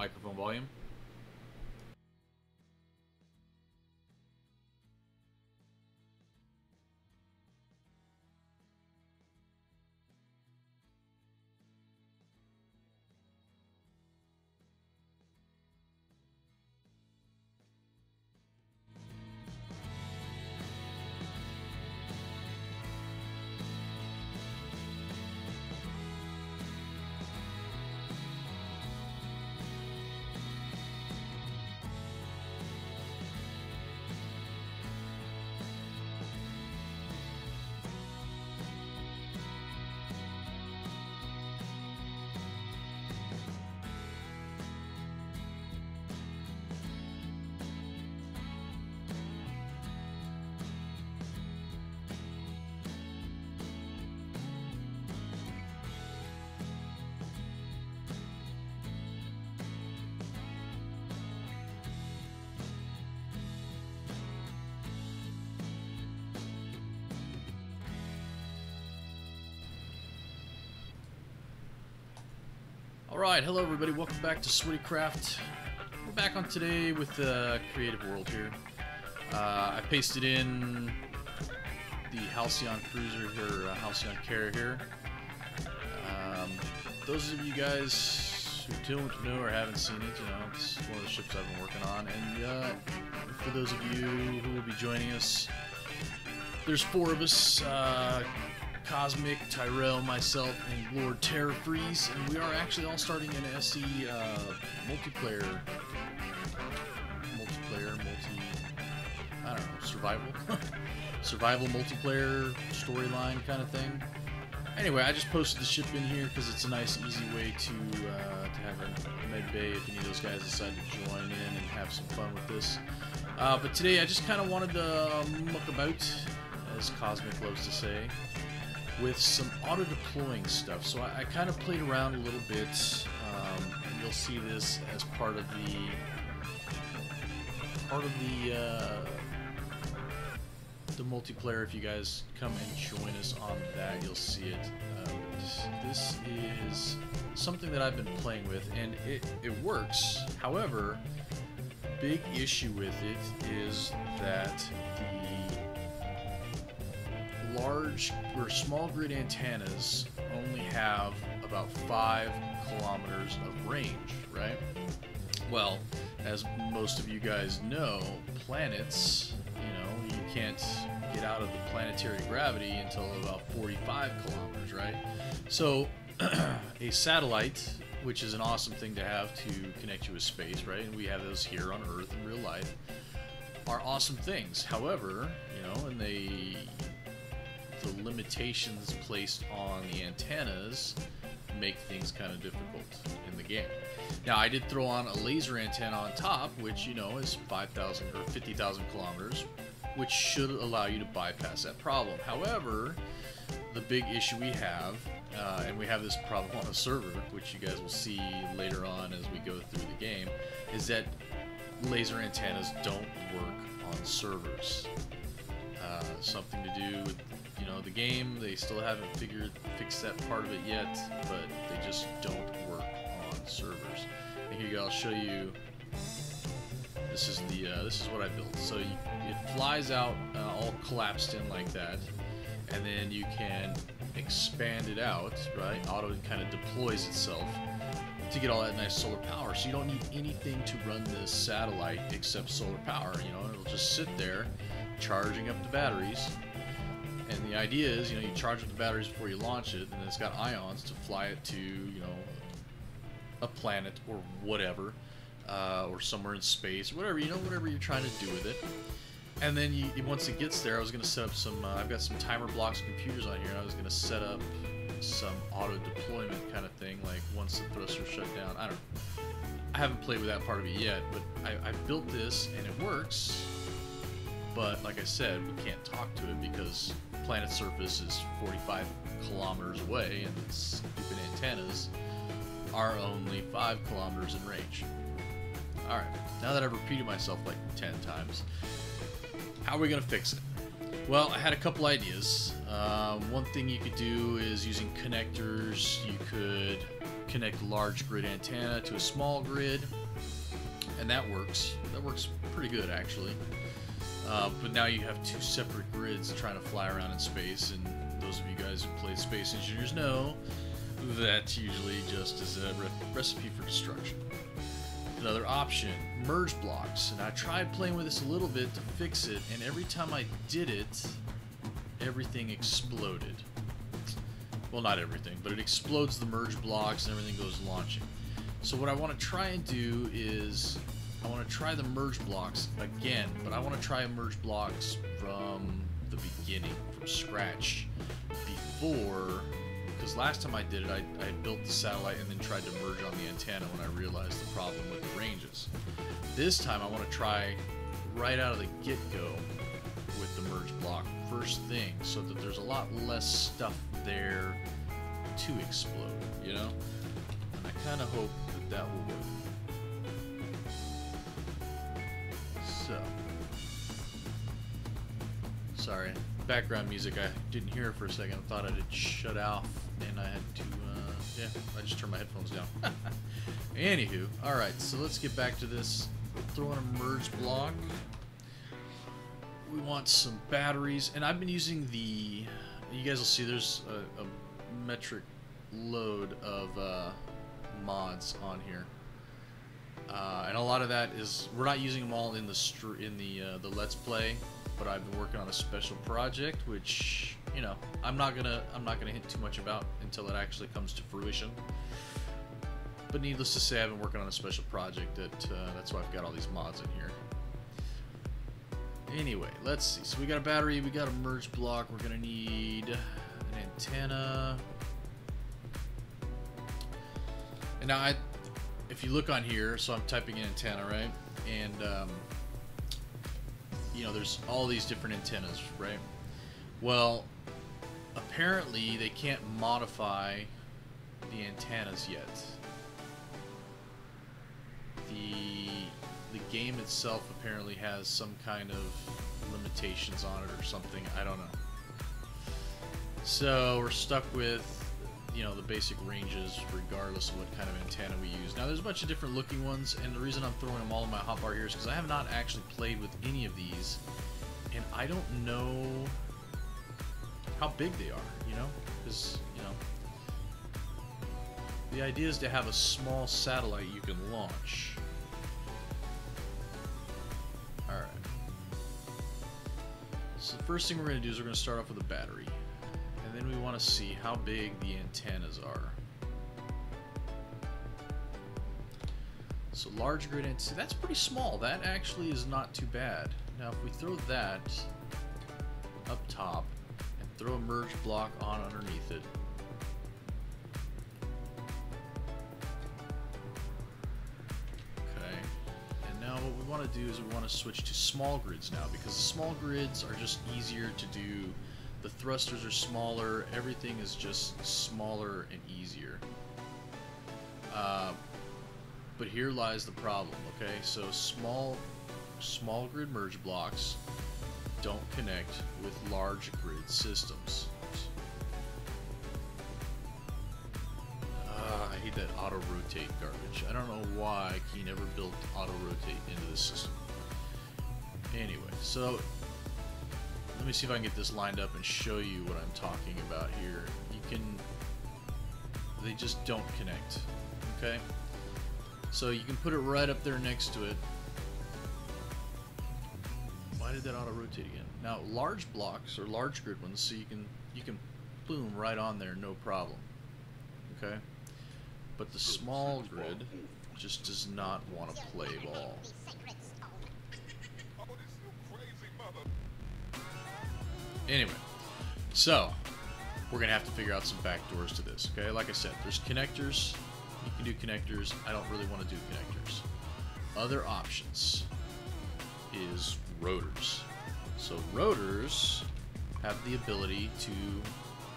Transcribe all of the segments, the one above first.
microphone volume. Alright, hello everybody, welcome back to SweatyCraft. We're back on today with the creative world here. I pasted in the Halcyon Cruiser here, Halcyon Carrier here. Those of you guys who don't know or haven't seen it, you know, it's one of the ships I've been working on. And for those of you who will be joining us, there's 4 of us. Cosmic, Tyrell, myself, and Lord Terrorfreeze, and we are actually all starting an SE multiplayer, I don't know, survival multiplayer storyline kind of thing. Anyway, I just posted the ship in here because it's a nice, easy way to have a med bay if any of those guys decide to join in and have some fun with this. But today I just kind of wanted to muck about, as Cosmic loves to say, with some auto-deploying stuff. So I kind of played around a little bit, and you'll see this as part of the multiplayer. If you guys come and join us on that, you'll see it. This is something that I've been playing with, and it works. However, big issue with it is that large or small grid antennas only have about 5 kilometers of range, right? Well, as most of you guys know, planets, you know, you can't get out of the planetary gravity until about 45 kilometers, right? So a satellite, which is an awesome thing to have to connect you with space, right? And we have those here on Earth in real life, are awesome things. However, you know, and the limitations placed on the antennas make things kind of difficult in the game. Now, I did throw on a laser antenna on top, which, you know, is 5,000 or 50,000 kilometers, which should allow you to bypass that problem. However, the big issue we have, and we have this problem on a server, which you guys will see later on as we go through the game, is that laser antennas don't work on servers. Something to do with, you know, the game. They still haven't fixed that part of it yet, but they just don't work on servers. And here you go, I'll show you. This is what I built. So it flies out all collapsed in like that, and then you can expand it out, right? Auto kind of deploys itself to get all that nice solar power. So you don't need anything to run this satellite except solar power. You know, it'll just sit there charging up the batteries. And the idea is, you know, you charge up the batteries before you launch it, and it's got ions to fly it to, you know, a planet or whatever, or somewhere in space, whatever, you know, whatever you're trying to do with it. And then once it gets there, I was going to set up some, I've got some timer blocks and computers on here, and I was going to set up some auto deployment kind of thing, like once the thruster shut down. I don't know. I haven't played with that part of it yet, but I built this and it works. But like I said, we can't talk to it because planet surface is 45 kilometers away, and the stupid antennas are only 5 kilometers in range. Alright, now that I've repeated myself like 10 times, how are we going to fix it? Well, I had a couple ideas. One thing you could do is using connectors. You could connect large grid antenna to a small grid, and that works. That works pretty good, actually. But now you have two separate grids trying to fly around in space, and those of you guys who play Space Engineers know that usually just is a recipe for destruction. Another option, merge blocks. And I tried playing with this a little bit to fix it, and every time I did it, everything exploded. Well, not everything, but it explodes the merge blocks and everything goes launching. So what I want to try and do is, I want to try the merge blocks again, but I want to try merge blocks from the beginning, from scratch, before, because last time I did it, I had built the satellite and then tried to merge on the antenna when I realized the problem with the ranges. This time I want to try right out of the get-go with the merge block first thing, so that there's a lot less stuff there to explode, you know? And I kind of hope that that will work. So, sorry, background music, I didn't hear it for a second. I thought it had shut off and I had to, yeah, I just turned my headphones down. Anywho, alright, so let's get back to this. Throw in a merge block. We want some batteries, and I've been using the, you guys will see there's a metric load of mods on here. And a lot of that is, we're not using them all in the Let's Play, but I've been working on a special project, which, you know, I'm not gonna hint too much about until it actually comes to fruition. But needless to say, I've been working on a special project that's why I've got all these mods in here. Anyway, let's see. So we got a battery, we got a merge block. We're gonna need an antenna. And now if you look on here, so I'm typing in antenna, right? And you know, there's all these different antennas, right? Well, apparently they can't modify the antennas yet. The game itself apparently has some kind of limitations on it or something. I don't know. So we're stuck with, you know, the basic ranges regardless of what kind of antenna we use. Now there's a bunch of different looking ones, and the reason I'm throwing them all in my hotbar here is because I have not actually played with any of these, and I don't know how big they are, you know? Because, you know, the idea is to have a small satellite you can launch. Alright. So the first thing we're going to do is we're going to start off with a battery. And then we want to see how big the antennas are. So large grid antenna, that's pretty small. That actually is not too bad. Now if we throw that up top and throw a merge block on underneath it. Okay. And now what we want to do is we want to switch to small grids now, because the small grids are just easier to do. The thrusters are smaller, everything is just smaller and easier. But here lies the problem, okay? So small grid merge blocks don't connect with large grid systems. I hate that auto-rotate garbage. I don't know why Key never built auto-rotate into the system. Anyway, so let me see if I can get this lined up and show you what I'm talking about here. They just don't connect, okay? So you can put it right up there next to it. Why did that auto-rotate again? Now large blocks or large grid ones, so you can boom right on there, no problem, okay? But the small grid just does not want to play ball. Anyway, so we're gonna have to figure out some backdoors to this, okay? Like I said, there's connectors. You can do connectors. I don't really want to do connectors. Other options is rotors. So rotors have the ability to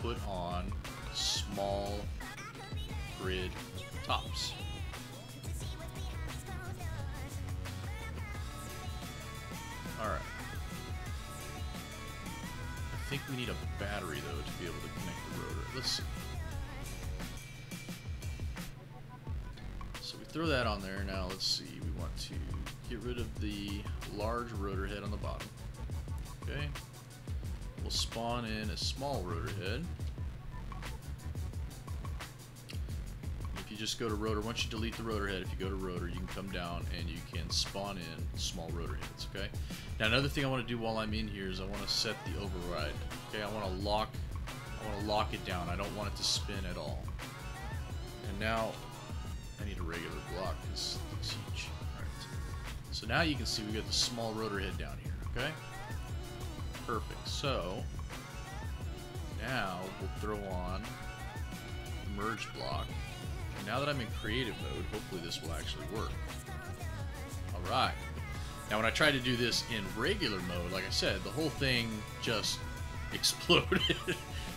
put on small grid tops. Alright. I think we need a battery though to be able to connect the rotor. Let's see. throw that on there. Now let's see, we want to get rid of the large rotor head on the bottom. Okay, we'll spawn in a small rotor head. If you just go to rotor, once you delete the rotor head, if you go to rotor, you can come down and you can spawn in small rotor heads. Okay, now another thing I want to do while I'm in here is I want to set the override. Okay, I want to lock it down. I don't want it to spin at all. And now I need a regular block because it's huge. Alright. So now you can see we got the small rotor head down here, okay? Perfect. So now we'll throw on the merge block. And now that I'm in creative mode, hopefully this will actually work. Alright. Now when I tried to do this in regular mode, like I said, the whole thing just exploded.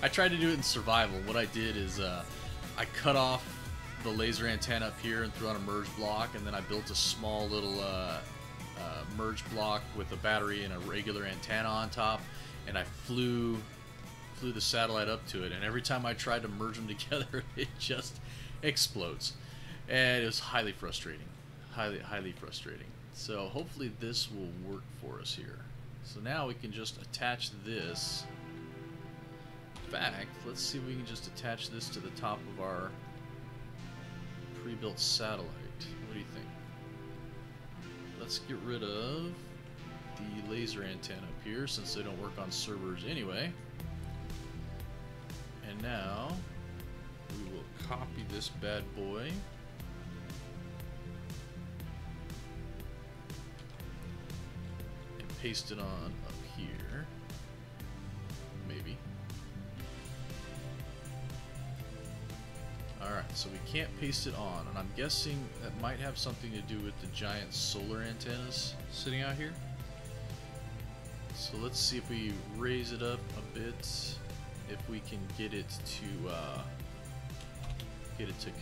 I tried to do it in survival. What I did is I cut off the laser antenna up here and threw on a merge block, and then I built a small little merge block with a battery and a regular antenna on top, and I flew the satellite up to it, and every time I tried to merge them together, it just explodes, and it was highly frustrating, highly frustrating. So hopefully this will work for us here. So now we can just attach this. In fact, let's see if we can just attach this to the top of our pre-built satellite. What do you think? Let's get rid of the laser antenna up here since they don't work on servers anyway. And now we will copy this bad boy. And paste it on up here. Maybe. Alright, so we can't paste it on, and I'm guessing that might have something to do with the giant solar antennas sitting out here. So let's see if we raise it up a bit, if we can get it to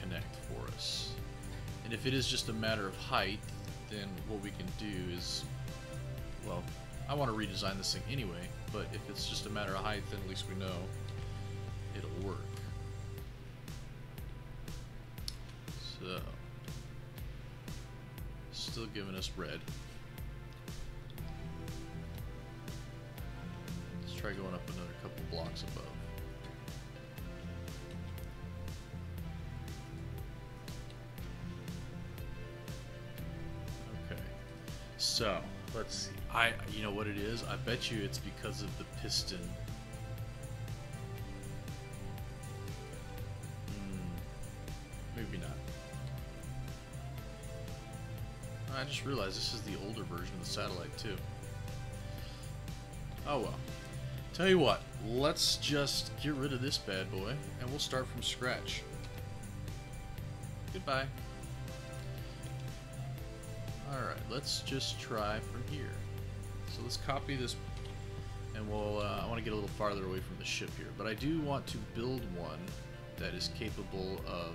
connect for us. And if it is just a matter of height, then what we can do is, well, I want to redesign this thing anyway, but if it's just a matter of height, then at least we know it'll work. So, still giving us red. Let's try going up another couple blocks above. Okay, so let's see. You know what it is? I bet you it's because of the piston. Maybe not. I just realized this is the older version of the satellite too. Oh well. Tell you what, let's just get rid of this bad boy and we'll start from scratch. Goodbye. Alright, let's just try from here. So let's copy this, and we'll I want to get a little farther away from the ship here, but I do want to build one that is capable of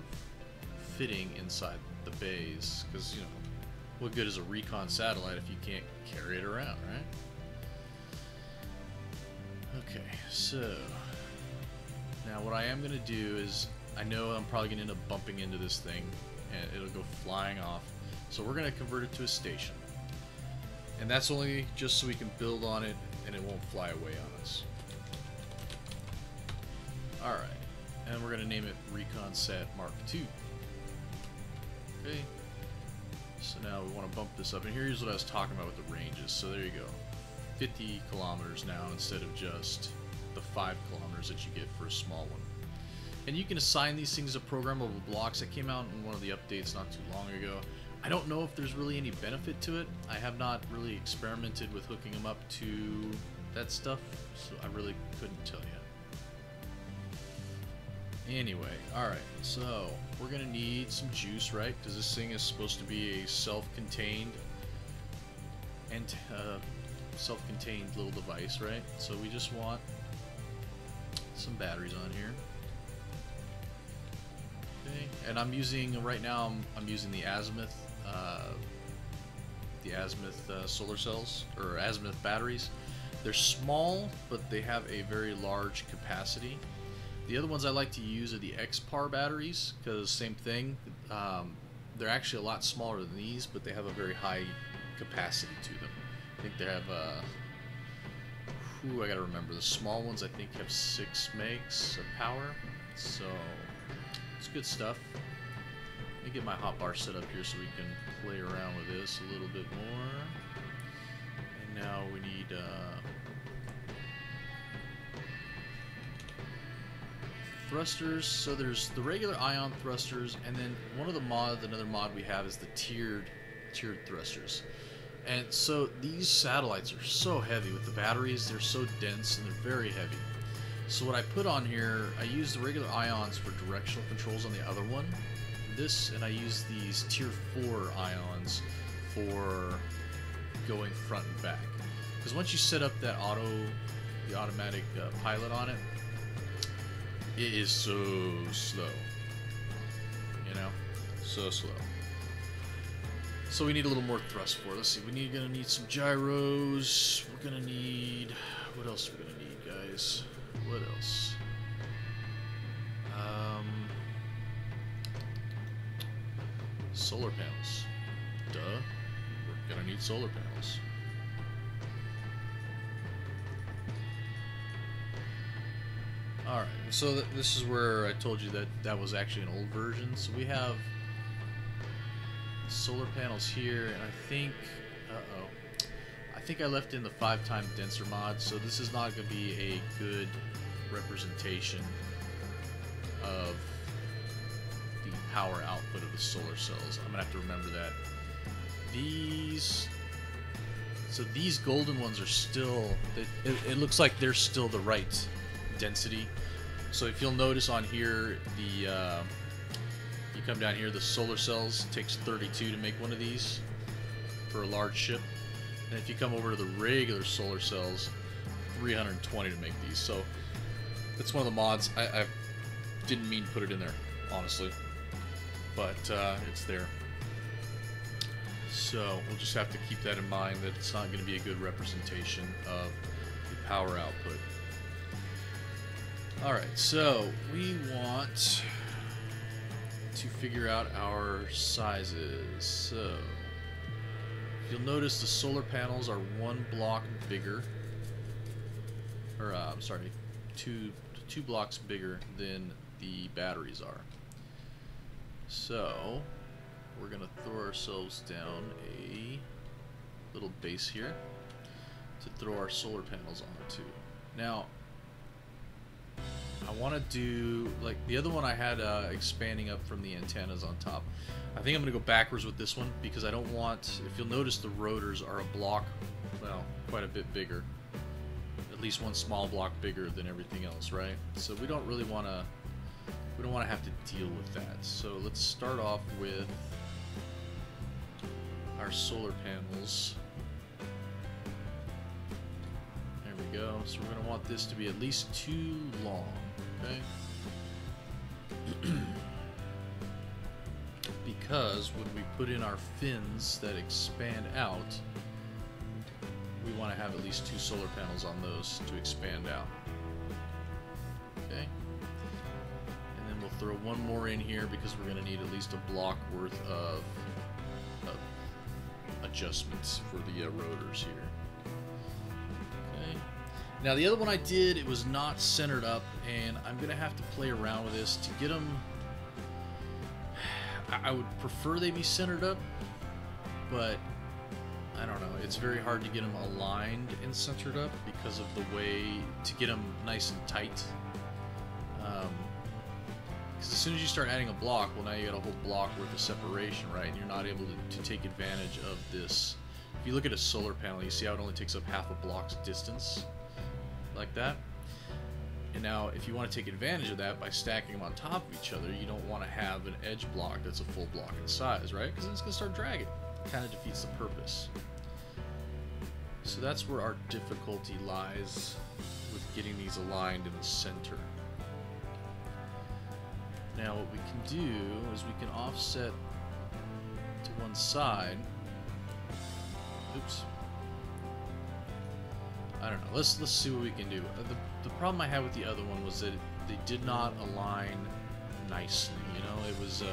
fitting inside the bays, because, you know, what good is a recon satellite if you can't carry it around, right? Okay, so now what I am going to do is, I know I'm probably going to end up bumping into this thing and it'll go flying off, so we're going to convert it to a station, and that's only just so we can build on it and it won't fly away on us. Alright, and we're going to name it Recon Sat Mark II. Okay, so now we want to bump this up, and here's what I was talking about with the ranges. So there you go, 50 kilometers now instead of just the 5 kilometers that you get for a small one. And you can assign these things to programmable blocks. That came out in one of the updates not too long ago. I don't know if there's really any benefit to it. I have not really experimented with hooking them up to that stuff, so I really couldn't tell you. Anyway, alright, so we're going to need some juice, right? Because this thing is supposed to be a self-contained and self-contained little device, right? So we just want some batteries on here. Okay, and I'm using, right now, I'm using the azimuth solar cells, or azimuth batteries. They're small, but they have a very large capacity. The other ones I like to use are the XPAR batteries, because same thing, they're actually a lot smaller than these, but they have a very high capacity to them. I think they have I gotta remember, the small ones I think have 6 megs of power, so it's good stuff. Let me get my hotbar set up here so we can play around with this a little bit more. And now we need thrusters. So there's the regular ion thrusters, and then another mod we have is the tiered thrusters. And so these satellites are so heavy with the batteries. They're so dense and they're very heavy. So what I put on here, I use the regular ions for directional controls on the other one. And I use these tier 4 ions for going front and back. Because once you set up that the automatic pilot on it, it is so slow. You know, so slow. So we need a little more thrust for it. Let's see. Gonna need some gyros. We're gonna need. What else are we gonna need, guys? What else? Solar panels. Duh. We're gonna need solar panels. Alright, so this is where I told you that was actually an old version. So we have solar panels here, and I think, I think I left in the 5-time denser mod, so this is not going to be a good representation of the power output of the solar cells. I'm going to have to remember that. These golden ones are still, it looks like they're still the right density. So if you'll notice on here, you come down here, the solar cells takes 32 to make one of these for a large ship, and if you come over to the regular solar cells, 320 to make these. So that's one of the mods. I didn't mean to put it in there, honestly, but it's there. So we'll just have to keep that in mind, that it's not going to be a good representation of the power output. Alright, so we want to figure out our sizes. So if you'll notice, the solar panels are 1 block bigger, or I'm sorry, two blocks bigger than the batteries are. So we're gonna throw ourselves down a little base here to throw our solar panels onto. Now I want to do, like the other one I had expanding up from the antennas on top. I think I'm going to go backwards with this one, because I don't want, if you'll notice, the rotors are a block, well, quite a bit bigger. At least 1 small block bigger than everything else, right? So we don't really want to, have to deal with that. So let's start off with our solar panels. There we go. So we're going to want this to be at least 2 long. Okay. Because when we put in our fins that expand out, we want to have at least 2 solar panels on those to expand out. Okay. And then we'll throw 1 more in here, because we're going to need at least a block worth of adjustments for the rotors here. Now the other one I did, it was not centered up, and I'm going to have to play around with this to get them. I would prefer they be centered up, but I don't know. It's very hard to get them aligned and centered up because of the way to get them nice and tight. Because as soon as you start adding a block, well, now you got a whole block worth of separation, right? And you're not able to take advantage of this. If you look at a solar panel, you see how it only takes up half a block's distance. Like that. And now if you want to take advantage of that by stacking them on top of each other, you don't want to have an edge block that's a full block in size, right? Because then it's going to start dragging. It kind of defeats the purpose. So that's where our difficulty lies with getting these aligned in the center. Now what we can do is we can offset to one side. Oops. I don't know. Let's see what we can do. The problem I had with the other one was that they did not align nicely. You know, it was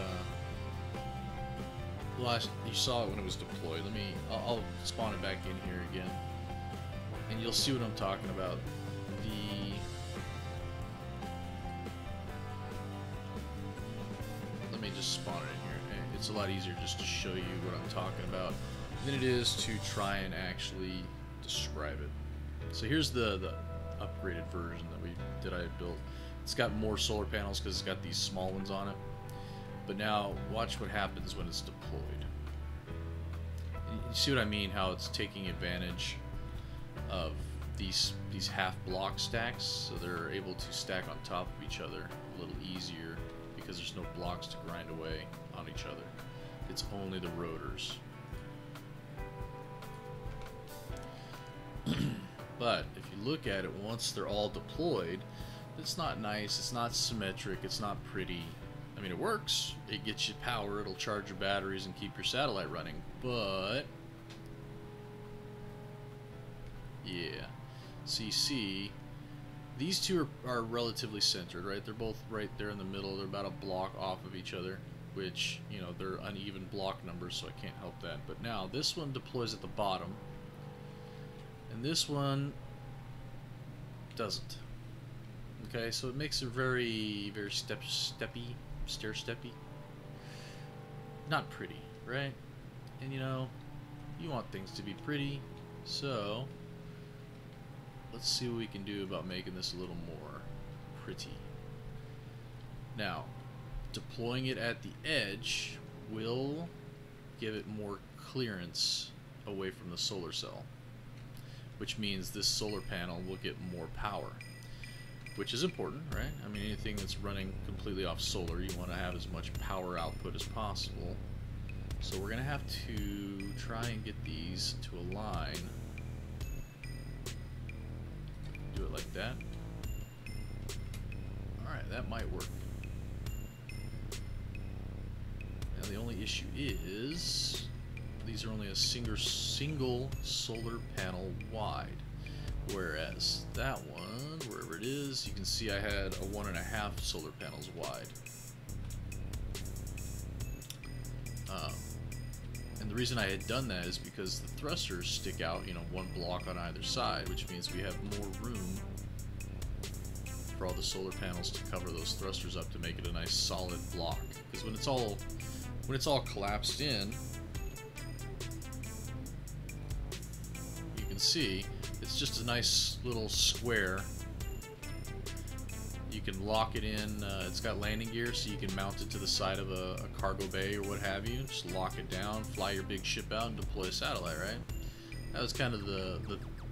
Well, you saw it when it was deployed. I'll spawn it back in here again, and you'll see what I'm talking about. Let me just spawn it in here. It's a lot easier just to show you what I'm talking about than it is to try and actually describe it. So here's the upgraded version that I built. It's got more solar panels because it's got these small ones on it. But now watch what happens when it's deployed. You see what I mean? How it's taking advantage of these half block stacks, so they're able to stack on top of each other a little easier because there's no blocks to grind away on each other. It's only the rotors. But if you look at it, once they're all deployed, it's not nice, it's not symmetric, it's not pretty. I mean, it works, it gets you power, it'll charge your batteries and keep your satellite running, but yeah. So you see, these two are relatively centered, right? They're both right there in the middle, they're about a block off of each other, which, you know, they're uneven block numbers, so I can't help that. But now, this one deploys at the bottom, and this one doesn't. Okay, so it makes it very, very stair-steppy. Not pretty, right? And you know, you want things to be pretty, so let's see what we can do about making this a little more pretty. Now, deploying it at the edge will give it more clearance away from the solar cell, which means this solar panel will get more power, which is important, right? I mean, anything that's running completely off solar, you want to have as much power output as possible. So we're going to have to try and get these to align. Do it like that. Alright, that might work. Now the only issue is these are only a single solar panel wide. Whereas that one, wherever it is, you can see I had a 1.5 solar panels wide. And the reason I had done that is because the thrusters stick out, you know, one block on either side, which means we have more room for all the solar panels to cover those thrusters up to make it a nice solid block. Because when it's all collapsed in, you can see it's just a nice little square. You can lock it in. It's got landing gear, so you can mount it to the side of a cargo bay or what have you. Just lock it down, fly your big ship out, and deploy a satellite, right? That was kind of the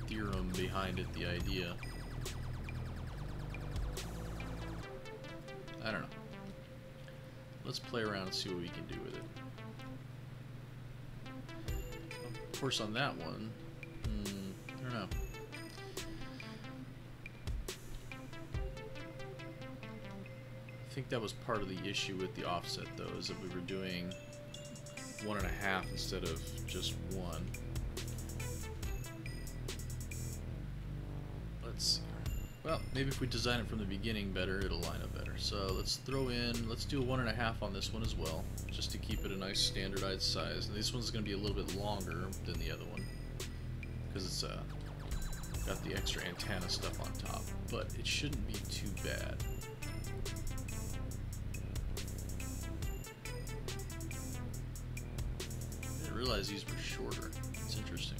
theorem behind it, the idea. I don't know. Let's play around and see what we can do with it. Of course, on that one, I don't know. I think that was part of the issue with the offset, though, is that we were doing 1.5 instead of just 1. Let's see. Well, maybe if we design it from the beginning better, it'll line up better. So let's do a 1.5 on this one as well, just to keep it a nice standardized size. And this one's going to be a little bit longer than the other one, because it's got the extra antenna stuff on top, but it shouldn't be too bad. I didn't realize these were shorter. It's interesting.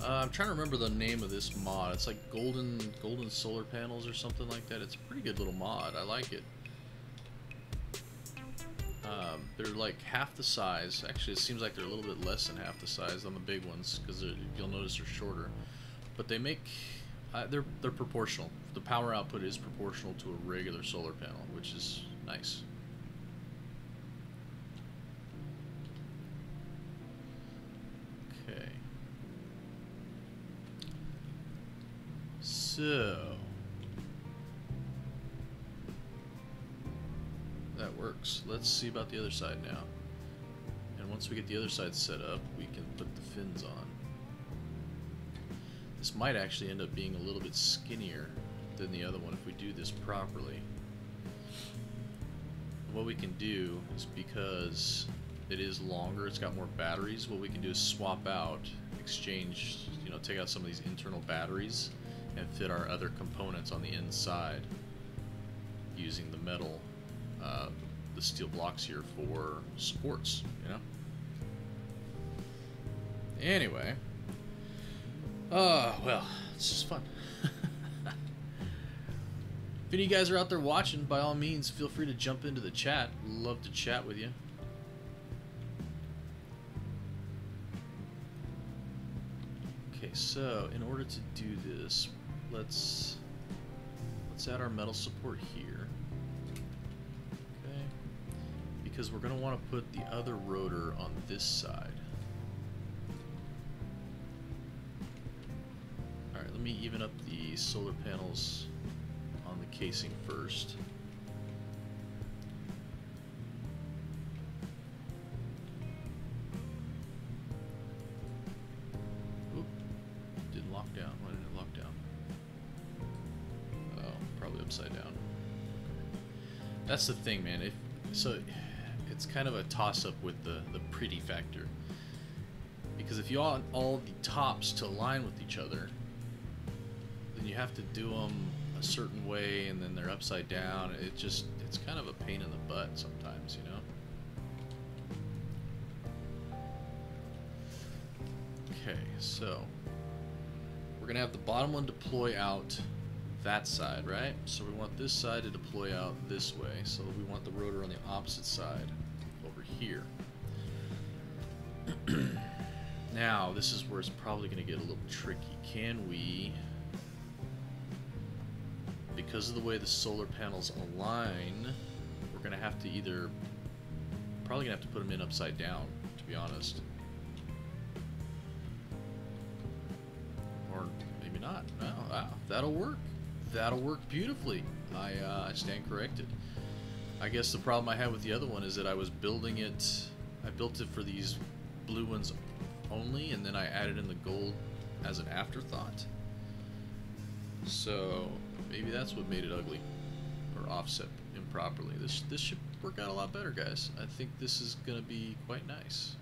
I'm trying to remember the name of this mod. It's like golden solar panels or something like that. It's a pretty good little mod. I like it. They're like half the size. Actually, it seems like they're a little bit less than half the size on the big ones, because you'll notice they're shorter. But they make they're proportional. The power output is proportional to a regular solar panel, which is nice. Okay. So that works. Let's see about the other side now. And once we get the other side set up, we can put the fins on. This might actually end up being a little bit skinnier than the other one if we do this properly. What we can do is, because it is longer, it's got more batteries, what we can do is swap out, exchange, you know, take out some of these internal batteries and fit our other components on the inside using the metal, the steel blocks here for supports, you know? Anyway, well, it's just fun. If any of you guys are out there watching, by all means, feel free to jump into the chat. Love to chat with you. Okay, so in order to do this, let's add our metal support here. Okay, because we're going to want to put the other rotor on this side. Alright, let me even up the solar panels on the casing first. Oop, didn't lock down. Why didn't it lock down? Oh, probably upside down. That's the thing, man. So it's kind of a toss-up with the pretty factor. Because if you want all the tops to align with each other, then you have to do them a certain way, and then they're upside down. It's kind of a pain in the butt sometimes, you know? Okay, so we're gonna have the bottom one deploy out that side, right? So we want this side to deploy out this way, so we want the rotor on the opposite side over here. Now, this is where it's probably gonna get a little tricky. Can we, because of the way the solar panels align, we're gonna have to probably gonna have to put them in upside down, to be honest. Or maybe not. No, wow, that'll work. That'll work beautifully. I stand corrected. I guess the problem I had with the other one is that I was building it, I built it for these blue ones only, and then I added in the gold as an afterthought. So maybe that's what made it ugly, or offset improperly. This should work out a lot better, guys. I think this is gonna be quite nice.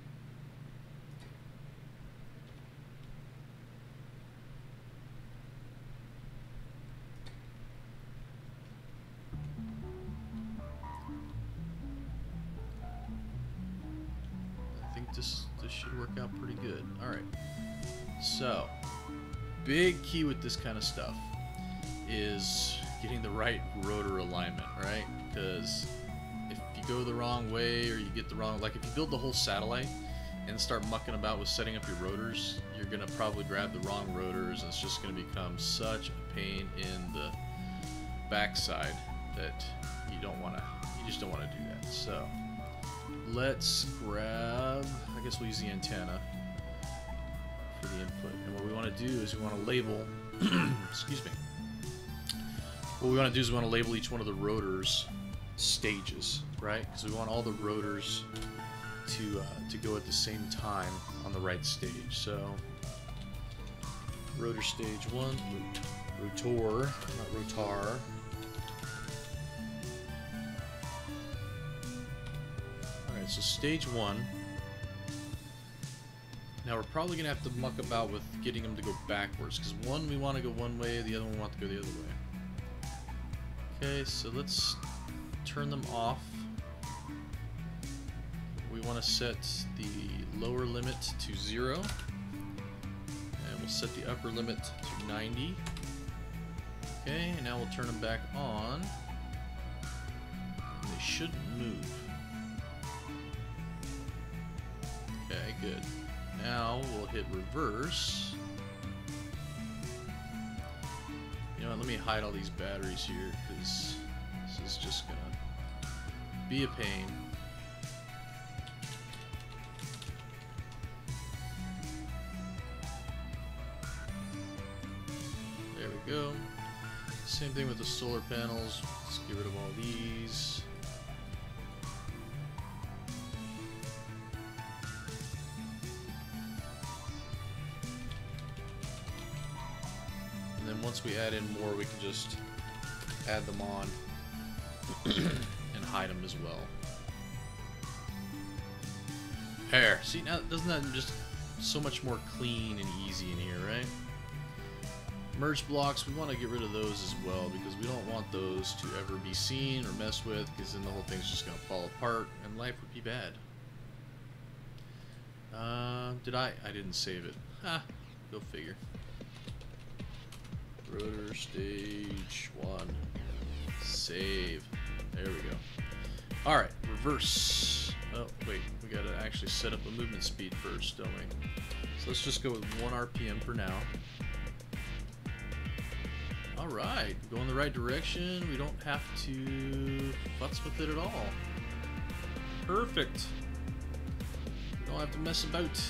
I think this should work out pretty good. All right. So, big key with this kind of stuff is getting the right rotor alignment, right? Because if you go the wrong way, or you get the wrong, like if you build the whole satellite and start mucking about with setting up your rotors, you're gonna probably grab the wrong rotors, and it's just gonna become such a pain in the backside that you just don't wanna do that. So let's grab, I guess we'll use the antenna for the input. And what we want to do is we want to label, excuse me. What we want to do is we want to label each one of the rotors stages, right? Because we want all the rotors to go at the same time on the right stage. So rotor stage 1, rotor, not rotar. Alright, so stage 1. Now we're probably going to have to muck about with getting them to go backwards, because one we want to go one way, the other one we want to go the other way. Okay, so let's turn them off. We want to set the lower limit to 0, and we'll set the upper limit to 90. Okay, and now we'll turn them back on. And they shouldn't move. Okay, good. Now we'll hit reverse. You know what, let me hide all these batteries here, because this is just gonna be a pain. There we go. Same thing with the solar panels. Let's get rid of all these. once we add in more, we can just add them on and hide them as well. There. See, now doesn't that just so much more clean and easy in here, right? Merge blocks, we want to get rid of those as well because we don't want those to ever be seen or messed with, because then the whole thing's just going to fall apart and life would be bad. Did I didn't save it. Ah, go figure. Rotor stage 1. Save. There we go. Alright, reverse. Oh, wait, we gotta actually set up a movement speed first, don't we? So let's just go with 1 RPM for now. Alright, going the right direction. We don't have to futz with it at all. Perfect. We don't have to mess about.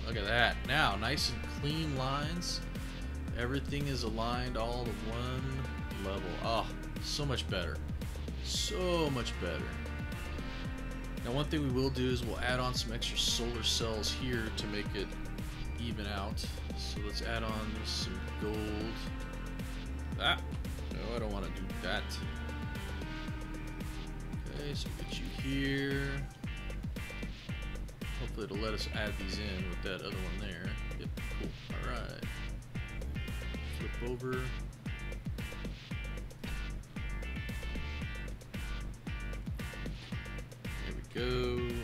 Look at that. Now, nice and clean lines. Everything is aligned all to one level. Oh, so much better. So much better. Now, one thing we will do is we'll add on some extra solar cells here to make it even out. So let's add on some gold. Ah! No, I don't want to do that. Okay, so get you here. Hopefully it'll let us add these in with that other one there. Yep, cool. Alright. Flip over. There we go.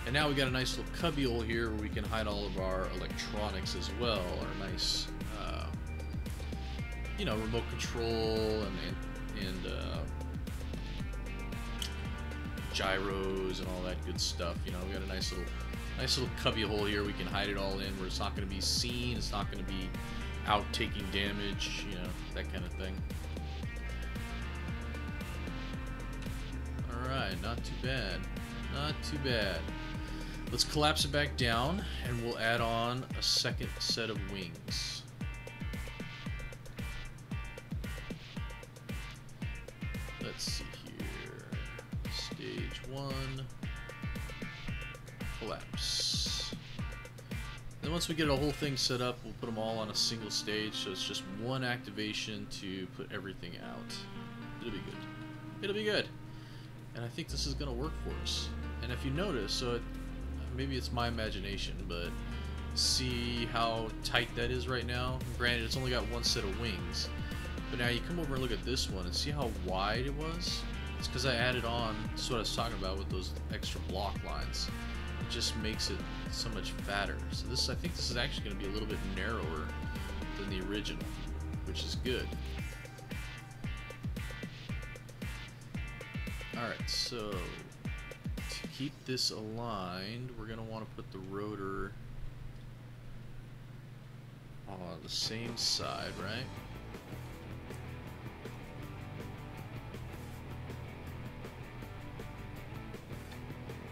And now we got a nice little cubby hole here where we can hide all of our electronics as well. Our nice, you know, remote control and gyros and all that good stuff. You know, we got a nice little cubby hole here. We can hide it all in where it's not going to be seen. It's not going to be out taking damage. You know, that kind of thing. All right, not too bad. Not too bad. Let's collapse it back down, and we'll add on a second set of wings. Let's see here. Stage 1. Collapse. Then once we get a whole thing set up, we'll put them all on a single stage, so it's just one activation to put everything out. It'll be good. It'll be good. And I think this is going to work for us. And if you notice, so maybe it's my imagination, but see how tight that is right now? Granted, it's only got one set of wings. But now you come over and look at this one and see how wide it was? It's because I added on, that's what I was talking about with those extra block lines. It just makes it so much fatter. So this, I think this is actually going to be a little bit narrower than the original, which is good. Alright, so to keep this aligned, we're going to want to put the rotor on the same side, right?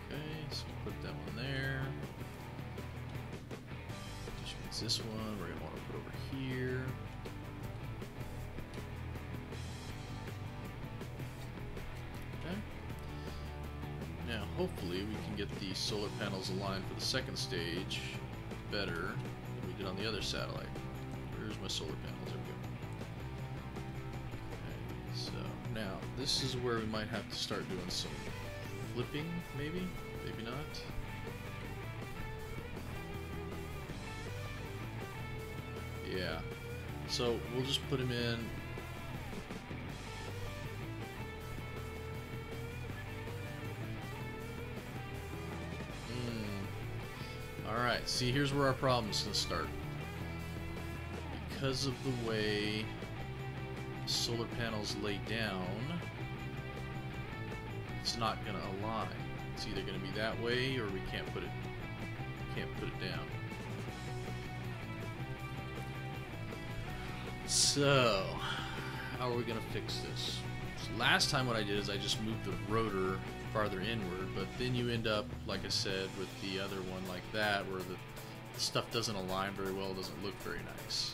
Okay, so put that one there. Which means this one we're going to want to put over here. Now, hopefully, we can get the solar panels aligned for the second stage better than we did on the other satellite. Where's my solar panels? There we go. Okay, so now this is where we might have to start doing some flipping, maybe? Maybe not. Yeah. So we'll just put them in. Alright, see, here's where our problem's going to start. Because of the way solar panels lay down, it's not going to align. It's either going to be that way or we can't put it down. So, how are we going to fix this? So last time what I did is I just moved the rotor farther inward, but then you end up, like I said, with the other one like that, where the stuff doesn't align very well, doesn't look very nice.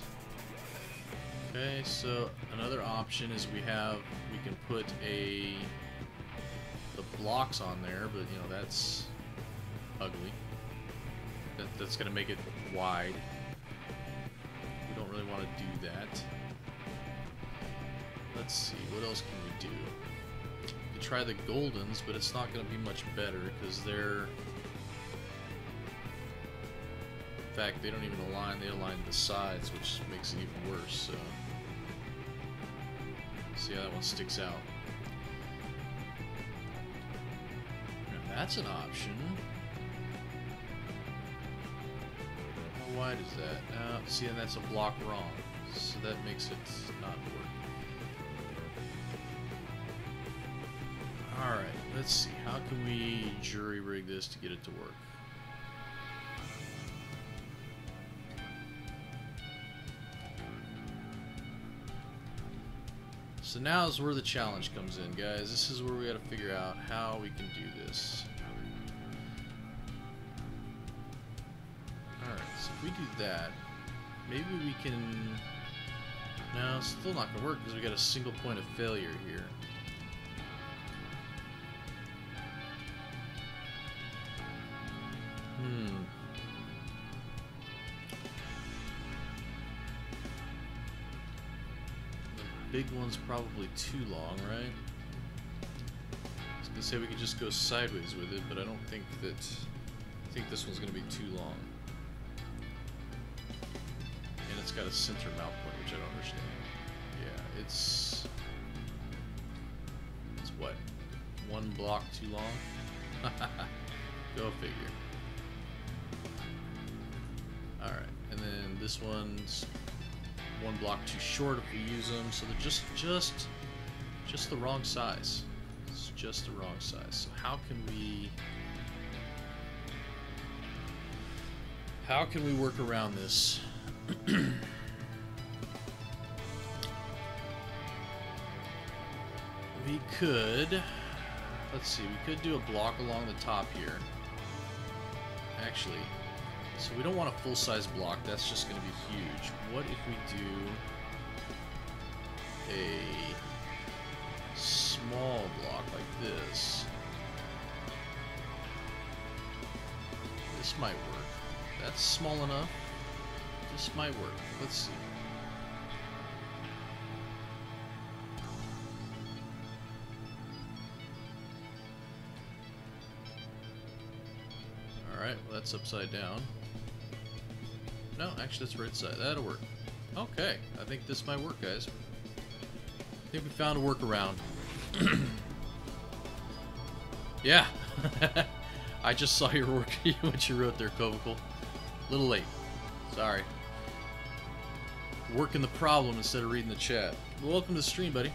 Okay, so another option is we can put the blocks on there, but you know, that's ugly. That's going to make it wide. We don't really want to do that. Let's see, what else can we do? We could try the Goldens, but it's not going to be much better because they're... In fact, they don't even align, they align the sides, which makes it even worse, so... See how that one sticks out. Now that's an option. How wide is that? See, and that's a block wrong, so that makes it not work. Alright, let's see. How can we jury rig this to get it to work? So now is where the challenge comes in, guys. This is where we got to figure out how we can do this. Alright, so if we do that, maybe we can... No, it's still not going to work because we got a single point of failure here. Big one's probably too long, right? I was gonna say we could just go sideways with it, but I don't think that... I think this one's gonna be too long. And it's got a center mount point, which I don't understand. Yeah, it's what? One block too long? Go figure. Alright, and then this one's one block too short if we use them, so they're just the wrong size. It's just the wrong size. So how can we work around this? We could, let's see, we could do a block along the top here. Actually, so we don't want a full-size block, that's just going to be huge. What if we do a small block like this? This might work. That's small enough. This might work. Let's see. Alright, well that's upside down. No, actually that's right side. That'll work. Okay, I think this might work, guys. I think we found a workaround. Yeah. I just saw your work what you wrote there, Kovacal. A little late. Sorry. Working the problem instead of reading the chat. Well, welcome to the stream, buddy.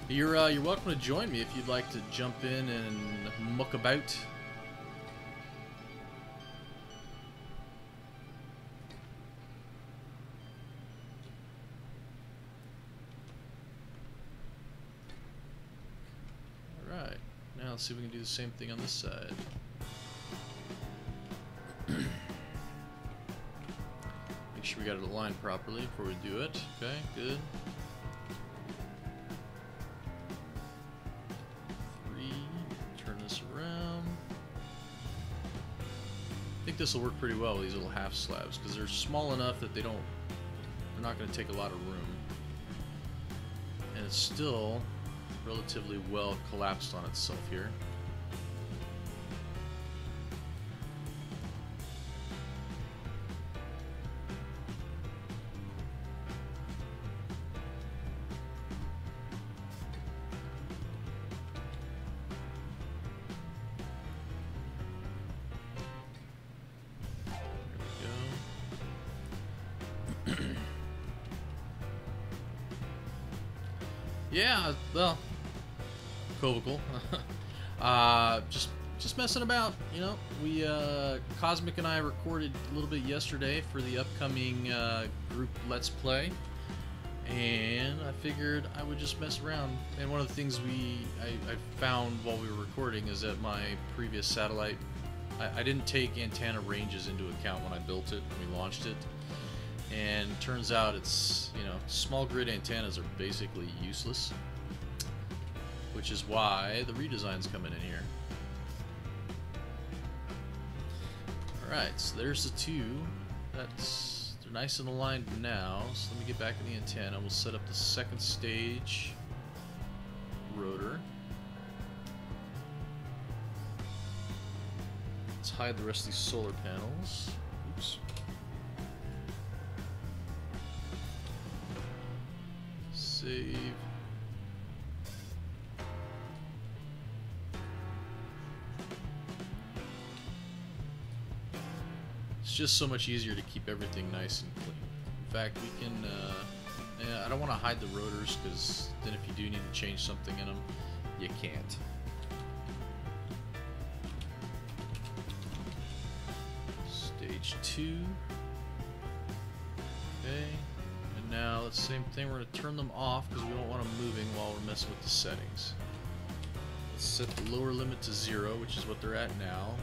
You're welcome to join me if you'd like to jump in and muck about. Alright, now let's see if we can do the same thing on this side. Make sure we got it aligned properly before we do it. Okay, good. 3, turn this around. I think this will work pretty well with these little half slabs because they're small enough that they're not going to take a lot of room. And it's still relatively well collapsed on itself here. Yeah, well, Kovacal. Just messing about, you know. We Cosmic and I recorded a little bit yesterday for the upcoming group Let's Play, and I figured I would just mess around. And one of the things I found while we were recording is that my previous satellite, I didn't take antenna ranges into account when I built it, when we launched it. And it turns out it's, you know, small grid antennas are basically useless, which is why the redesign's coming in here. Alright, so there's the two. They're nice and aligned now. So let me get back to the antenna. We'll set up the second stage rotor. Let's hide the rest of these solar panels. Oops. Save. It's just so much easier to keep everything nice and clean. In fact, we can, yeah, I don't want to hide the rotors, because then if you do need to change something in them, you can't. Stage 2. Okay. And now, the same thing, we're going to turn them off, because we don't want them moving while we're messing with the settings. Let's set the lower limit to 0, which is what they're at now.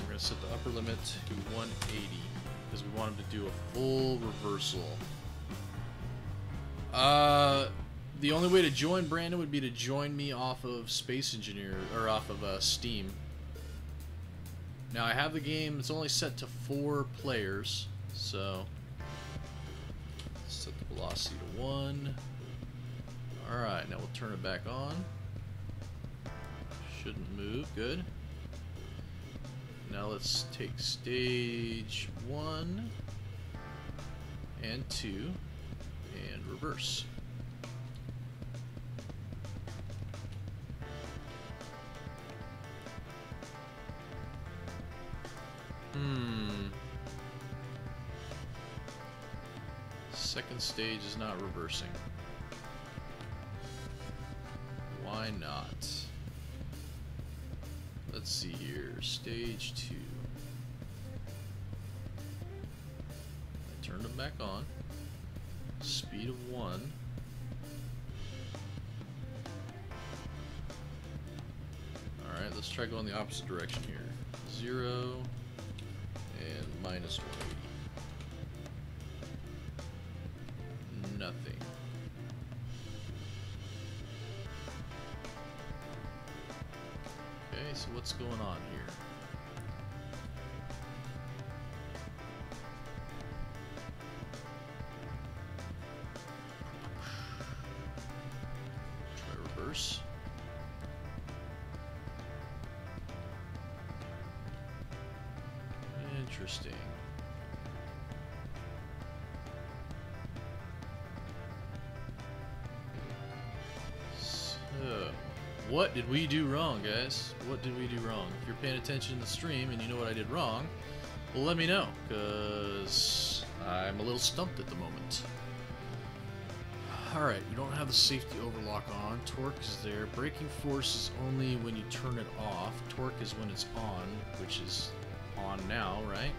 We're going to set the upper limit to 180 because we want them to do a full reversal. The only way to join Brandon would be to join me off of Space Engineer, or off of Steam. Now I have the game, it's only set to 4 players, so set the velocity to 1. Alright, now we'll turn it back on. Shouldn't move, good. Now let's take stage 1 and 2 and reverse. Second stage is not reversing. Why not? Let's see here. Stage 2. I turned them back on. Speed of 1. Alright, let's try going the opposite direction here. 0 and minus 180. Nothing. Okay, so what's going on here? Try reverse. Interesting. So, what did we do wrong, guys? What did we do wrong? If you're paying attention to the stream and you know what I did wrong, well, let me know, because I'm a little stumped at the moment. Alright, you don't have the safety overlock on. Torque is there. Braking force is only when you turn it off. Torque is when it's on, which is on now, right?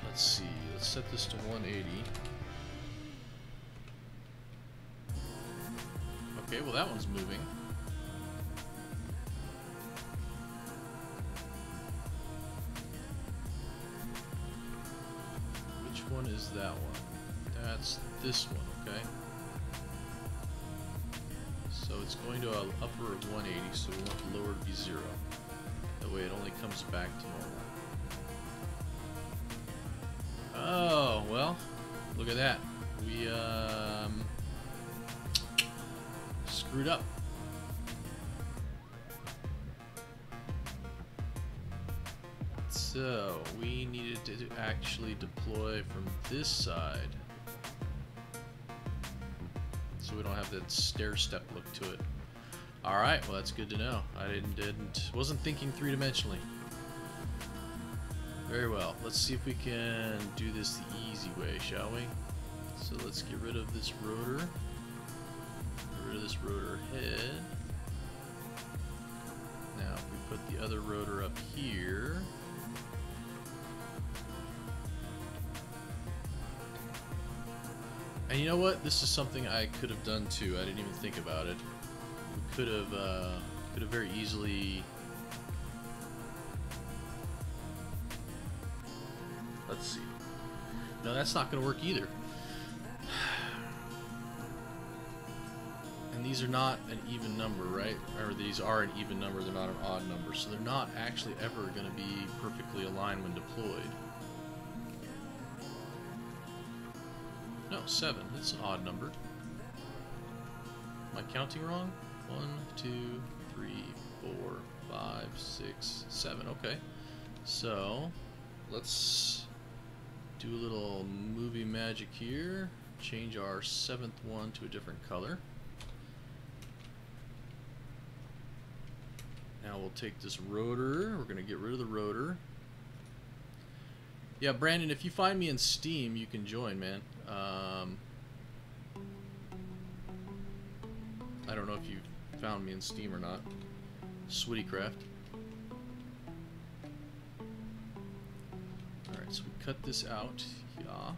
Let's see. Let's set this to 180. Okay, well that one's moving. Which one is that one? That's this one, okay? So it's going to an upper of 180, so we want the lower to be 0. That way it only comes back to normal. Oh, well, look at that. We, screwed up. So, we needed to actually deploy from this side. So we don't have that stair-step look to it. Alright, well that's good to know. I wasn't thinking three-dimensionally. Very well. Let's see if we can do this the easy way, shall we? So let's get rid of this rotor. Get rid of this rotor head. Now if we put the other rotor up here. And you know what? This is something I could have done too. I didn't even think about it. We could have very easily. Let's see. No, that's not going to work either. And these are not an even number, right? Or these are an even number, they're not an odd number. So they're not actually ever going to be perfectly aligned when deployed. No, 7. It's an odd number. Am I counting wrong? 1, 2, 3, 4, 5, 6, 7. Okay. So, let's do a little movie magic here. Change our 7th one to a different color. Now we'll take this rotor. We're going to get rid of the rotor. Yeah, Brandon, if you find me in Steam, you can join, man. I don't know if you found me in Steam or not. Swittycraft. Alright, so we cut this out. Yeah.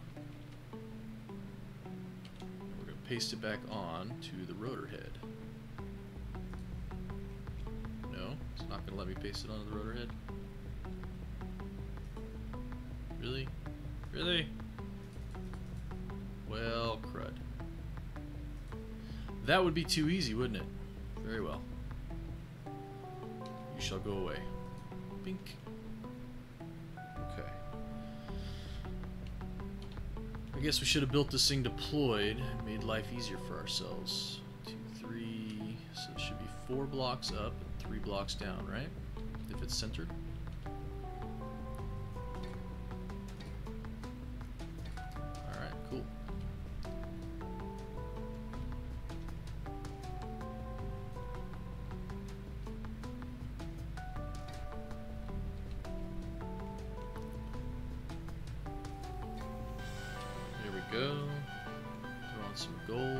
We're going to paste it back on to the rotor head. No, it's not going to let me paste it onto the rotor head. Really? Really? Well, crud. That would be too easy, wouldn't it? Very well. You shall go away. Bink. Okay. I guess we should have built this thing deployed and made life easier for ourselves. 2, 3. So it should be 4 blocks up and 3 blocks down, right? If it's centered. Alright, cool. Go. Throw on some gold.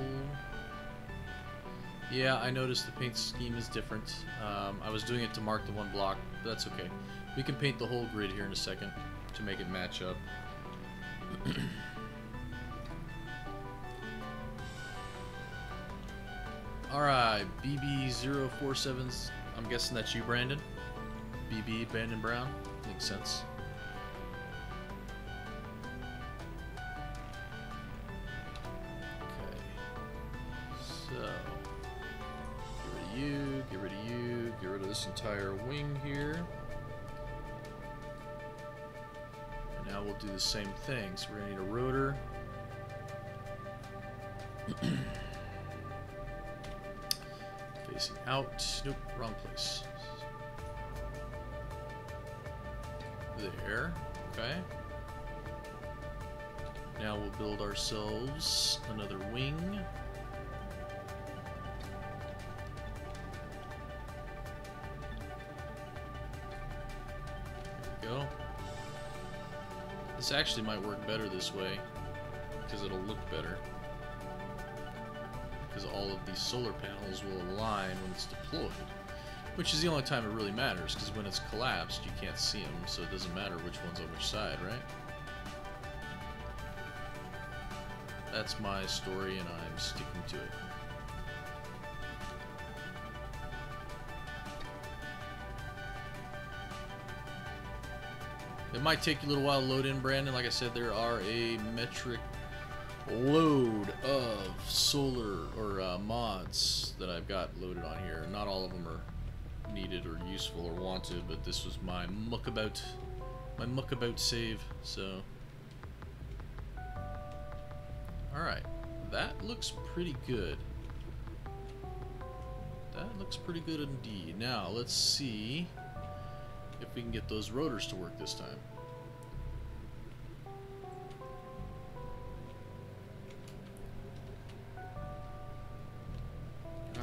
Yeah, I noticed the paint scheme is different. I was doing it to mark the one block, but that's okay. We can paint the whole grid here in a second to make it match up. Alright, BB047's, I'm guessing that's you, Brandon? BB, Brandon Brown? Makes sense. This entire wing here. And now we'll do the same thing. So we're going to need a rotor. Facing out. Nope, wrong place. There. Okay. Now we'll build ourselves another wing. Go. This actually might work better this way because it'll look better, because all of these solar panels will align when it's deployed, which is the only time it really matters, because when it's collapsed you can't see them, so it doesn't matter which one's on which side, right? That's my story and I'm sticking to it. It might take you a little while to load in, Brandon. Like I said, there are a metric load of solar or mods that I've got loaded on here. Not all of them are needed or useful or wanted, but this was my muckabout save. So, all right, that looks pretty good. That looks pretty good indeed. Now let's see if we can get those rotors to work this time.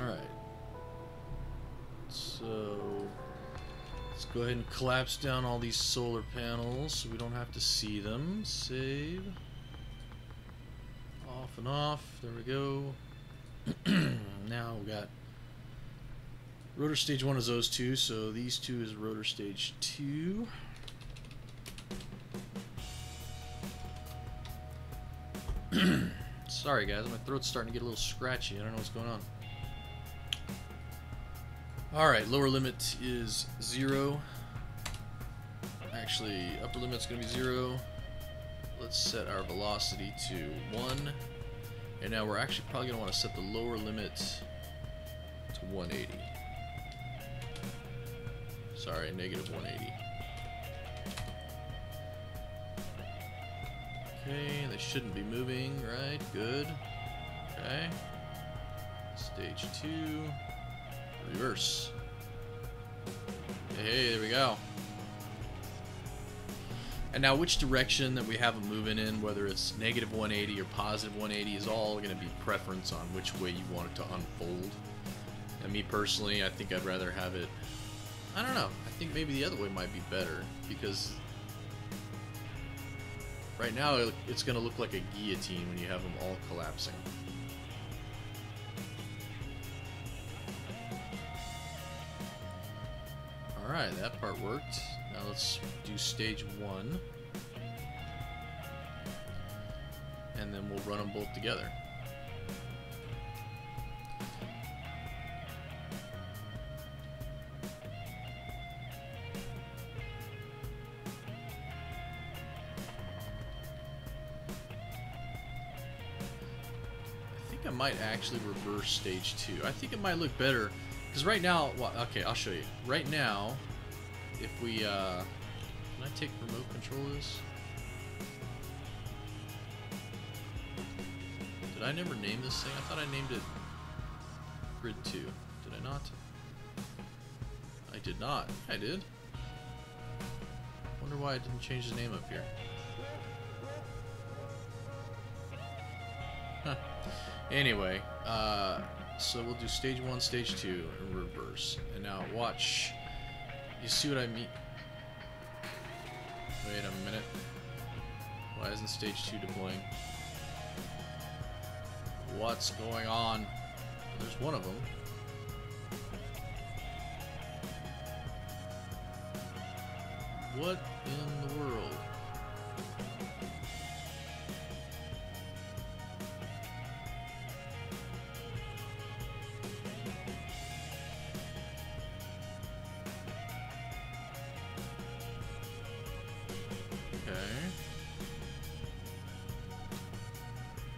Alright. So let's go ahead and collapse down all these solar panels so we don't have to see them. Save. Off and off. There we go. Now we got rotor stage 1 is those two, so these two is rotor stage 2. Sorry guys, my throat's starting to get a little scratchy. I don't know what's going on. Alright, lower limit is 0. Actually, upper limit's going to be 0. Let's set our velocity to 1. And now we're actually probably going to want to set the lower limit to 180. Sorry, negative 180. Okay, they shouldn't be moving, right? Good. Okay. Stage 2. Reverse. Hey, there we go. And now which direction that we have them moving in, whether it's negative 180 or positive 180, is all going to be preference on which way you want it to unfold. And me personally, I think I'd rather have it, I don't know, I think maybe the other way might be better, because right now it's going to look like a guillotine when you have them all collapsing. Alright, that part worked. Now let's do stage 1. And then we'll run them both together. I think I might actually reverse stage 2. I think it might look better. Because right now, well, okay, I'll show you. Right now, if we, can I take remote control of this? Did I never name this thing? I thought I named it Grid 2. Did I not? I did not. I did. Wonder why I didn't change the name up here. Huh. Anyway, so we'll do stage 1, stage 2, in reverse. And now watch. You see what I mean? Wait a minute. Why isn't stage 2 deploying? What's going on? There's one of them. What in the world?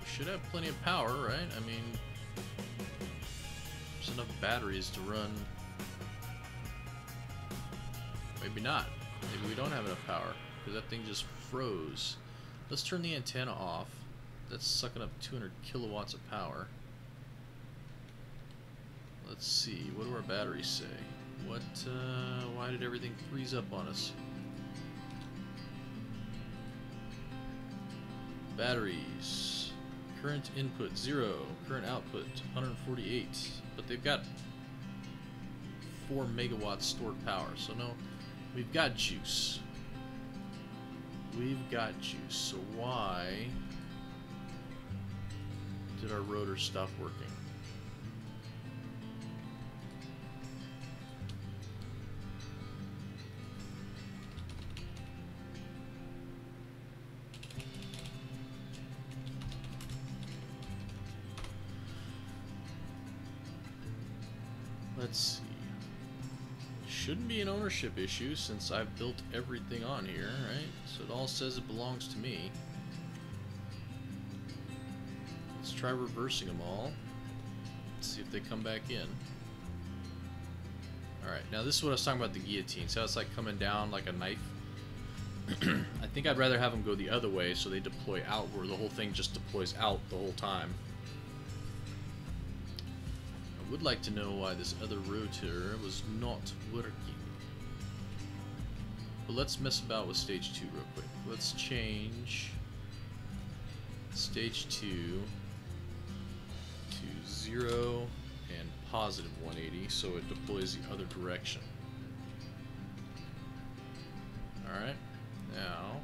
Should have plenty of power, right? I mean, there's enough batteries to run. Maybe not. Maybe we don't have enough power because that thing just froze. Let's turn the antenna off. That's sucking up 200 kilowatts of power. Let's see. What do our batteries say? What? Why did everything freeze up on us? Batteries. Current input 0, current output 148, but they've got 4 megawatts stored power, so no, we've got juice. We've got juice, so why did our rotor stop working? Let's see. Shouldn't be an ownership issue since I've built everything on here, right? So it all says it belongs to me. Let's try reversing them all. Let's see if they come back in. Alright, now this is what I was talking about the guillotine. So it's like coming down like a knife. I think I'd rather have them go the other way so they deploy out, where the whole thing just deploys out the whole time. I would like to know why this other rotor was not working. But let's mess about with stage 2 real quick. Let's change stage 2 to 0 and positive 180 so it deploys the other direction. Alright, now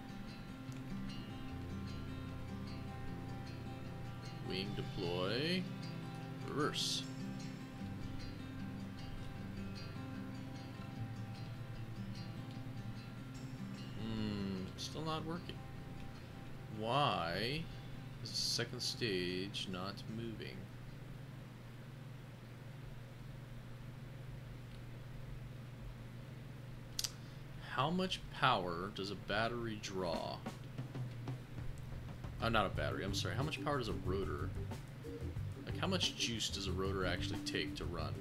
wing deploy, reverse. Still not working. Why is the second stage not moving? How much power does a battery draw? Oh, not a battery, I'm sorry. How much power does a rotor... Like, how much juice does a rotor actually take to run?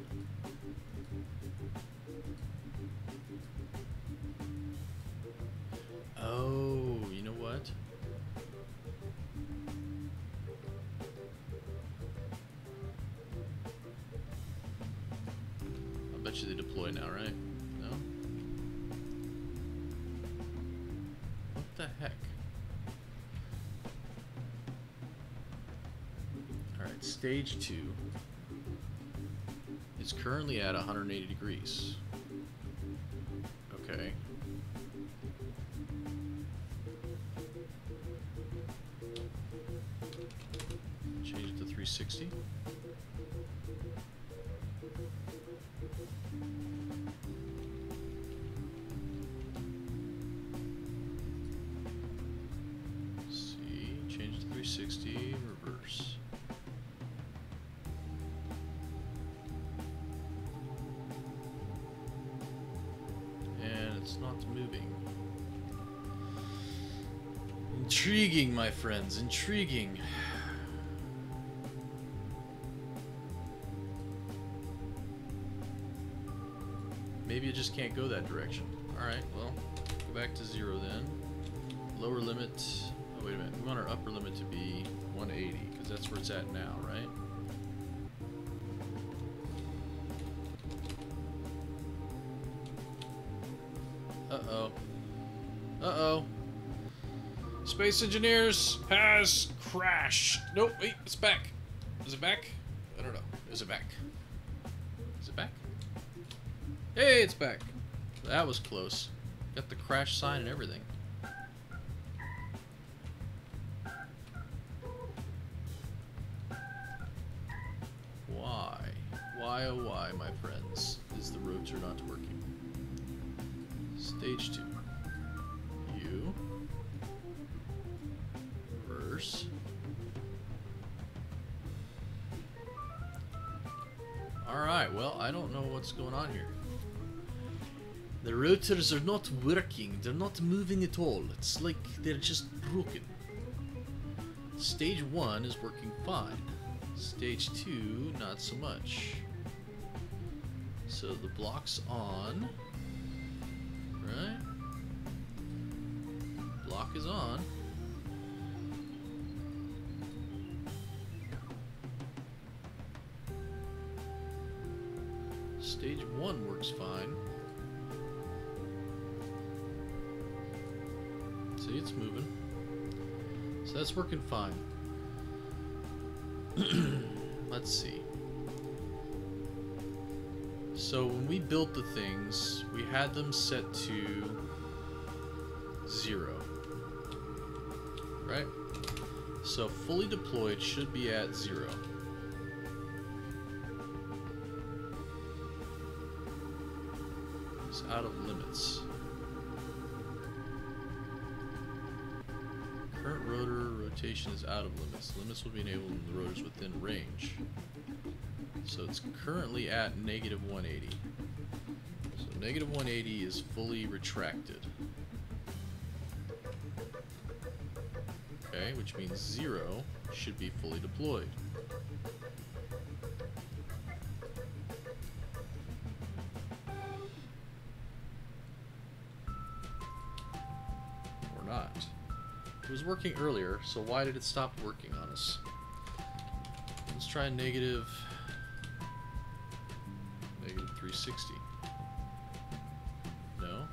Bet you they deploy now, right? No? What the heck? Alright, stage 2 is currently at 180 degrees. Okay. Change it to 360. See, change to 360, reverse. And it's not moving. Intriguing, my friends, intriguing. Maybe it just can't go that direction. Alright, well, go back to 0 then. Lower limit. Oh, wait a minute. We want our upper limit to be 180, because that's where it's at now, right? Uh-oh. Uh-oh. Space Engineers has crashed. Nope, wait, it's back. Is it back? I don't know. Is it back? Is it back? Hey, it's back. That was close. Got the crash sign and everything. Why? Why, oh why, my friends, is the rotor not working? Stage 2. U. Reverse. Alright, well, I don't know what's going on here. The rotors are not working. They're not moving at all. It's like they're just broken. Stage 1 is working fine. Stage 2, not so much. So the block's on. Right? Block is on. Stage 1 works fine. See, it's moving. So that's working fine. Let's see. So when we built the things, we had them set to 0. Right? So fully deployed should be at 0. It's out of limits. Current rotor rotation is out of limits. Limits will be enabled when the rotor is within range. So it's currently at negative 180. So negative 180 is fully retracted. Okay, which means 0 should be fully deployed. Or not. It was working earlier, so why did it stop working on us? Let's try negative 360. No?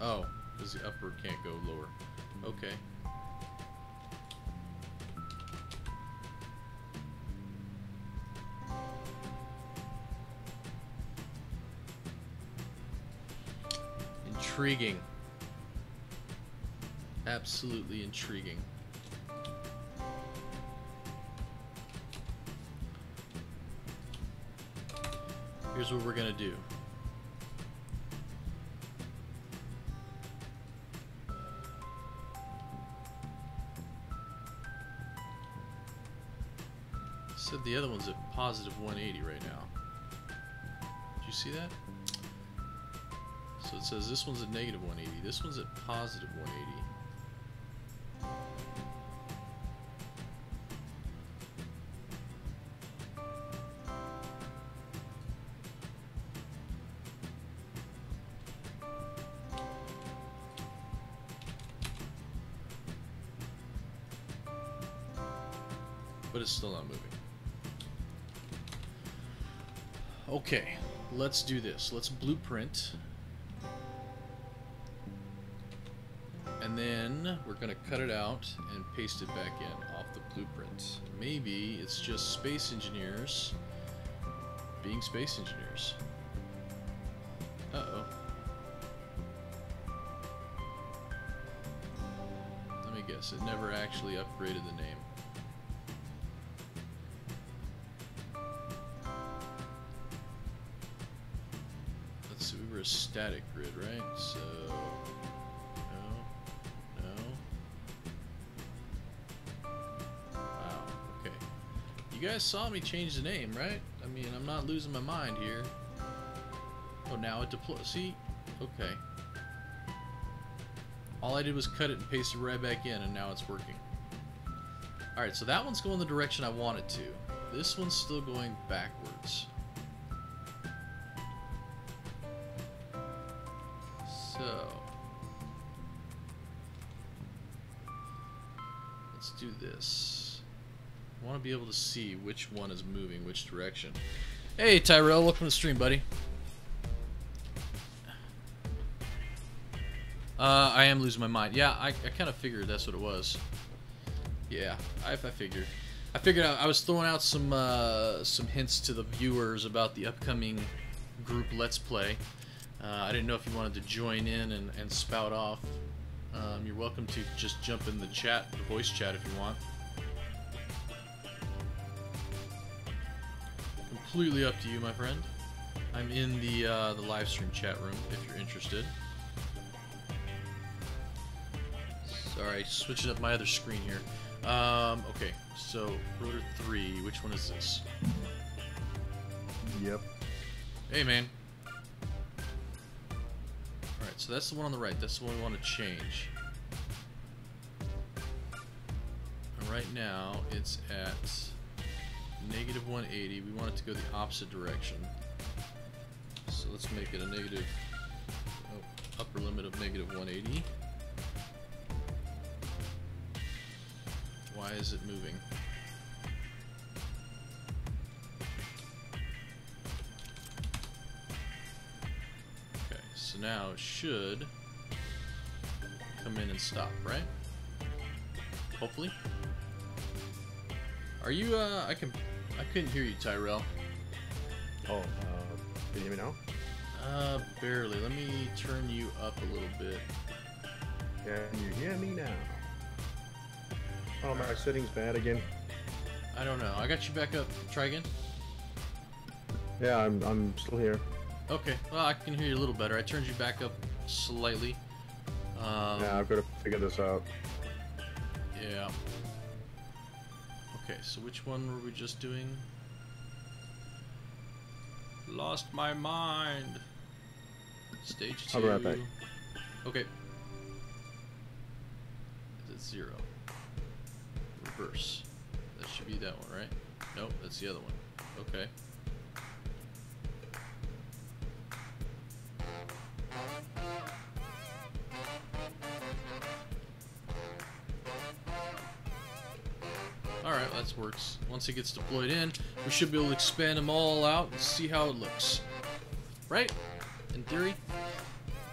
Oh, because the upper can't go lower. Okay. Intriguing. Absolutely intriguing. Here's what we're gonna do. Said the other one's at positive 180 right now. Did you see that? So it says this one's at negative 180. This one's at positive 180. But it's still not moving. Okay, let's do this. Let's blueprint. And then we're going to cut it out and paste it back in off the blueprint. Maybe it's just space engineers being space engineers. Uh-oh. Let me guess, it never actually upgraded the name. Let's see, we were a static grid, right? So... You guys saw me change the name, right? I mean, I'm not losing my mind here. Oh, now it deploys. See? Okay. All I did was cut it and paste it right back in, and now it's working. Alright, so that one's going the direction I want it to. This one's still going backwards. So... let's do this. I want to be able to see which one is moving which direction. Hey Tyrell, welcome to the stream, buddy. I am losing my mind. Yeah, I kind of figured that's what it was. Yeah, I figured. I figured I was throwing out some hints to the viewers about the upcoming group Let's Play. I didn't know if you wanted to join in and spout off. You're welcome to just jump in the chat, the voice chat, if you want. Completely up to you, my friend. I'm in the live stream chat room if you're interested. Sorry, switching up my other screen here. Okay, so rotor 3, which one is this? Yep. Hey, man. Alright, so that's the one on the right. That's the one we want to change. And right now, it's at negative 180. We want it to go the opposite direction. So let's make it a negative, upper limit of negative 180. Why is it moving? Okay, so now it should come in and stop, right? Hopefully. Are you, I couldn't hear you, Tyrell. Oh, can you hear me now? Barely. Let me turn you up a little bit. Can you hear me now? Oh, my setting's bad again. I don't know. I got you back up. Try again. Yeah, I'm still here. Okay. Well, I can hear you a little better. I turned you back up slightly. Yeah, I've got to figure this out. Yeah. Okay, so which one were we just doing? Lost my mind. Stage 2. I'll be right back. Okay. Is it 0? Reverse. That should be that one, right? Nope, that's the other one. Okay. Alright, that works. Once it gets deployed in, we should be able to expand them all out and see how it looks. Right? In theory?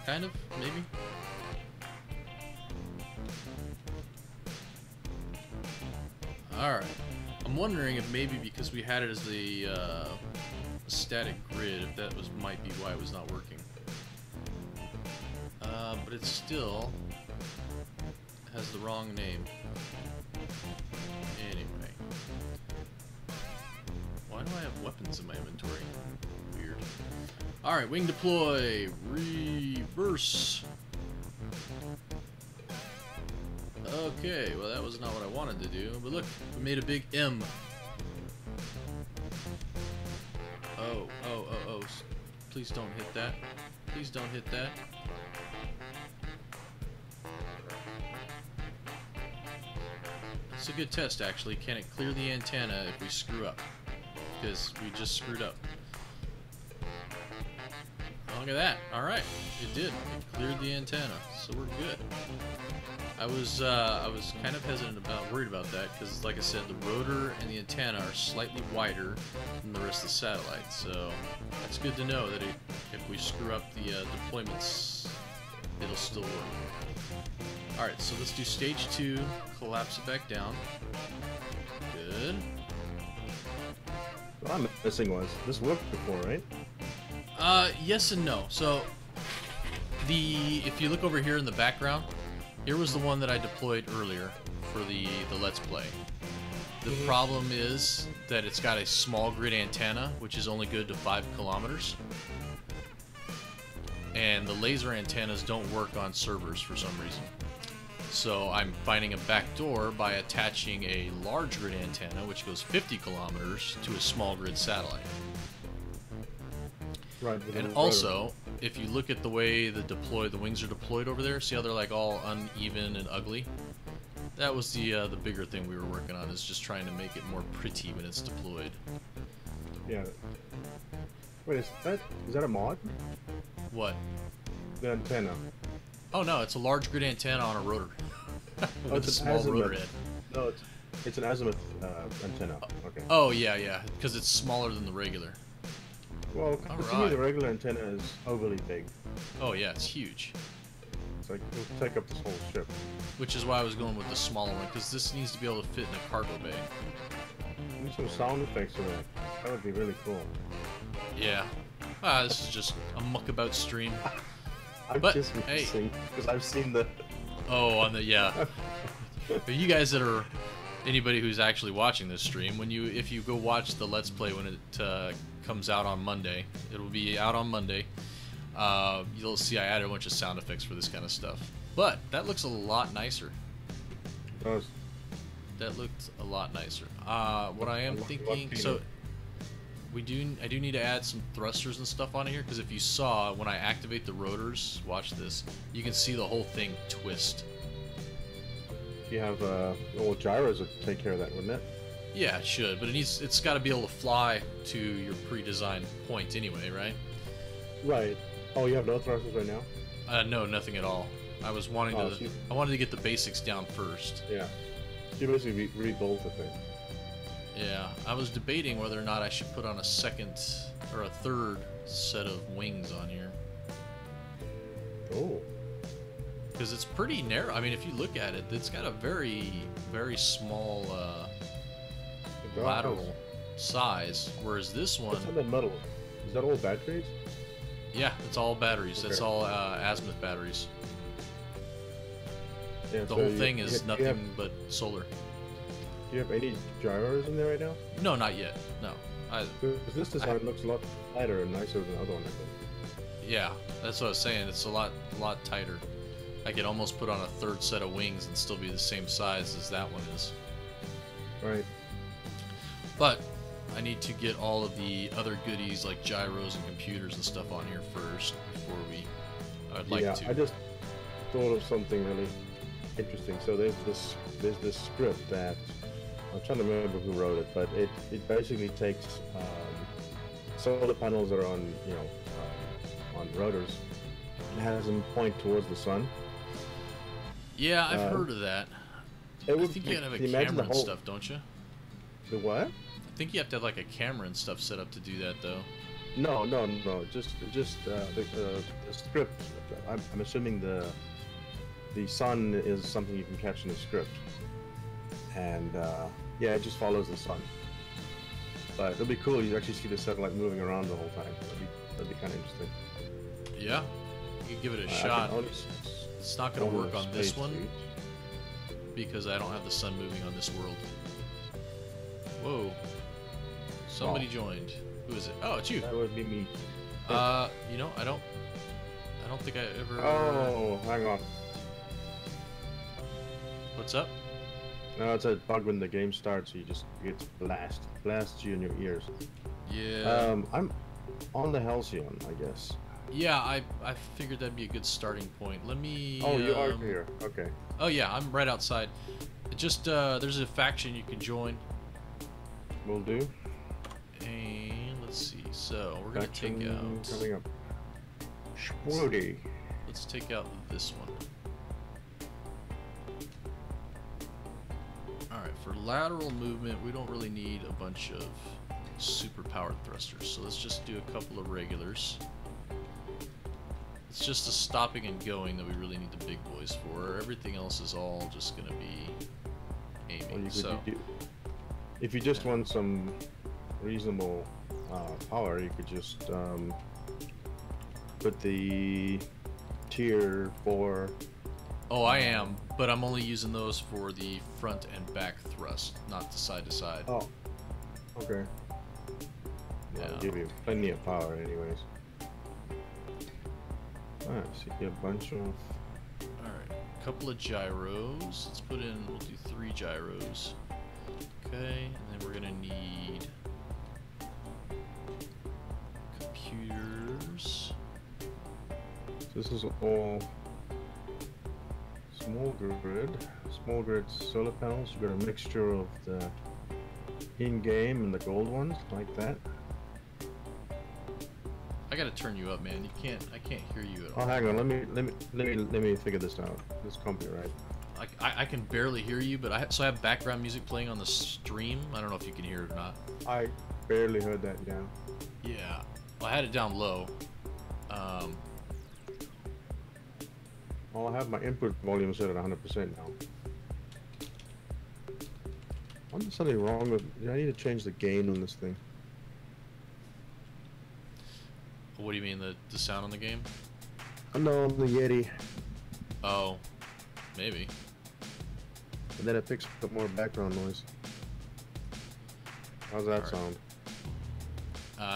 Kind of? Maybe? Alright. I'm wondering if maybe because we had it as the static grid, if that might be why it was not working. But it still has the wrong name. Anyway. Why do I have weapons in my inventory? Weird. Alright, wing deploy. Reverse. Okay, well that was not what I wanted to do, but look, we made a big M. Oh. Please don't hit that. Please don't hit that. It's a good test, actually. Can it clear the antenna if we screw up? Because we just screwed up. Oh, look at that. Alright, it did. It cleared the antenna, so we're good. I was kind of worried about that because, like I said, the rotor and the antenna are slightly wider than the rest of the satellite. So that's good to know that if we screw up the deployments, it'll still work. All right, so let's do stage 2. Collapse it back down. Good. What I'm missing was this worked before, right? Yes and no. So if you look over here in the background, here was the one that I deployed earlier for the Let's Play. The problem is that it's got a small grid antenna, which is only good to 5 kilometers. And the laser antennas don't work on servers for some reason. So I'm finding a backdoor by attaching a large grid antenna, which goes 50 kilometers, to a small grid satellite. Right. And also, if you look at the way the wings are deployed over there, see how they're like all uneven and ugly? That was the bigger thing we were working on, is just trying to make it more pretty when it's deployed. Yeah. Wait, is that a mod? What? The antenna. Oh no, it's a large grid antenna on a rotor. With a small rotor head. No, it's an azimuth antenna. Okay. Oh yeah, because it's smaller than the regular. Well, to me the regular antenna is overly big. Oh yeah, it's huge. It's like it'll take up this whole ship. Which is why I was going with the smaller one, because this needs to be able to fit in a cargo bay. Need some sound effects for that. That would be really cool. Yeah. This is just a muckabout stream. I'm just missing because I've seen the. Oh, on the yeah. But you guys that are anybody who's actually watching this stream, if you go watch the Let's Play when it comes out on Monday, it'll be out on Monday. You'll see I added a bunch of sound effects for this kind of stuff. But that looks a lot nicer. It does. That looked a lot nicer. What I am thinking, so I do need to add some thrusters and stuff on here, because if you saw when I activate the rotors, watch this, you can see the whole thing twist. You have little gyros that take care of that, wouldn't it? Yeah, it should, but it's got to be able to fly to your pre-designed point anyway, right? Right. Oh, you have no thrusters right now? No, nothing at all. I was wanting I wanted to get the basics down first. Yeah. You basically rebuild the thing. Yeah, I was debating whether or not I should put on a second or a third set of wings on here. Oh. Because it's pretty narrow. I mean, if you look at it, it's got a very, very small lateral size, whereas this one... What's on the metal? Is that all batteries? Yeah, it's all batteries. Okay. That's all azimuth batteries. Yeah, the whole thing is nothing but solar. Do you have any gyros in there right now? No, not yet. No. Because this design looks a lot lighter and nicer than the other one, I think. Yeah, that's what I was saying. It's a lot tighter. I could almost put on a third set of wings and still be the same size as that one is. Right. But I need to get all of the other goodies like gyros and computers and stuff on here first before I'd like to. I just thought of something really interesting. So there's this script that I'm trying to remember who wrote it, but it basically takes solar panels that are on on rotors and has them point towards the sun. Yeah, I've heard of that. I think you gotta have a camera and stuff, don't you? The what? I think you have to have like a camera and stuff set up to do that, though. No. Just the script. I'm assuming the sun is something you can catch in the script, and yeah, it just follows the sun. But it'll be cool. You actually see the satellite moving around the whole time. That'd be kind of interesting. Yeah, you could give it a shot. It's not going to work on this one because I don't have the sun moving on this world. Whoa! Somebody joined. Who is it? Oh, it's you. That would be me. You know, I don't think I ever. Oh, hang on. What's up? No, it's a bug when the game starts. You just get blasts you in your ears. Yeah. I'm on the Halcyon, I guess. Yeah, I figured that'd be a good starting point. Let me. Oh, you are here. Okay. Oh yeah, I'm right outside. Just there's a faction you can join. Will do. And let's see. So we're gonna take out. Coming up. Schwoody. Let's take out this one. for lateral movement, we don't really need a bunch of super powered thrusters, so let's just do a couple of regulars. It's just the stopping and going that we really need the big boys for. Everything else is all just going to be aiming. If you just want some reasonable power, you could just put the tier 4. Oh, I am, but I'm only using those for the front and back thrust, not the side to side. Oh, okay. Yeah. I'll give you plenty of power anyways. Alright, see a bunch of... Alright, a couple of gyros. Let's put in, we'll do 3 gyros. Okay, and then we're gonna need computers. This is all small grid solar panels. You got a mixture of the in-game and the gold ones, like that. I gotta turn you up, man. I can't hear you at all. Oh, hang on. Let me figure this out. This can't be right. I can barely hear you, but I have background music playing on the stream. I don't know if you can hear it or not. I barely heard that down. Yeah, well, I had it down low. Well, I have my input volume set at 100% now. What's something wrong with? I need to change the gain on this thing. What do you mean, the sound on the game? Oh no, the Yeti. Oh, maybe. And then it picks up more background noise. How's that sound?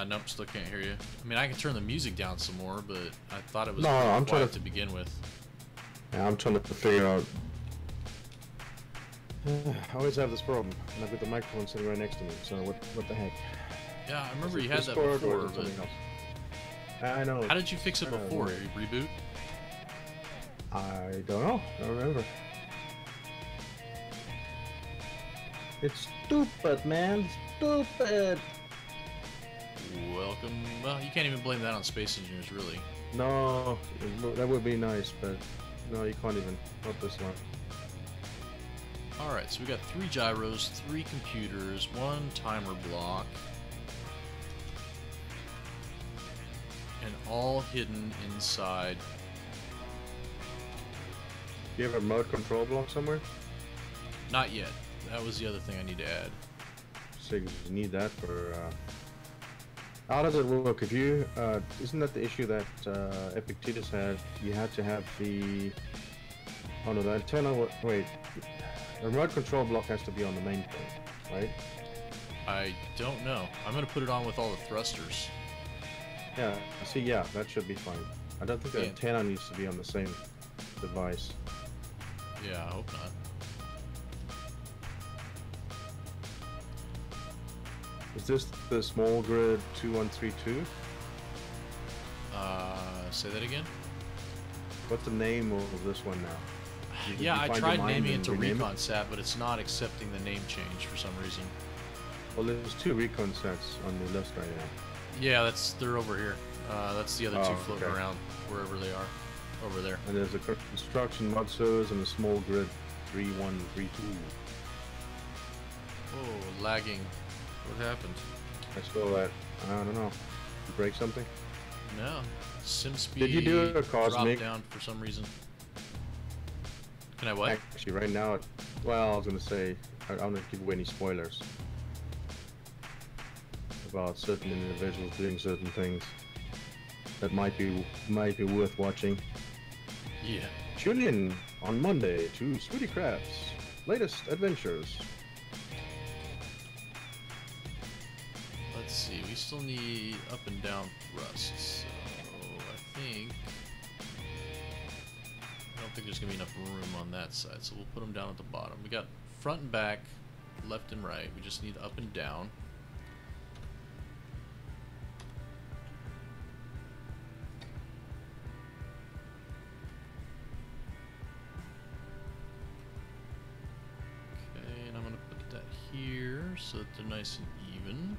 Nope, still can't hear you. I mean, I can turn the music down some more, but I thought it was I'm quiet trying to begin with. Yeah, I'm trying to figure out. I always have this problem, and I've got the microphone sitting right next to me. So what the heck? Yeah, I remember you had that Discord before, or is it but something else? I know. how did you fix it before? You reboot? I don't know. I don't remember. It's stupid, man. Stupid. Welcome. Well, you can't even blame that on Space Engineers, really. No, that would be nice, but no, you can't even. Not this one. Alright, so we got 3 gyros, 3 computers, 1 timer block, and all hidden inside. Do you have a remote control block somewhere? Not yet. That was the other thing I need to add. So you need that for. How does it work? If you isn't that the issue that Epictetus had? You had to have the. Oh no, the antenna. Wait, the remote control block has to be on the main thing, right? I don't know. I'm gonna put it on with all the thrusters. Yeah. See, yeah, that should be fine. I don't think the Yeah. antenna needs to be on the same device. Yeah, I hope not. Is this the small grid 2132? Say that again? What's the name of this one now? Yeah, I find tried your mind naming it and to rename it? Recon Sat, but it's not accepting the name change for some reason. Well, there's 2 recon sets on the list right now. Yeah, they're over here. That's the other 2 floating okay. around wherever they are. Over there. And there's a construction mod servers and a small grid 3132. Oh, lagging. What happened? I saw that. I don't know. You break something? No. Sim speed Did you do a dropped cosmic? down for some reason. Can I what? Actually, right now, well, I was gonna say, I don't want to give away any spoilers about certain individuals doing certain things that might be worth watching. Yeah. Tune in on Monday to Sweetie Crab's latest adventures. Let's see. We still need up and down thrusts. So I think. I don't think there's gonna be enough room on that side, so we'll put them down at the bottom. We got front and back, left and right. We just need up and down. Okay, and I'm gonna put that here so that they're nice and even.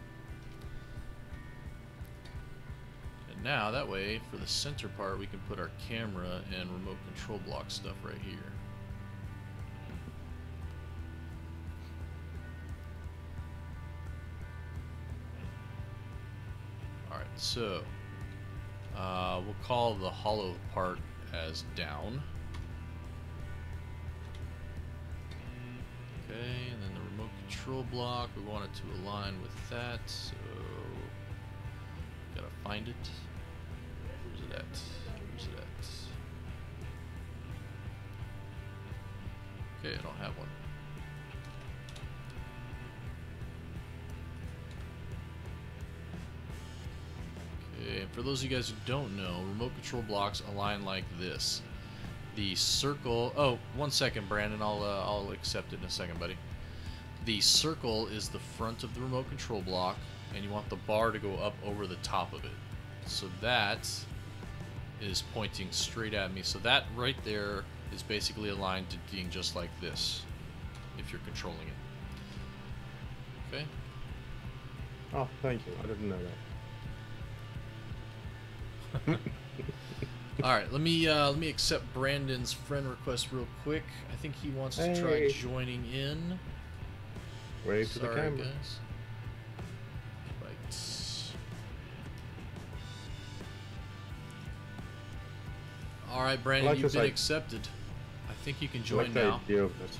And now, that way, for the center part, we can put our camera and remote control block stuff right here. Alright, so we'll call the hollow part as down. Okay, and then the remote control block, we want it to align with that, so gotta find it. Where's it at? Where's it at? Okay, I don't have one. Okay, and for those of you guys who don't know, remote control blocks align like this. The circle. Oh, 1 second, Brandon. I'll accept it in a second, buddy. The circle is the front of the remote control block, and you want the bar to go up over the top of it. So that is pointing straight at me. So that right there is basically aligned to being just like this, if you're controlling it. Okay. Oh, thank you. I didn't know that. Alright, let me accept Brandon's friend request real quick. I think he wants to try joining in. Wave to the camera. Guys. Right. Alright, Brandon, like you've been accepted. I think you can join now. Idea of this.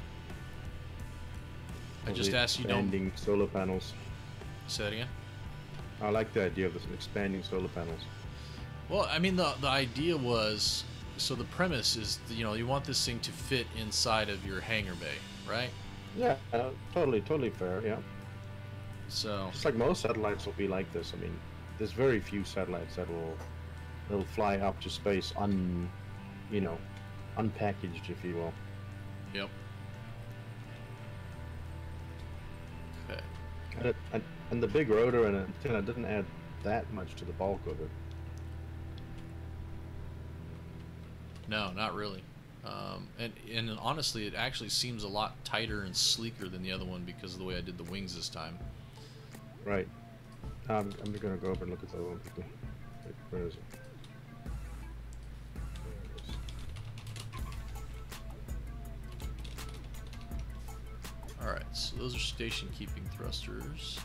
I just asked you don't... Expanding solar panels. Say that again? I like the idea of this, expanding solar panels. Well, I mean, the idea was, so the premise is, you know, you want this thing to fit inside of your hangar bay, right? Yeah, totally fair, yeah. So... Just like most satellites will be like this. I mean, there's very few satellites that they'll fly up to space unpackaged, if you will. Yep. Okay. And the big rotor and antenna didn't add that much to the bulk of it. No, not really. And honestly, it actually seems a lot tighter and sleeker than the other one because of the way I did the wings this time. Right. I'm just gonna go over and look at the other one quickly. Where is it? Alright, so those are station keeping thrusters.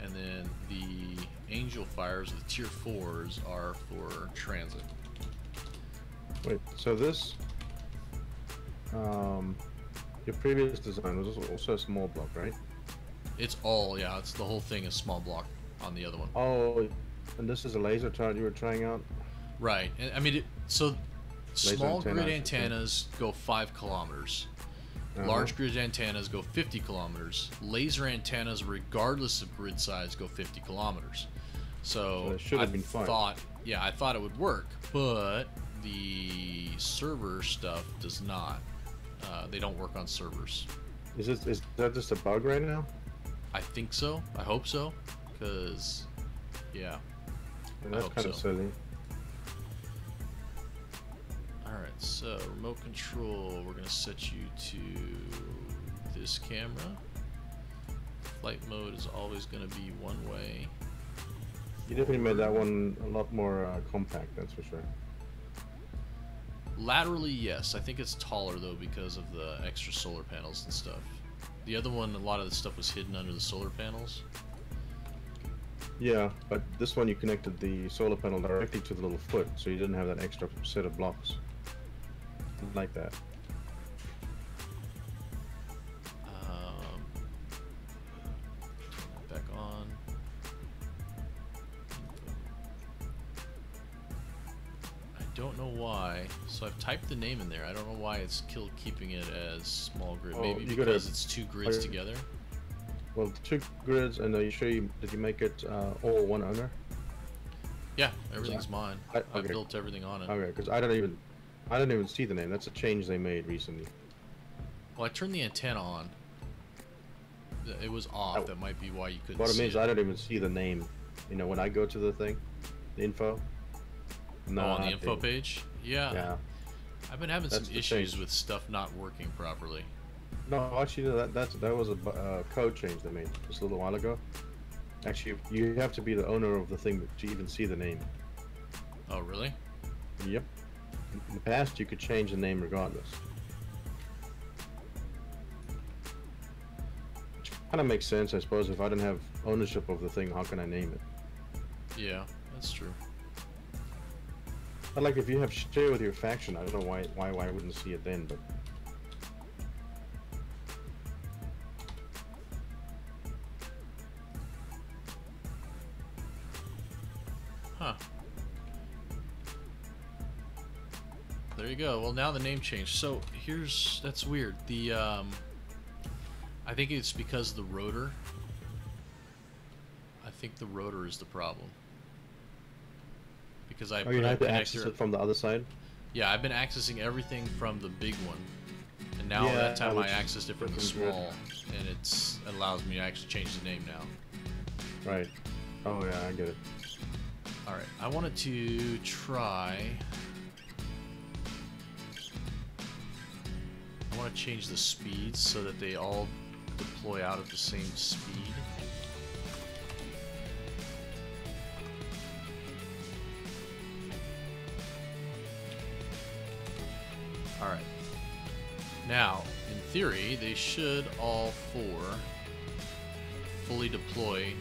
And then the Angel Fires, the Tier 4s, are for transit. Wait, so this, your previous design was also a small block, right? It's all, yeah, it's the whole thing is small block on the other one. Oh, and this is a laser turret you were trying out? Right, and I mean, so small antenna, grid antennas go 5 kilometers. Large grid antennas go 50 kilometers. Laser antennas, regardless of grid size, go 50 kilometers. So it should have been fine. I thought it would work, but the server stuff does not. They don't work on servers. Is that just a bug right now? I think so. I hope so. Because, yeah. And that's kind of silly. Alright, so remote control, we're going to set you to this camera. Flight mode is always going to be one way. You definitely made that one a lot more compact, that's for sure. Laterally, yes. I think it's taller, though, because of the extra solar panels and stuff. The other one, a lot of the stuff was hidden under the solar panels. Yeah, but this one you connected the solar panel directly to the little foot, so you didn't have that extra set of blocks. Like that. Back on. I don't know why. So I've typed the name in there. I don't know why it's keeping it as small grid. Maybe because it's 2 grids together. Well, 2 grids, and did you make it all one owner? Yeah, everything's mine. I built everything on it. Okay, because I didn't even see the name. That's a change they made recently. Well, I turned the antenna on. It was off. That might be why you couldn't see it. What it means, I don't even see the name. You know, when I go to the thing, the info. No, on the info page? Yeah. I've been having some That's issues with stuff not working properly. No, actually, that was a code change they made just a little while ago. Actually, you have to be the owner of the thing to even see the name. Oh, really? Yep. In the past, you could change the name regardless. Which kind of makes sense, I suppose. If I didn't have ownership of the thing, how can I name it? Yeah, that's true. But like if you have share with your faction, I don't know why I wouldn't see it then, but Huh. There you go. Well, now the name changed. So that's weird. The I think it's because of the rotor. I think the rotor is the problem. Because I put you a had to connector access it from the other side. Yeah, I've been accessing everything from the big one, and now Yeah, that time I which accessed it from the is good. small, and it allows me to actually change the name now. Right. Oh yeah, I get it. All right, I wanted to try. I want to change the speeds so that they all deploy out at the same speed. Alright. Now, in theory, they should all four fully deploy.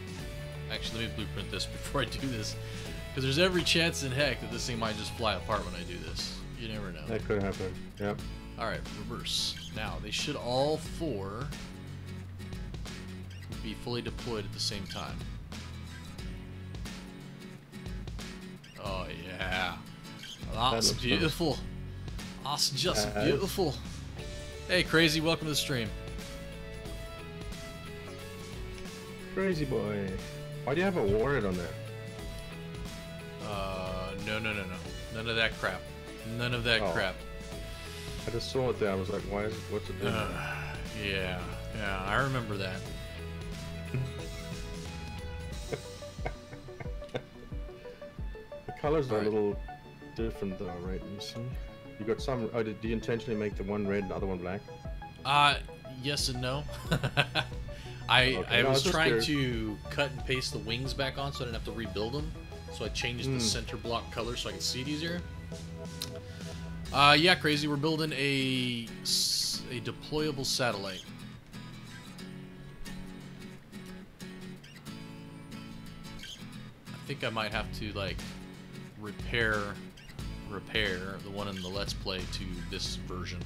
Actually, let me blueprint this before I do this, because there's every chance in heck that this thing might just fly apart when I do this. You never know. That could happen. Yep. Alright, reverse. Now, they should all four be fully deployed at the same time. Oh, yeah. That's beautiful. Awesome, just beautiful. Hey, Crazy, welcome to the stream. Crazy boy. Why do you have a warhead on there? No. None of that crap. None of that crap. I just saw it there. I was like, why is it? What's it doing? Yeah, I remember that. The colors are a little different though, right? You see? You got some. Oh, did you intentionally make the one red and the other one black? Yes and no. I was trying to cut and paste the wings back on so I didn't have to rebuild them. So I changed the center block color so I can see it easier. Yeah, Crazy, we're building a deployable satellite. I think I might have to like repair the one in the Let's Play to this version,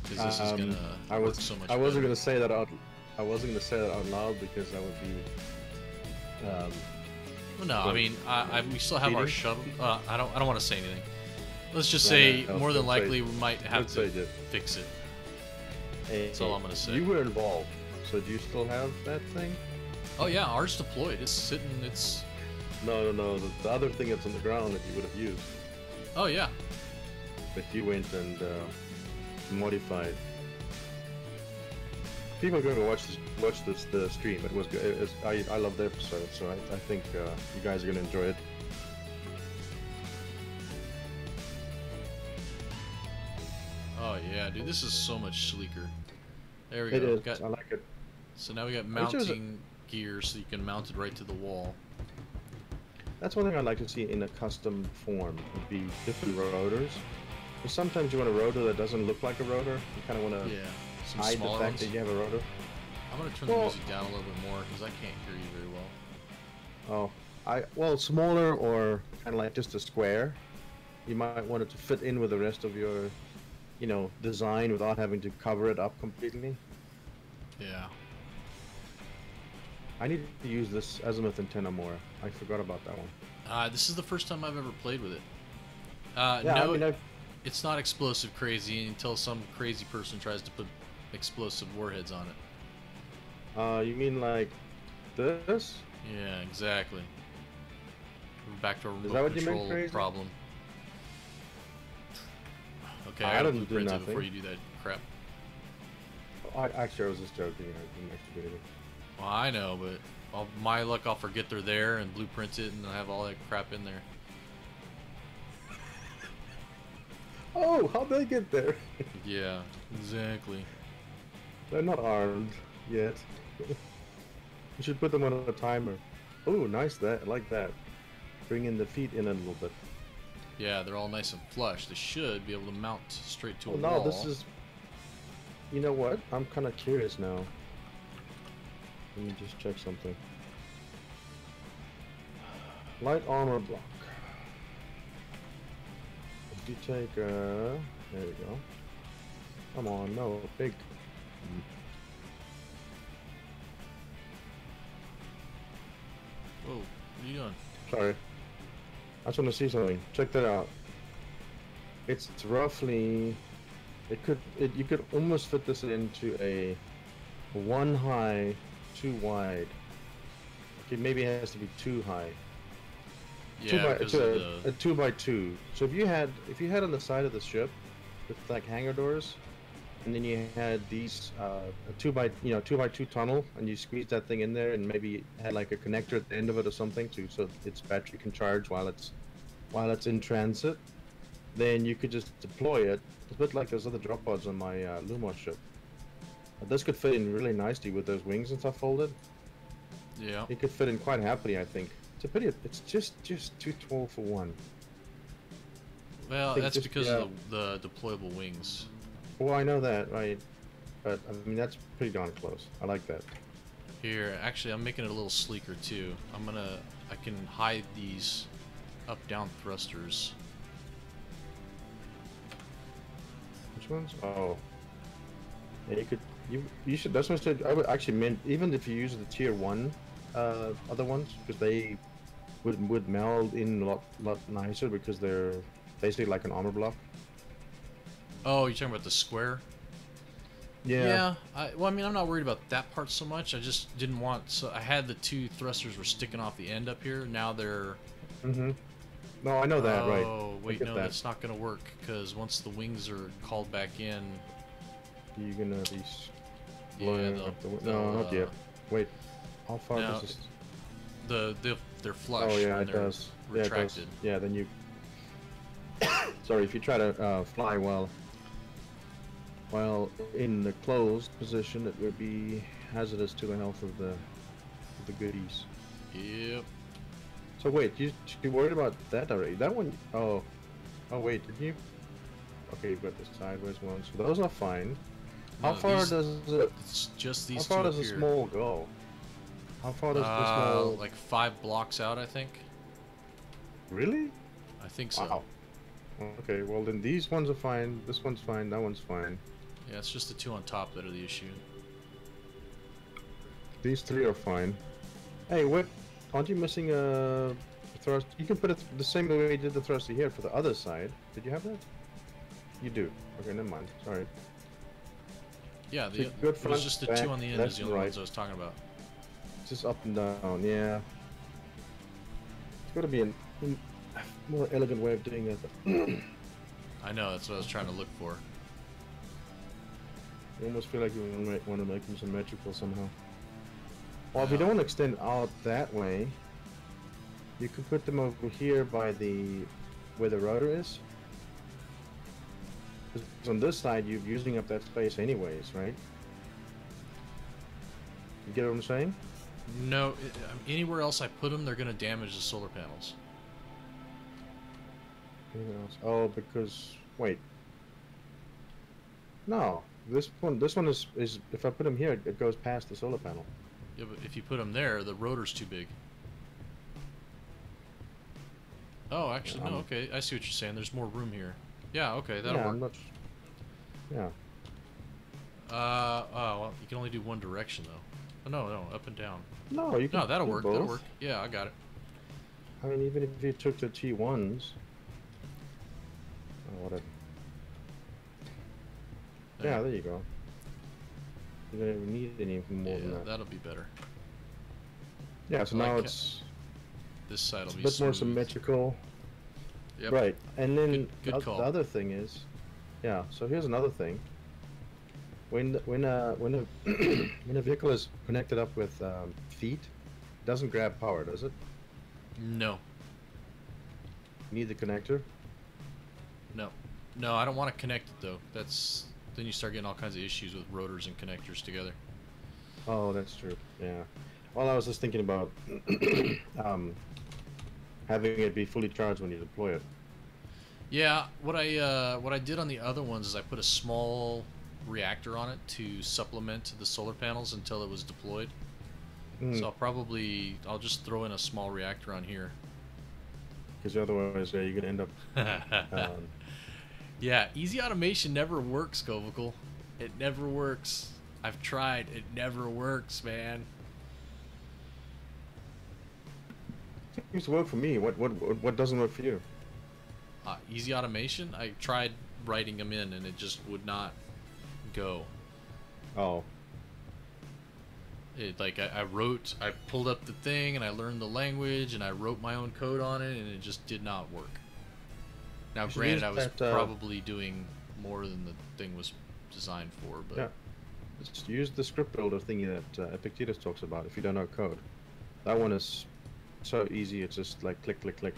because this is gonna work so much. I wasn't gonna say that out. I wasn't gonna say that out loud because that would be. Well, no, I mean, we still have our shuttle. I don't want to say anything. Let's just say more than likely we might have to fix it. That's all I'm gonna say. You were involved, so do you still have that thing? Oh yeah, ours deployed. It's sitting. It's. No. The other thing that's on the ground that you would have used. Oh yeah. But you went and modified. People are going to watch the stream. It was good. I love the episode, so I think you guys are going to enjoy it. Oh yeah, dude, this is so much sleeker. There we go. It is. I like it. So now we got mounting gear, so you can mount it right to the wall. That's one thing I'd like to see in a custom form. Would be different rotors. Because sometimes you want a rotor that doesn't look like a rotor. You kind of want to hide the fact that you have a rotor. I'm gonna turn the music down a little bit more because I can't hear you very well. Well, smaller or kind of like just a square. You might want it to fit in with the rest of your, design without having to cover it up completely. Yeah. I need to use this azimuth antenna more. I forgot about that one. This is the first time I've ever played with it. It's not explosive crazy until some crazy person tries to put explosive warheads on it. You mean like this? Yeah, exactly. We're back to a remote control problem. Okay, I gotta blueprint it before you do that crap. Actually, I was just joking. I didn't actually do it. Well, I know, but my luck, I'll forget they're there and blueprint it and have all that crap in there. Oh, how'd they get there? Yeah, exactly. They're not armed yet. You should put them on a timer. Oh, nice, I like that. Bring in the feet in a little bit. Yeah, they're all nice and flush. They should be able to mount straight to a wall. No, this is... You know what? I'm kind of curious now. Let me just check something. Light armor block. If you take there you go. Come on, no, big. Whoa, what are you doing? Sorry. I just want to see something. Check that out. It's roughly. You could almost fit this into a 1 high, 2 wide. Okay, maybe it has to be 2 high. Yeah, a 2 by 2. So if you had on the side of the ship with like hangar doors, and then you had these a 2 by 2 tunnel, and you squeeze that thing in there, and maybe had like a connector at the end of it or something so its battery can charge while it's in transit. Then you could just deploy it. It's a bit like those other drop pods on my Lumos ship. This could fit in really nicely with those wings and stuff folded. Yeah. It could fit in quite happily, I think. It's just too tall for one. Well, that's because of the deployable wings. Well, I know that, right? But I mean, that's pretty darn close. I like that. Here, actually, I'm making it a little sleeker too. I can hide these up-down thrusters. Which ones? Oh, yeah, you should. That's what I said. I would actually meant even if you use the tier 1 other ones, because they would meld in a lot nicer because they're basically like an armor block. Oh, you're talking about the square? Yeah. Yeah. Well, I mean, I'm not worried about that part so much. I just didn't want. So I had the 2 thrusters were sticking off the end up here. Now they're. Mm-hmm. No, I know that, right? Oh, wait, no, that's not gonna work because once the wings are called back in, you're gonna be blowing up the. No, not yet. Wait, how far does this? They're flush. Oh yeah, when it they're does. Retracted. Yeah, then you. Sorry, if you try to fly while in the closed position, it would be hazardous to the health of the goodies. Yep. So wait, you worried about that already? That one, oh wait, did you? Okay, you've got the sideways ones. So those are fine. How far does it? It's just these. How far two does the here. small go? How far does the small? Like 5 blocks out, I think. Really? I think so. Wow. Okay, well then these ones are fine. This one's fine. That one's fine. Yeah, it's just the 2 on top that are the issue. These 3 are fine. Hey, what? Aren't you missing a thrust? You can put it the same way you did the thruster here for the other side. Did you have that? You do. Okay, never mind. Sorry. Yeah, good it was just the back, 2 on the end is the only ones I was talking about. Just up and down, yeah. It's got to be a more elegant way of doing it. I know, that's what I was trying to look for. You almost feel like you want to make them symmetrical somehow. Well, if you don't extend out that way, you could put them over here by where the rotor is. Because on this side, you're using up that space anyways, right? You get what I'm saying? No, anywhere else I put them, they're going to damage the solar panels. Anything else? Oh, because wait. No, this one is if I put them here, it goes past the solar panel. Yeah, but if you put them there, the rotor's too big. Oh, actually, no, okay. I see what you're saying. There's more room here. Yeah, okay, that'll work. Yeah. Oh, well, you can only do one direction, though. Oh, no, up and down. No, you can. No, that'll do work. both. That'll work. Yeah, I got it. I mean, even if you took the T1s. Oh, whatever. Yeah, there you go. You don't even need anything more than that. That'll be better. Yeah, so now it's this side will be a bit more symmetrical. Yep. Right, and then good call. The other thing is, yeah. So here's another thing. When a vehicle is connected up with feet, it doesn't grab power, does it? No. You need the connector. No, I don't want to connect it though. Then you start getting all kinds of issues with rotors and connectors together. Oh, that's true. Yeah. Well, I was just thinking about having it be fully charged when you deploy it. Yeah, what I did on the other ones is I put a small reactor on it to supplement the solar panels until it was deployed. So I'll just throw in a small reactor on here. because otherwise you're gonna end up. Um, Yeah, easy automation never works, Kovacal. It never works. I've tried. It never works, man. seems to work for me. What doesn't work for you? Easy automation? I tried writing them in and it just would not go. Oh. It, like I pulled up the thing and I learned the language and I wrote my own code on it and it just did not work. Now, granted, I was probably doing more than the thing was designed for, but yeah, just use the script builder thingy that Epictetus talks about if you don't know code. That one is so easy. It's just like click, click, click.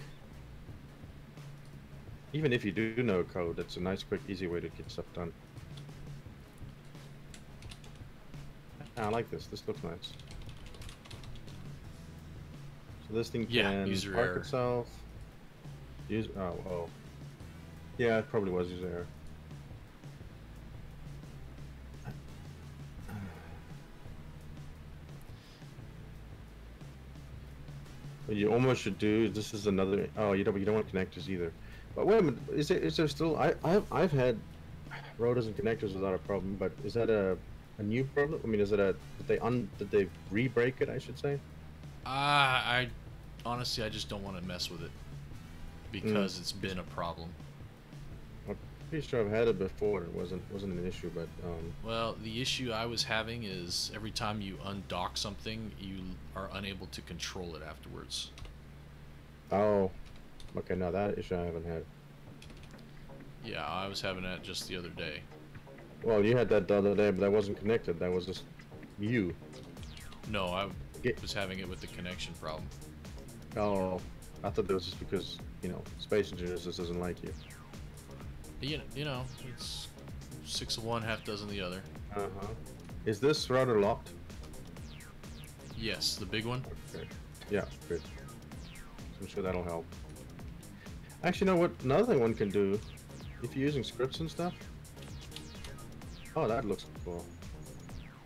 Even if you do know code, it's a nice, quick, easy way to get stuff done. I like this. This looks nice. So this thing can park itself. Use oh. Yeah, it probably was user error. What you almost should do. This is another. Oh, you don't want connectors either. But wait a minute. Is there still? I've had rotors and connectors without a problem. But is that a new problem? I mean, is it did they re-break it? I should say. I honestly I just don't want to mess with it because it's been a problem. I'm pretty sure I've had it before. It wasn't an issue, but well, the issue I was having is every time you undock something, you are unable to control it afterwards. Oh, okay. Now that issue I haven't had. Yeah, I was having that just the other day. Well, you had that the other day, but that wasn't connected. That was just you. No, I was having it with the connection problem. Oh, I thought that was just because, you know, Space Engineers just doesn't like you. You know, it's 6 of one, half dozen the other. Uh-huh. Is this router locked? Yes, the big one. Okay. Yeah, good. I'm sure that'll help. Actually, you know what? Another thing one can do, if you're using scripts and stuff. Oh, that looks cool.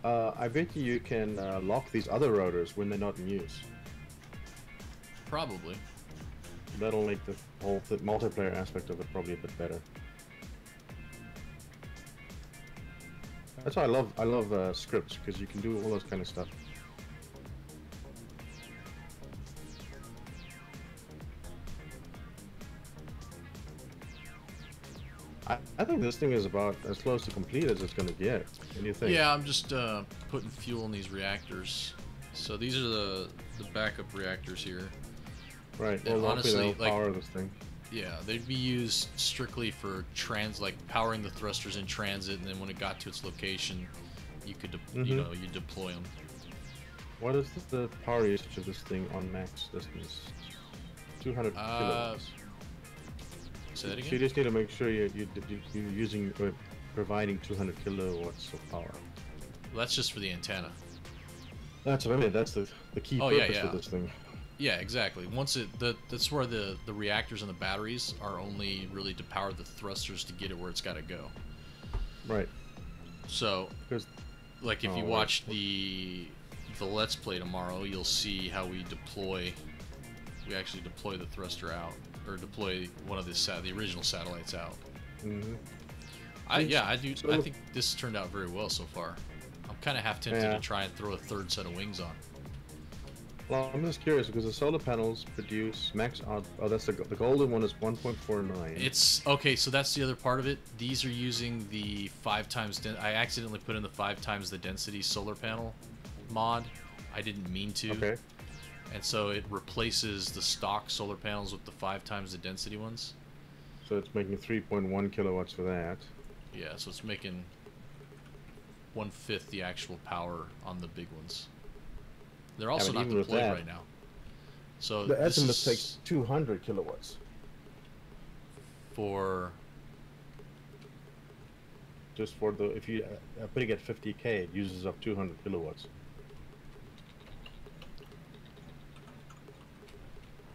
I bet you can lock these other rotors when they're not in use. Probably. That'll make the whole multiplayer aspect of it probably a bit better. That's why I love scripts, because you can do all those kind of stuff. I think this thing is about as close to complete as it's going to get. What do you think? Yeah, I'm just putting fuel in these reactors. So these are the backup reactors here. Right. And well, honestly, they'll power this thing. Yeah, they'd be used strictly for like powering the thrusters in transit, and then when it got to its location, you could, you know, you deploy them. What is the power usage of this thing on max distance? 200 kilowatts. Say that again? So you just need to make sure you're using providing 200 kilowatts of power. Well, that's just for the antenna. That's what I mean. That's the key purpose of this thing. Yeah, exactly. Once that's where the reactors and the batteries are only really to power the thrusters to get it where it's got to go. Right. So, like if you watch the Let's Play tomorrow, you'll see how we actually deploy the thruster out, or deploy one of the original satellites out. Mm-hmm. I think this turned out very well so far. I'm kind of half tempted to try and throw a third set of wings on. Well, I'm just curious because the solar panels produce max out. Oh, that's the golden one is 1.49. It's okay. So that's the other part of it. These are using the 5 times. I accidentally put in the 5 times the density solar panel mod. I didn't mean to. Okay. And so it replaces the stock solar panels with the 5 times the density ones. So it's making 3.1 kilowatts for that. Yeah. So it's making 1/5 the actual power on the big ones. They're also not deployed right now. So the Estimus takes 200 kilowatts. For just for the if you putting it at 50K, it uses up 200 kilowatts.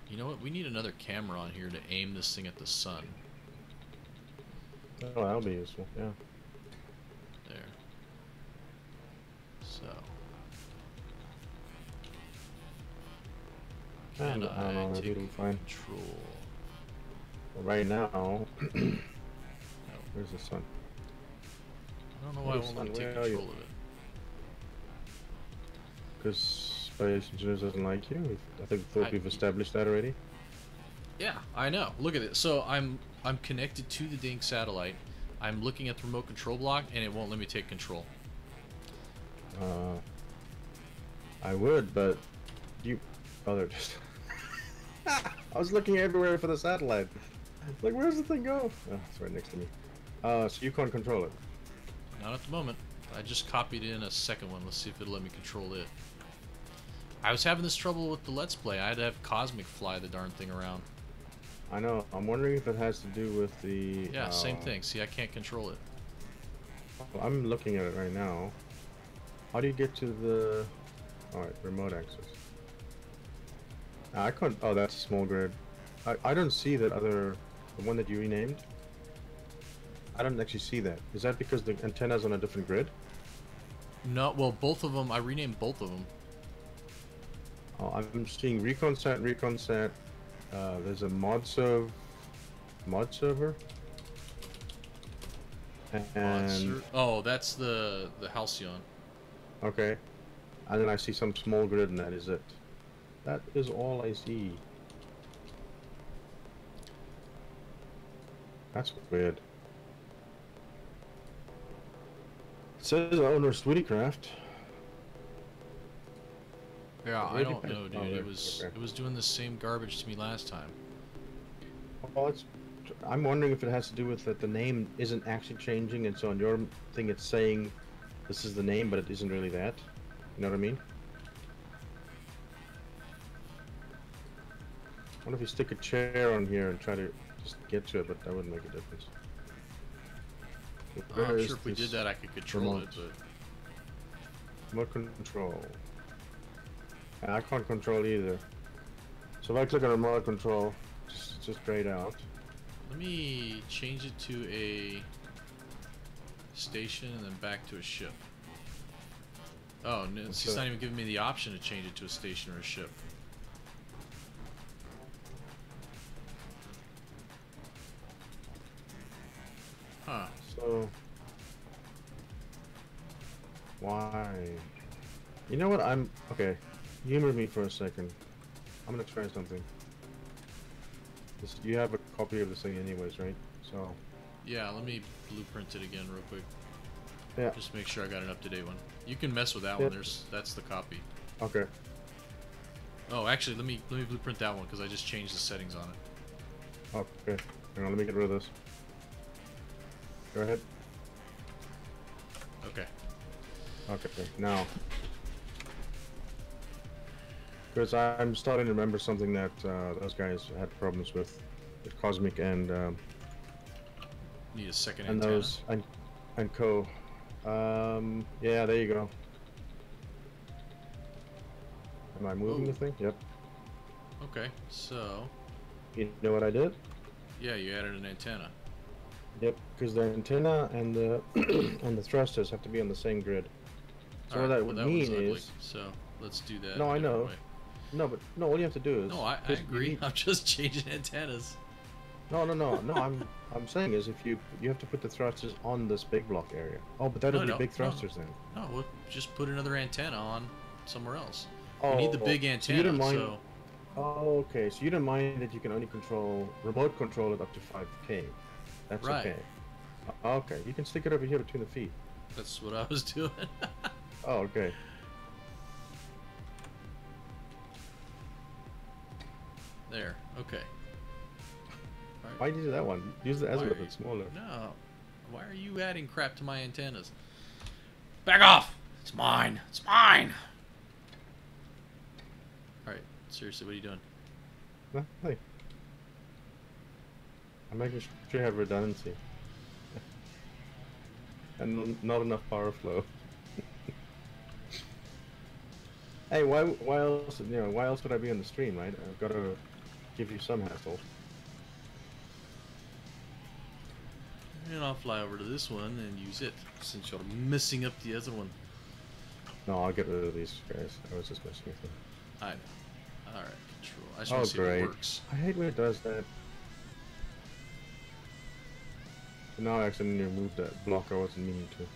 You know what? We need another camera on here to aim this thing at the sun. Oh, that'll be useful. Yeah. There. So. I don't know. It'll be fine. Control. right now, No. where's the sun? I don't know why I won't let me take control of it. Because Space Engineers doesn't like you. I thought we've established that already. Yeah, I know. Look at it. So I'm connected to the ding satellite. I'm looking at the remote control block, and it won't let me take control. I would, but you. Oh, there it is. I was looking everywhere for the satellite. Like, where's the thing go? Oh, it's right next to me. So you can't control it. Not at the moment. I just copied in a second one. Let's see if it'll let me control it. I was having this trouble with the Let's Play. I had to have Cosmic fly the darn thing around. I know. I'm wondering if it has to do with the... Yeah, same thing. See, I can't control it. Well, I'm looking at it right now. How do you get to the... Alright, remote access. I can't... Oh, that's a small grid. I don't see that other... The one that you renamed. I don't actually see that. Is that because the antenna's on a different grid? No, well, both of them. I renamed both of them. Oh, I'm seeing ReconSat. There's a mod server. And oh, that's the Halcyon. okay, and then I see some small grid, and that is it. That is all I see. That's weird. It says owner Sweetycraft. Yeah, I don't know, dude. It was doing the same garbage to me last time. Well, I'm wondering if it has to do with that the name isn't actually changing, and so on your thing it's saying this is the name, but it isn't really that. You know what I mean? I wonder if you stick a chair on here and try to just get to it, but that wouldn't make a difference. I'm sure if we did that, I could control it, but... Remote control. I can't control either. So if I click on remote control, just grayed out. Let me change it to a station and then back to a ship. Oh, no, it's not even giving me the option to change it to a station or a ship. Huh. So... Why? You know what, okay, humor me for a second. I'm gonna try something. You have a copy of this thing anyways, right? So... Yeah, let me blueprint it again real quick. Yeah. Just make sure I got an up-to-date one. You can mess with that one, that's the copy. Okay. Oh, actually, let me blueprint that one, because I just changed the settings on it. Okay. Hang on, let me get rid of this. Go ahead. Okay. Okay, now. Because I'm starting to remember something that those guys had problems with Cosmic and need a second and antenna. those and co. Yeah, there you go. Am I moving the thing? Yep. Okay, so you know what I did? Yeah, you added an antenna. Yep, because the antenna and the and the thrusters have to be on the same grid. So what that would mean is. So let's do that. No, I know. Way. No, but no. All you have to do is. No, I agree. I'm just changing antennas. No. I'm saying is if you have to put the thrusters on this big block area. Oh, but that'll be big thrusters then. No, we'll just put another antenna on somewhere else. Oh, we need the big antenna. So you didn't mind. Oh, okay. So you don't mind that you can only remote control it up to 5K. That's right. Okay. Okay, you can stick it over here between the feet. That's what I was doing. Oh, okay. There. Okay. Right. Why did you do that one? Use the azimuth that's smaller. No. Why are you adding crap to my antennas? Back off! It's mine. It's mine. All right. Seriously, what are you doing? Nothing. I'm making sure you have redundancy. And not enough power flow. Hey, why else? Why else would I be on the stream, right? I've got to give you some hassle. And I'll fly over to this one and use it, since you're messing up the other one. No, I'll get rid of these guys. I was just messing with them. I know. Alright, control. I just want to see if it works. I hate when it does that. Now I accidentally removed that block I wasn't meaning to.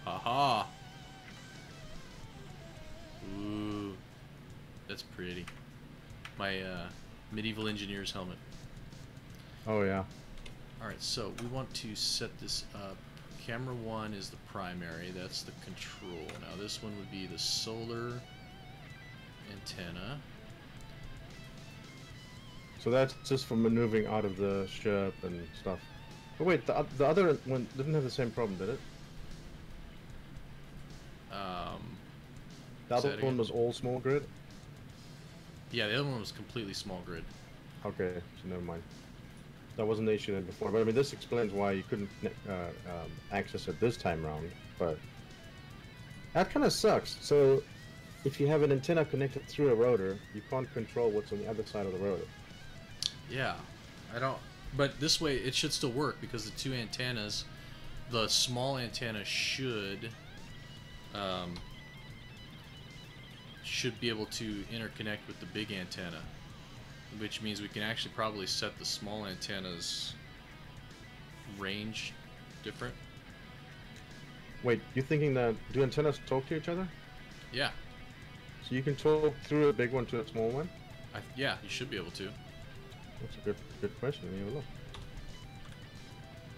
Haha. Ooh, that's pretty. My medieval engineer's helmet. Oh yeah. Alright, so we want to set this up. Camera 1 is the primary, that's the control. Now this one would be the solar antenna. So that's just for maneuvering out of the ship and stuff. But wait, the other one didn't have the same problem, did it? The other one was all small grid? Yeah, the other one was completely small grid. Okay, so never mind. That wasn't the issue then before. But I mean, this explains why you couldn't access it this time round. But that kind of sucks. So if you have an antenna connected through a rotor, you can't control what's on the other side of the rotor. Yeah, I don't. But this way, it should still work because the two antennas, the small antenna should be able to interconnect with the big antenna, which means we can actually probably set the small antenna's range different. Wait, you thinking that do antennas talk to each other? Yeah. So you can talk through a big one to a small one? Yeah, you should be able to. That's a good question. Let me have a look.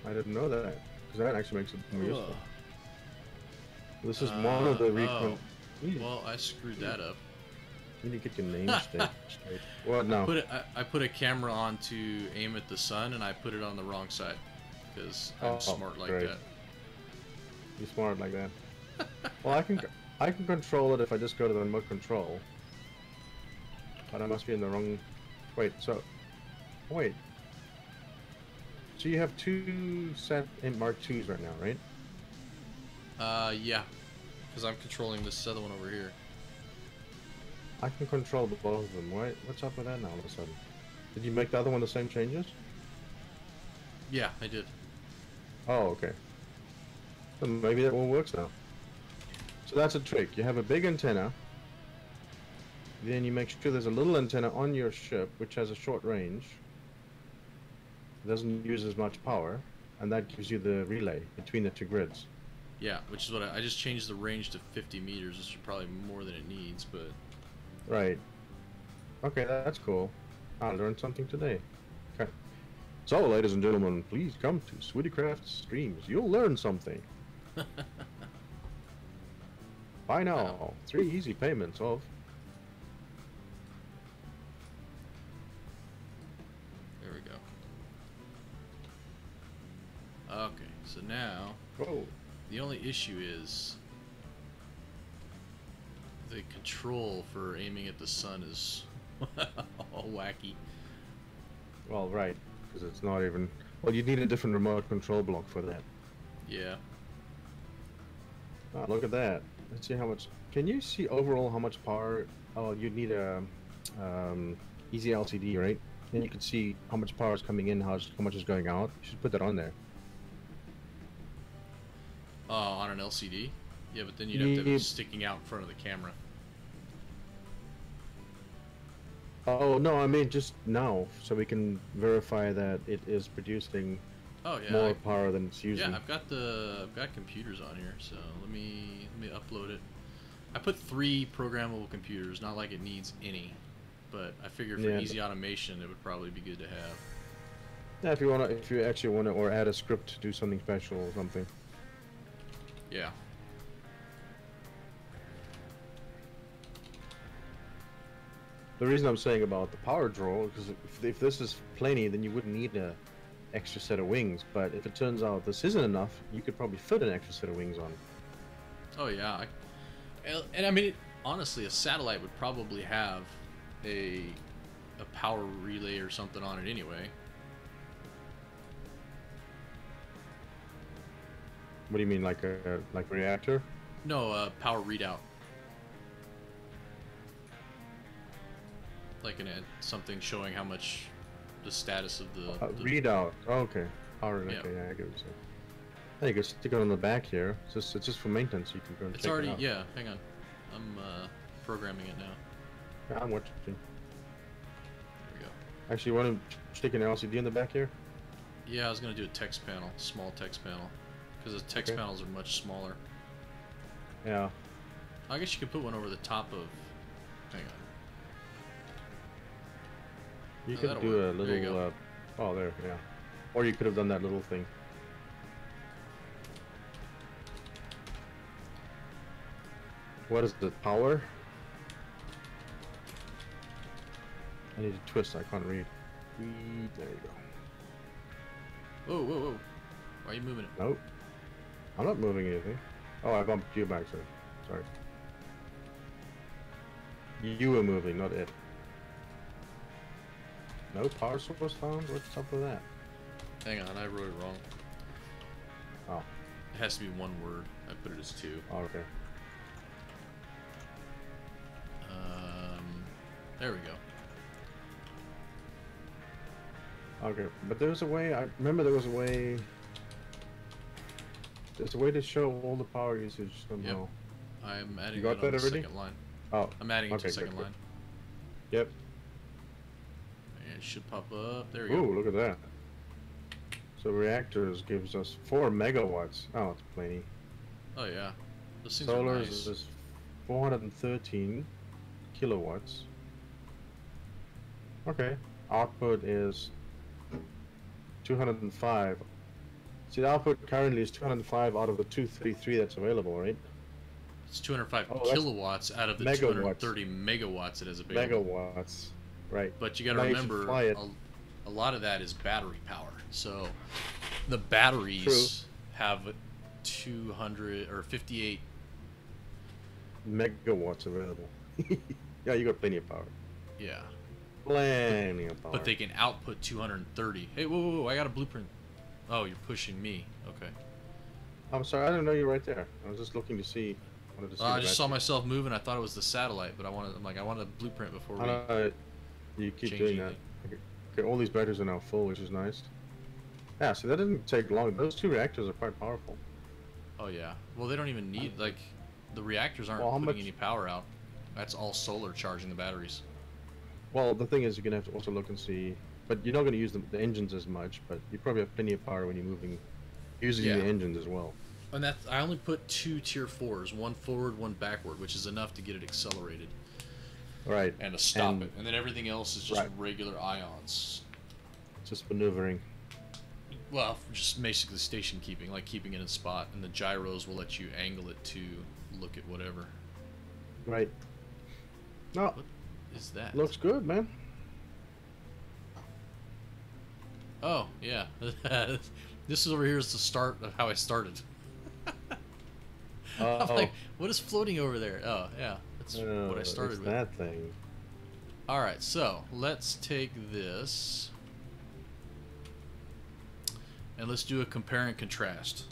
I didn't know that, because that actually makes it more useful. This is one of the recon. Well, I screwed that up. You need to get your name straight. What now? I put a camera on to aim at the sun, and I put it on the wrong side because I'm smart like that. You're smart like that. Well, I can control it if I just go to the remote control. But I must be in the wrong. Wait. So you have two set in Mark IIs right now, right? Yeah, because I'm controlling this other one over here. I can control both of them. What's up with that now all of a sudden? Did you make the other one the same changes? Yeah, I did. Oh, okay. So maybe that one works now. So that's a trick. You have a big antenna. Then you make sure there's a little antenna on your ship, which has a short range. It doesn't use as much power, and that gives you the relay between the two grids. Yeah, which is what I just changed the range to 50 meters, which is probably more than it needs, but... Right. Okay, that's cool. I learned something today. Okay. So, ladies and gentlemen, please come to Swiddycraft Streams. You'll learn something. Buy now. Wow. 3 easy payments of... There we go. Okay, so now... Whoa. The only issue is... the control for aiming at the sun is all wacky. Well, right. Because it's not even... Well, you need a different remote control block for that. Yeah. Oh, look at that. Let's see how much... Can you see overall how much power... Oh, you need a easy LCD, right? And you can see how much power is coming in, how much is going out. You should put that on there. On an LCD? Yeah, but then you'd have to have it sticking out in front of the camera. Oh, no, I mean just now, so we can verify that it is producing more power than it's using. Yeah, I've got computers on here, so let me upload it. I put 3 programmable computers, not like it needs any, but I figure for easy automation, it would probably be good to have. Yeah, if you actually want to, or add a script to do something special or something. Yeah. The reason I'm saying about the power draw, because if this is plainy, then you wouldn't need a extra set of wings. But if it turns out this isn't enough, you could probably fit an extra set of wings on. Oh yeah, and I mean, honestly, a satellite would probably have a power relay or something on it anyway. What do you mean, like a reactor? No, power readout. Like something showing how much the status of the readout. Oh, okay. Power. Okay, yeah, I get what you're saying. Hey, you can stick it on the back here. It's just for maintenance. You can go and it's check already it out. Yeah. Hang on, I'm programming it now. Yeah, I'm watching. There we go. Actually, you want to stick an LCD in the back here? Yeah, I was gonna do a text panel, small text panel, because the text panels are much smaller. Yeah. I guess you could put one over the top of. Hang on. You Oh, could that'll do work. a There you little. go. Oh, there. Yeah. Or you could have done that little thing. What is the power? I need to twist. I can't read. Read. There you go. Whoa, whoa, whoa! Why are you moving it? Nope. I'm not moving anything. Oh, I bumped you back, sir. Sorry. You were moving, not it. No power source found? What's up with that? Hang on, I wrote it wrong. Oh. It has to be one word. I put it as two. Oh, okay. There we go. Okay, but there's a way. I remember there was a way. There's a way to show all the power usage somehow. Yep. I'm adding You got it on that the already? second line. Oh. I'm adding it to okay, the second good, good. line. Yep. And it should pop up. There we go. Ooh, look at that. So reactors gives us 4 megawatts. Oh, it's plenty. Oh yeah. Those things are Solar nice. is 413 kilowatts. Okay. Output is 205. See, the output currently is 205 out of the 233 that's available, right? It's 205 Oh, that's kilowatts out of the megawatts. 230 megawatts it is available. Megawatts. Right. But you got to Now you should remember, fly it. a lot of that is battery power. So the batteries have 200 or 58. Megawatts available. Yeah, you got plenty of power. Yeah. Plenty of power. But they can output 230. Hey, whoa, whoa, whoa, I got a blueprint. Oh, you're pushing me. Okay. I'm sorry, I didn't know you were right there. I was just looking to see. Wanted to see I the just saw battery. myself moving. I thought it was the satellite, but I wanted a blueprint before we. You keep change doing that. anything. Okay, all these batteries are now full, which is nice. Yeah, so that didn't take long. Those 2 reactors are quite powerful. Oh yeah. Well, they don't even need the reactors aren't Well, how putting much- any power out. That's all solar charging the batteries. Well, the thing is, you're gonna have to also look and see, but you're not gonna use the engines as much. But you probably have plenty of power when you're using Yeah. the engines as well. And that I only put 2 tier 4s, one forward, one backward, which is enough to get it accelerated Right. and to stop And- it. And then everything else is just Right. regular ions. Just maneuvering. Well, just basically station keeping, like keeping it in spot, and the gyros will let you angle it to look at whatever. Right. No, What is that? looks good, man. Oh, yeah. This is over here is the start of how I started. I'm like, what is floating over there? Oh, yeah. That's what I started it's with. that thing. Alright, so let's take this and let's do a compare and contrast.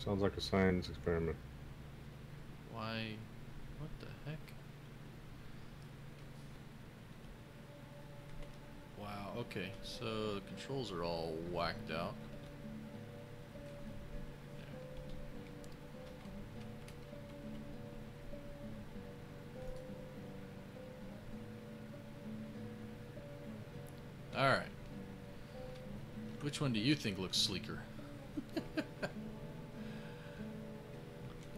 Sounds like a science experiment. Why? What the heck? Wow, okay, so the controls are all whacked out. Alright. Which one do you think looks sleeker?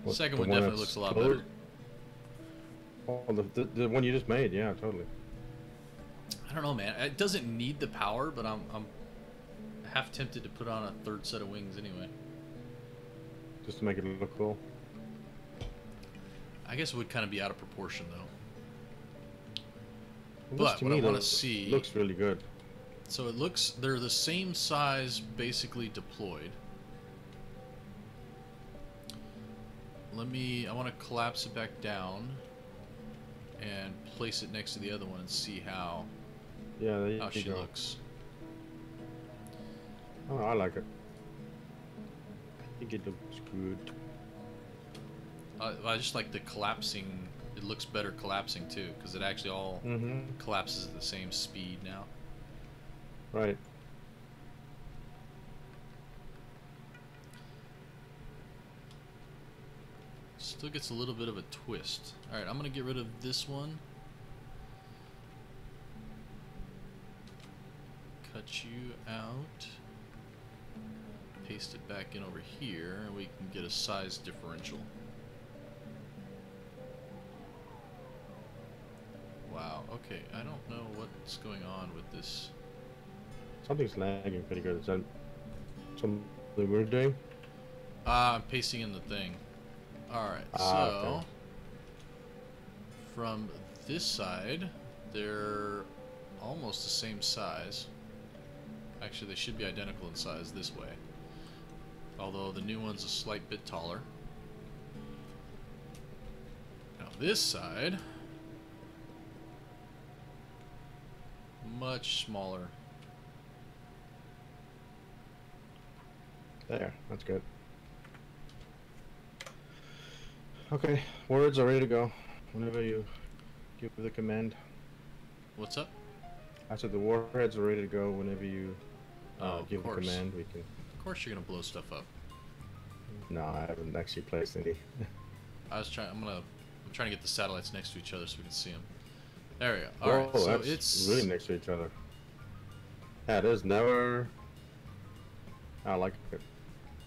The second one definitely looks a lot better. Oh, the one you just made, yeah, totally. I don't know, man. It doesn't need the power, but I'm half tempted to put on a third set of wings anyway. Just to make it look cool. I guess it would kind of be out of proportion, though. Well, this But what I me want to see... looks really good. So it looks... They're the same size, basically, deployed. I want to collapse it back down and place it next to the other one and see how Yeah, there you she go. looks. Oh, I like it. I think it looks good. I just like the collapsing. It looks better collapsing too, because it actually all collapses at the same speed now. Right. Still gets a little bit of a twist. Alright, I'm going to get rid of this one. Cut you out. Paste it back in over here, and we can get a size differential. Wow, okay, I don't know what's going on with this. Something's lagging pretty good. Is that something we're doing? I'm pasting in the thing. Alright, so okay. From this side, they're almost the same size. Actually, they should be identical in size this way. Although the new one's a slight bit taller. Now this side, much smaller. There, that's good. Okay, words are ready to go. Whenever you give the command. What's up? I said the warheads are ready to go whenever you give the course. command. We can. Of course, you're gonna blow stuff up. No, I haven't actually placed any. I'm trying to get the satellites next to each other so we can see them. There we go. All right, so that's it's really next to each other. Yeah, it is never. I like it.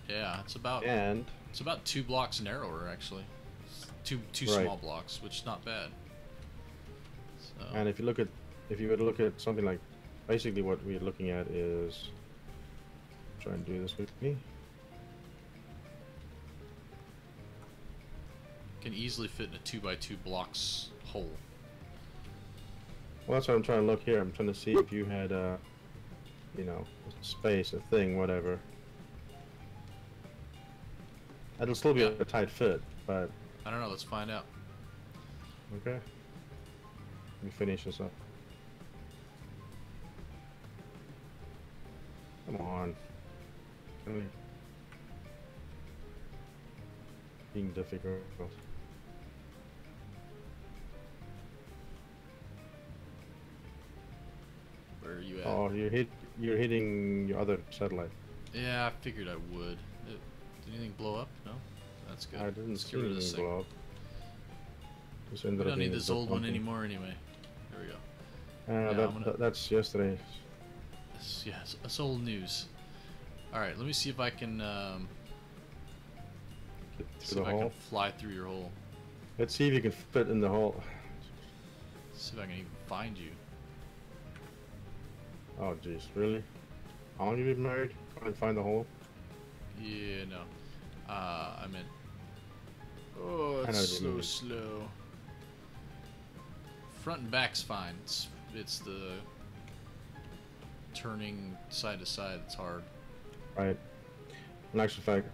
Yeah, it's about 2 blocks narrower actually. Two Right. small blocks, which is not bad. So, And if you were to look at something like, basically what we're looking at is, try and do this with me. can easily fit in a 2x2 blocks hole. Well, that's what I'm trying to look here. I'm trying to see if you had you know, space, a thing, whatever. It'll still be Yeah. a tight fit, but I don't know. Let's find out. okay. Let me finish this up. Come on. Really being difficult. Where are you at? Oh, you're hitting your other satellite. Yeah, I figured I would. Did anything blow up? No? That's good. I didn't Let's see get rid of this anything thing. blow up. Just We ended up don't need being this a old one pumpkin. anymore anyway. There we go. Yeah, That's yesterday. Yes, that's old news. Alright, let me see if I can Get see through if the I can hole. fly through your hole. Let's see if you can fit in the hole. See if I can even find you. Oh, jeez, really? How long have you been married? Can't find the hole? Yeah, no. I meant. Oh, I know it's what you so mean. slow. Front and back's fine. It's the turning side to side that's hard. Right. In actual fact,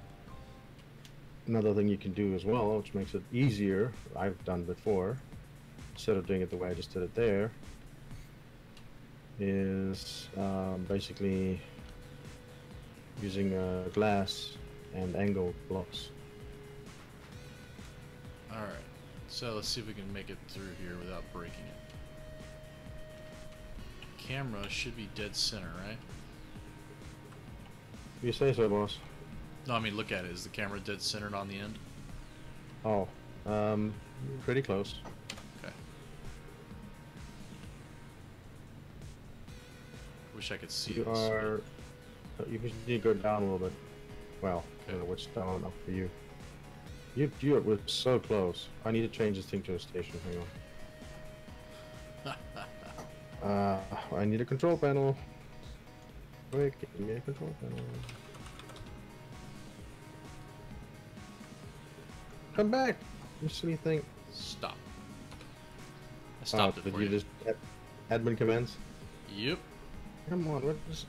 another thing you can do as well, which makes it easier, I've done before, instead of doing it the way I just did it there, is basically using glass and angle blocks. Alright, so let's see if we can make it through here without breaking it. Camera should be dead center, right? You say so, boss. No, I mean look at it. Is the camera dead centered on the end? Oh, pretty close. Okay. Wish I could see You this. are. You just need to go down a little bit. Well, I don't know which down up for you. You were so close. I need to change this thing to a station. Hang on. I need a control panel. Quick, give me a control panel. Come back, you silly thing. Stop. I stopped it Did for you you. just admin commands? Yep. Come on, what is?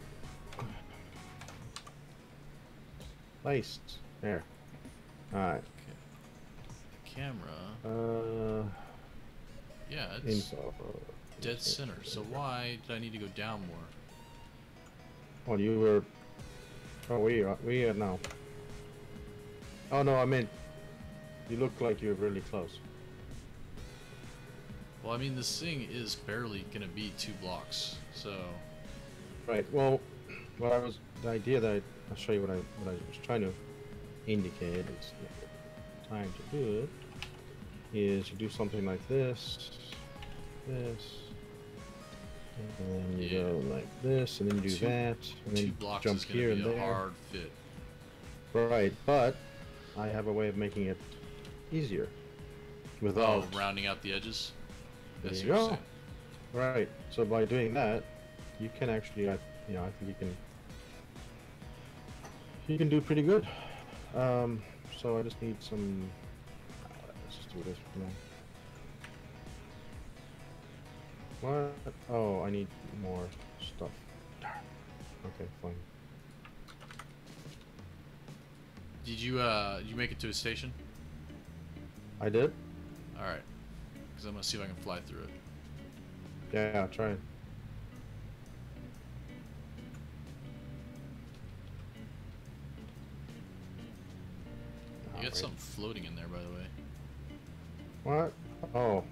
Nice. There. Alright. Camera. Yeah, it's Info. dead center. So why did I need to go down more? Oh, you were. Oh, we are now. Oh no, I mean, you look like you're really close. Well, I mean, this thing is barely gonna be 2 blocks, so Right. Well, the idea that I'll show you what I was trying to indicate is time to do it is you do something like this, this, and then you go like this, and then you do that, and then Two you blocks jump is going here to be and a there. hard fit. Right, but I have a way of making it easier without rounding out the edges. There That's you what you're go. saying. Right. So by doing that, you can actually, I think you can do pretty good. So I just need some. Let's just do this for now. What? Oh, I need more stuff. Darn. Okay, fine. Did you make it to a station? I did? Alright. Because I'm going to see if I can fly through it. Yeah, I'll try. You got something floating in there, by the way. What? Oh.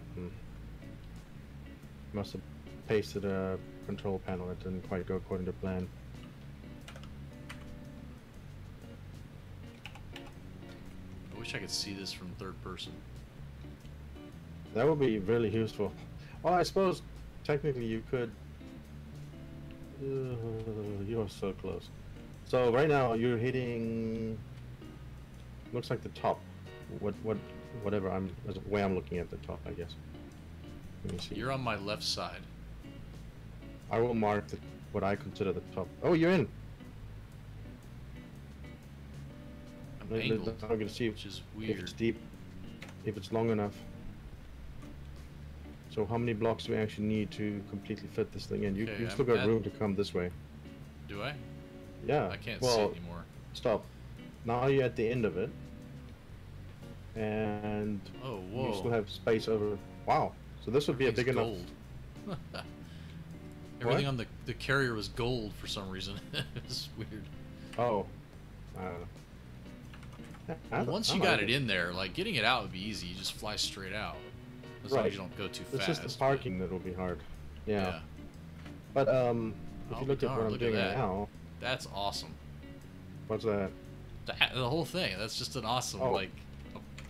Must have pasted a control panel that didn't quite go according to plan. I wish I could see this from third person. That would be really useful. Well, I suppose technically you could. You're so close. So right now you're hitting. Looks like the top. Whatever that's the way I'm looking at the top, I guess. Let me see. You're on my left side. I will mark what I consider the top. Oh, you're in. I'm angled, I'm gonna see which is if it's weird. deep, if it's long enough. So how many blocks do we actually need to completely fit this thing in? You Okay, still got room to come this way. Do I? Yeah. I can't see it anymore. Stop. Now you're at the end of it. And Oh, whoa. you still have space over. Wow. So this would be a big enough. Gold. Everything on the carrier was gold for some reason. It's weird. Oh. Well, once you got it in there, like getting it out would be easy. You just fly straight out. As long as you don't go too fast. It's just the parking that will be hard. Yeah. Yeah. But if you look at what I'm doing that. now. That's awesome. What's that? The whole thing. That's just an awesome,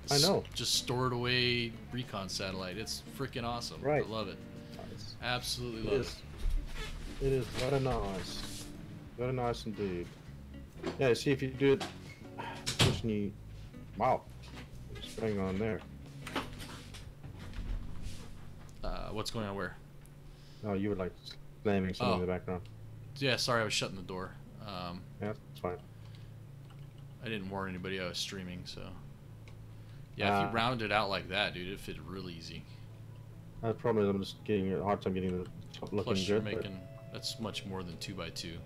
I know. Just stored away recon satellite. It's freaking awesome. Right. I love it. Nice. Absolutely love it. It is very nice. Very nice indeed. Yeah, see if you do it. Just need. Wow. What's going on there? What's going on where? Oh, you were like slamming something in the background. Yeah, sorry, I was shutting the door. Yeah, that's fine. I didn't warn anybody I was streaming, so. Yeah, if you round it out like that, dude, it'd fit real easy. That's probably I'm just getting a hard time getting the top looking Plus, good. you're making that's much more than 2x2.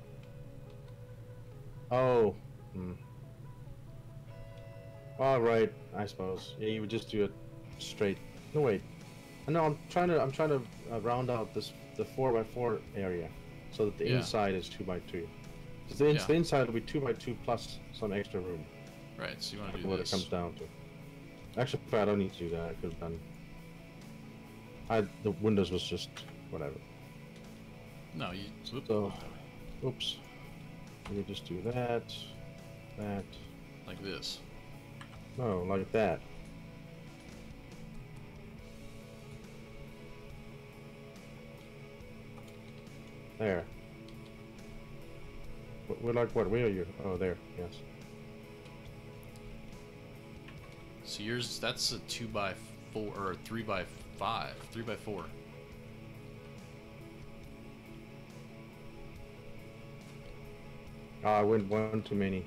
Oh. All right, I suppose. Yeah, you would just do it straight. No wait. No, I'm trying to round out the 4x4 area, so that the inside is 2x2. The inside will be 2x2 plus some extra room. Right. So you want to do what this. It comes down to. Actually, I don't need to do that. I could have done. The Windows was just whatever. No, you. So, oops. Let me just do that. Like this. No, like that. There. We're like what? Where are you? Oh, there. Yes. So yours, that's a 2x4 or a 3x5, 3x4. I went one too many.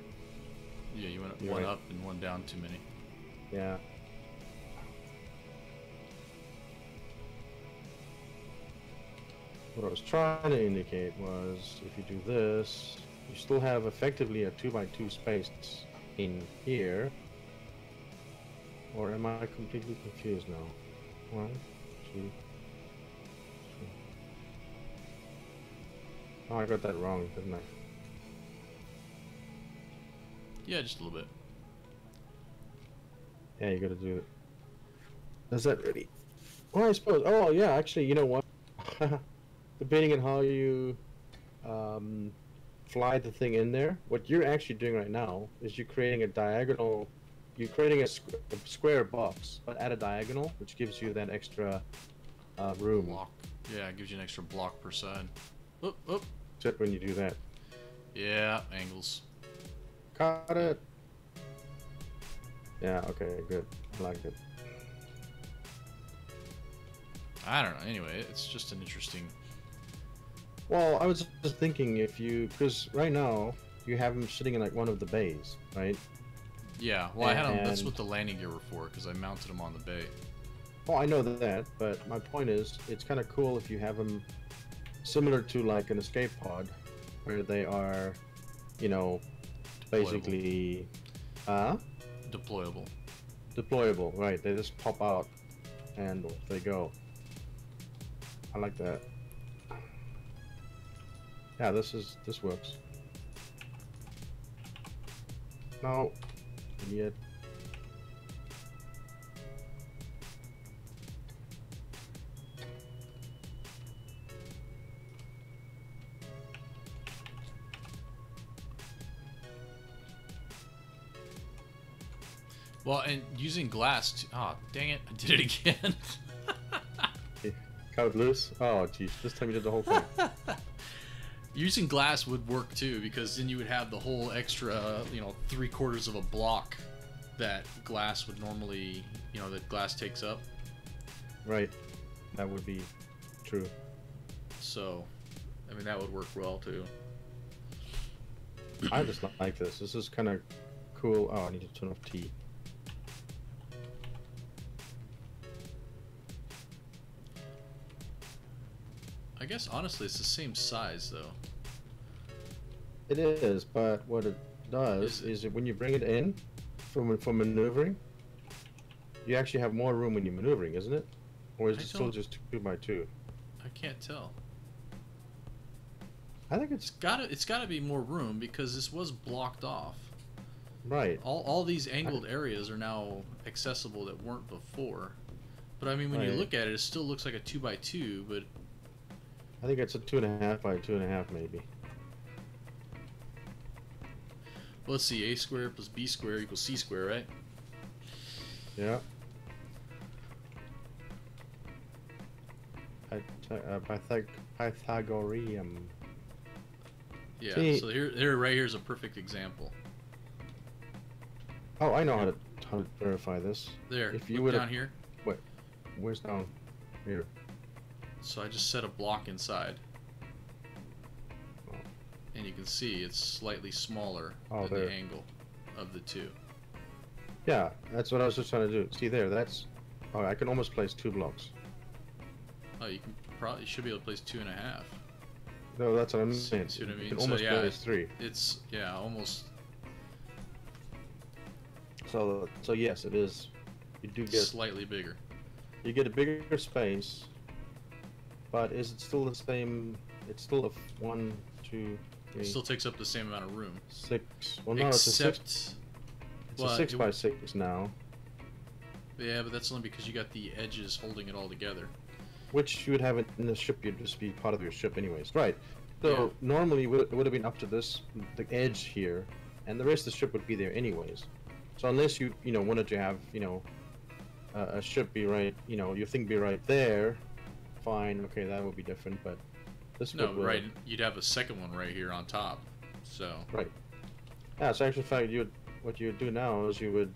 Yeah, you went one up and one down too many. Yeah. What I was trying to indicate was, if you do this, you still have effectively a 2x2 space in here. Or am I completely confused now? 1, 2, 3. Oh, I got that wrong, didn't I? Yeah, just a little bit. Yeah, you gotta do it. Is that ready? Well, I suppose. Oh, yeah, actually, you know what? Debating on how you fly the thing in there, what you're actually doing right now is you're creating a diagonal you're creating a square box, but at a diagonal, which gives you that extra room. Block. Yeah, it gives you an extra block per side. Oop, oop. Except when you do that. Yeah, angles. Cut it. Yeah, okay, good. I like it. I don't know. Anyway, it's just an interesting... Well, I was just thinking if you... Because right now, you have them sitting in like one of the bays, right? Yeah, well, I had them... That's what the landing gear were for, because I mounted them on the bay. Oh, I know that, but my point is, it's kind of cool if you have them similar to like an escape pod, where they are, you know, basically... Deployable. Deployable, right. They just pop out, and off they go. I like that. Yeah, this works. No, idiot. Well, and using glass... Oh, dang it. I did it again. Cut it loose? Oh, jeez. This time you did the whole thing. Using glass would work too, because then you would have the whole extra, you know, 3/4 of a block that glass would normally, you know, that glass takes up. Right. That would be true. So, I mean, that would work well too. I just like this. This is kind of cool. Oh, I need to turn off T. I guess honestly, it's the same size though. It is, but what it does is that when you bring it in for maneuvering, you actually have more room when you're maneuvering, isn't it? Or is it still just 2x2? I can't tell. I think it's gotta be more room because this was blocked off. Right. All these angled areas are now accessible that weren't before. But I mean, when you look at it, it still looks like a 2x2, but I think it's a 2.5 by 2.5 maybe. Well, let's see, a squared plus b squared equals c squared, right? Yeah. Pythagorean. Yeah, see, so here, right here is a perfect example. Oh, I know how to verify this. There, if you look down here. Wait, where's down here? So I just set a block inside. And you can see it's slightly smaller than the angle of the two. Yeah, that's what I was just trying to do. See there, that's... Oh, I can almost place 2 blocks. Oh, you should be able to place 2.5. No, that's what I'm saying. See what I mean? You can almost place 3. It's, yeah, almost... So yes, it is. You do get... Slightly bigger. You get a bigger space, but is it still the same... It's still a 1, 2... It still takes up the same amount of room. 6. Well, no, it's a 6. It's a 6x6 now. Yeah, but that's only because you got the edges holding it all together. Which you would have it in the ship. You'd just be part of your ship, anyways. Right. So normally it would have been up to this, the edge here, and the rest of the ship would be there anyways. So unless you wanted to have a ship be right, your thing be right there, fine. Okay, that would be different, but. Right. You'd have a second one right here on top. So. Right. Yeah. So actually, in fact, what you would do now is you would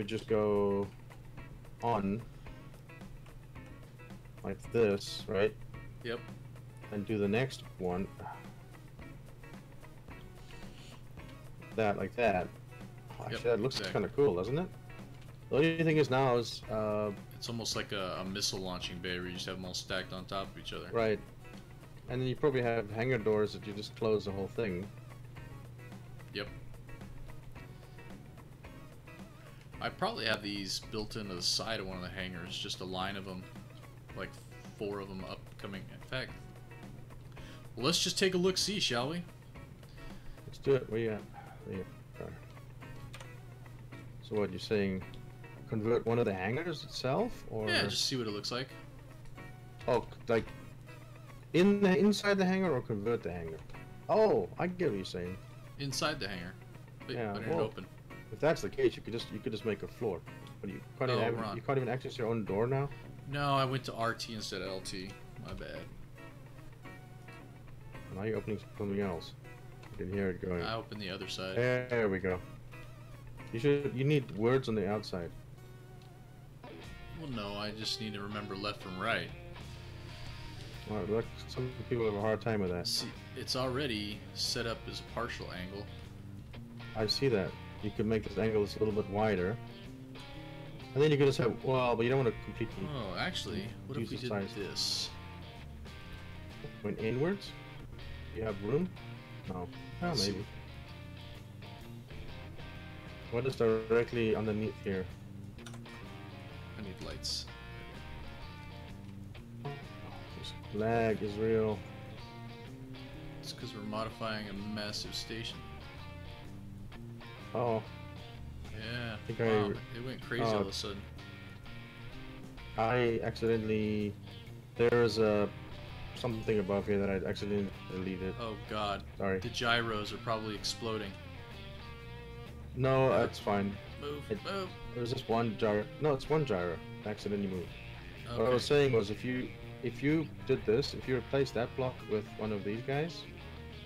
just go on like this, right? Yep. And do the next one. That like that. Oh, actually, that looks kind of cool, doesn't it? The only thing is now is it's almost like a missile launching bay where you just have them all stacked on top of each other. Right. And then you probably have hangar doors that you just close the whole thing. Yep. I probably have these built into the side of one of the hangars, just a line of them, like 4 of them upcoming. In fact, well, let's just take a look, see, shall we? Let's do it. Where you at? So what you're saying? Convert one of the hangars itself, or yeah, just see what it looks like. Oh, like inside the hangar, or convert the hangar? Oh, I get what you're saying. Inside the hangar. Wait, yeah, I didn't open. If that's the case, you could just make a floor. But you can't Oh, even wrong. you can't even access your own door now. No, I went to RT instead of LT. My bad. Now you're opening something else. You can hear it going. I opened the other side. There we go. You need words on the outside. Well, no, I just need to remember left from right. Well, look, some people have a hard time with that. See, it's already set up as a partial angle. I see that. You could make this angle just a little bit wider. And then you could just have, well, but you don't want to completely Oh, actually, what if we did size. this? Went inwards? You have room? No. Oh, Let's see. maybe. What is directly underneath here? I need lights. This lag is real. It's because we're modifying a massive station. Oh, Yeah. think Wow, it went crazy all of a sudden. I accidentally. There's a something above here that I accidentally deleted. Oh god. Sorry. The gyros are probably exploding. No, that's fine. Move, It- move. There's just one gyro. No, it's one gyro. Accidentally moved. What I Okay. was saying was, if you did this, if you replace that block with one of these guys,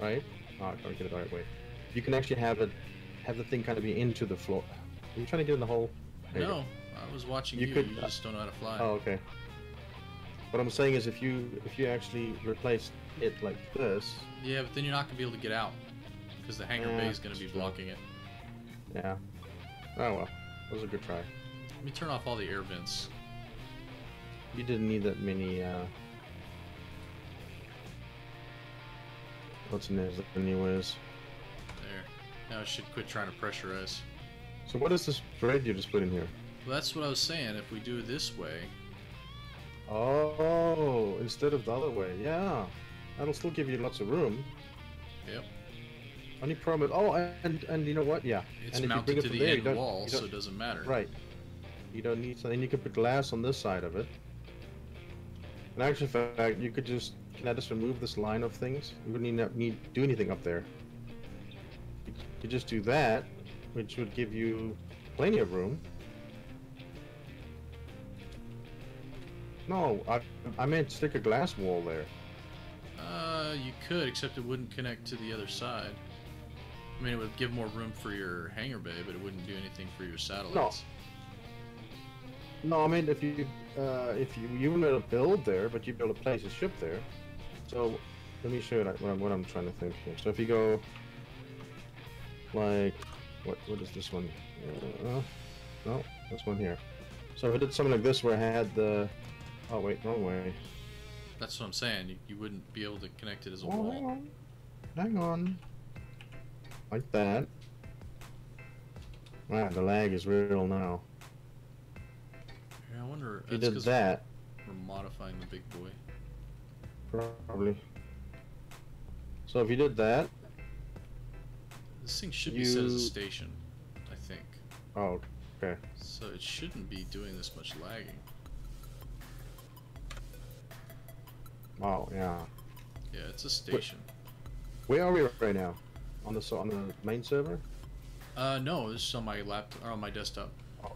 right? Oh, I can't get it the right way. You can actually have the thing kind of be into the floor. Are you trying to get in the hole? There you go. No, I was watching You you. could- You just don't know how to fly. Oh, okay. What I'm saying is, if you actually replace it like this, Yeah, but then you're not gonna be able to get out because the hangar Yeah, bay is gonna be that's true. blocking it. yeah. Oh well, that was a good try. Let me turn off all the air vents. You didn't need that many. What's in there anyways? There. Now it should quit trying to pressurize. So what is this thread you just put in here? Well, that's what I was saying. If we do it this way, Oh, instead of the other way, yeah. That'll still give you lots of room. yep, Only problem. Oh, and you know what? Yeah. it's and if you mounted bring it to from the there, you end don't- wall, you so don't- it doesn't matter. Right. You don't need something. You could put glass on this side of it. In actual fact, you could just. Can I just remove this line of things? You wouldn't need to do anything up there. You could just do that, which would give you plenty of room. No, I meant stick a glass wall there. You could, except it wouldn't connect to the other side. I mean, it would give more room for your hangar bay, but it wouldn't do anything for your satellites. No, I mean if you wouldn't be able to build there, but you'd be able to place a ship there. So let me show you what I'm trying to think here. So if you go like what is this one? No, this one here. So if I did something like this where I had the oh wait, wrong way. That's what I'm saying. You wouldn't be able to connect it as a Oh, wall. hang on. Like that. Wow, the lag is real now. Yeah, I wonder. If you That's did 'cause that, we're modifying the big boy. probably. So if you did that, This thing should be set as a You- station, I think. oh, okay. So it shouldn't be doing this much lagging. Oh yeah. Yeah, it's a station. Where are we right now? On the main server? No, this is on my laptop or on my desktop. Oh,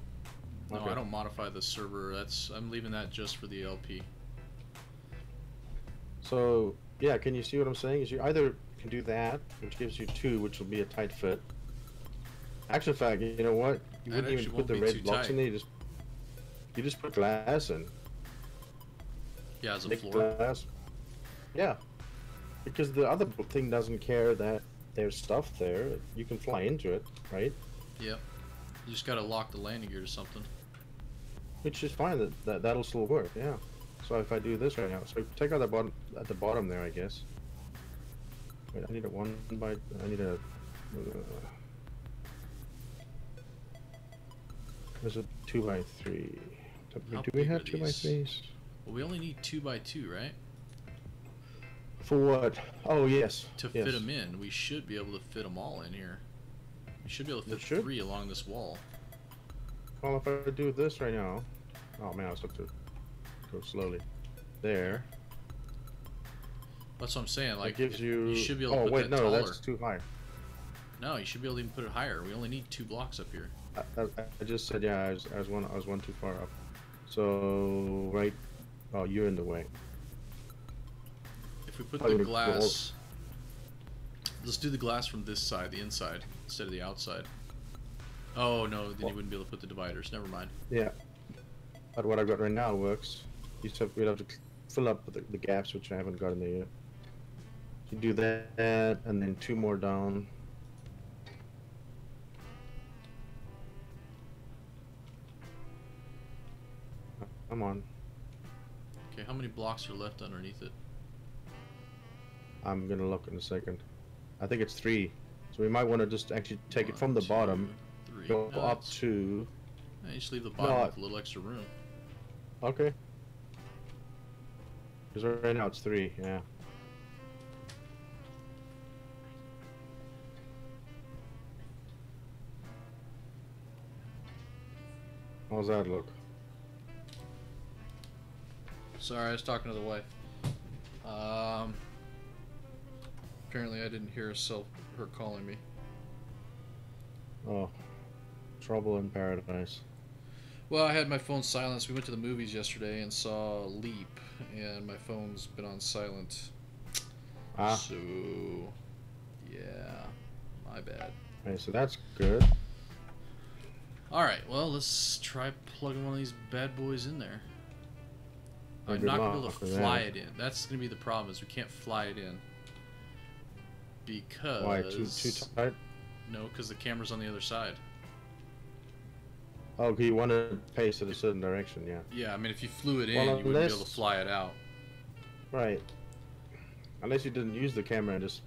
No, okay. I don't modify the server. I'm leaving that just for the LP. So yeah, can you see what I'm saying? Is you either can do that, which gives you 2, which will be a tight fit. Actual fact, you know what? You That wouldn't even actually put won't the be red too blocks tight. in there. You just put glass in. Yeah, as a Thick floor. glass. Yeah, because the other thing doesn't care that there's stuff there. You can fly into it, right? Yep. You just gotta lock the landing gear to something. Which is fine. That'll still work. Yeah. So if I do this right now, so take out the bottom at the bottom there, I guess. Wait, I need a I need a. There's a 2x3. How Do we big have are 2x3s? these? Well, we only need 2x2, right? For what? Oh yes. To yes. fit them in, we should be able to fit them all in here. We should be able to We fit should? 3 along this wall. Well, if I do this right now, oh man, I still have to go slowly. There. That's what I'm saying. Like, It gives you. you should be able to oh put wait, that no, taller. that's too high. No, you should be able to even put it higher. We only need 2 blocks up here. I just said yeah. I was one too far up. So right. Oh, you're in the way. If we put the glass, let's do the glass from this side, the inside, instead of the outside. Oh no, then you wouldn't be able to put the dividers. Never mind. Yeah. But what I've got right now works. We'll have to fill up the gaps, which I haven't got in there yet. You do that, and then 2 more down. Come on. Okay, how many blocks are left underneath it? I'm gonna look in a second. I think it's 3. So we might want to just actually take it from the 1, 2, bottom, 3. go No, up to... you just leave the bottom with a little extra room. Okay. Because right now it's 3, yeah. How's that look? Sorry, I was talking to the wife. Apparently I didn't hear her calling me. Oh. Trouble in paradise. Well, I had my phone silenced. We went to the movies yesterday and saw Leap, and my phone's been on silent. Ah. So, yeah, my bad. Okay, so that's good. Alright, well, let's try plugging one of these bad boys in there. I'm Good not going luck to be able to fly it in. That's going to be the problem, is we can't fly it in. Because... Why, too tight? No, because the camera's on the other side. Oh, you want to pace in a certain direction, yeah. Yeah, I mean, if you flew it in, Well, you wouldn't be able to fly it out. Right. Unless you didn't use the camera and just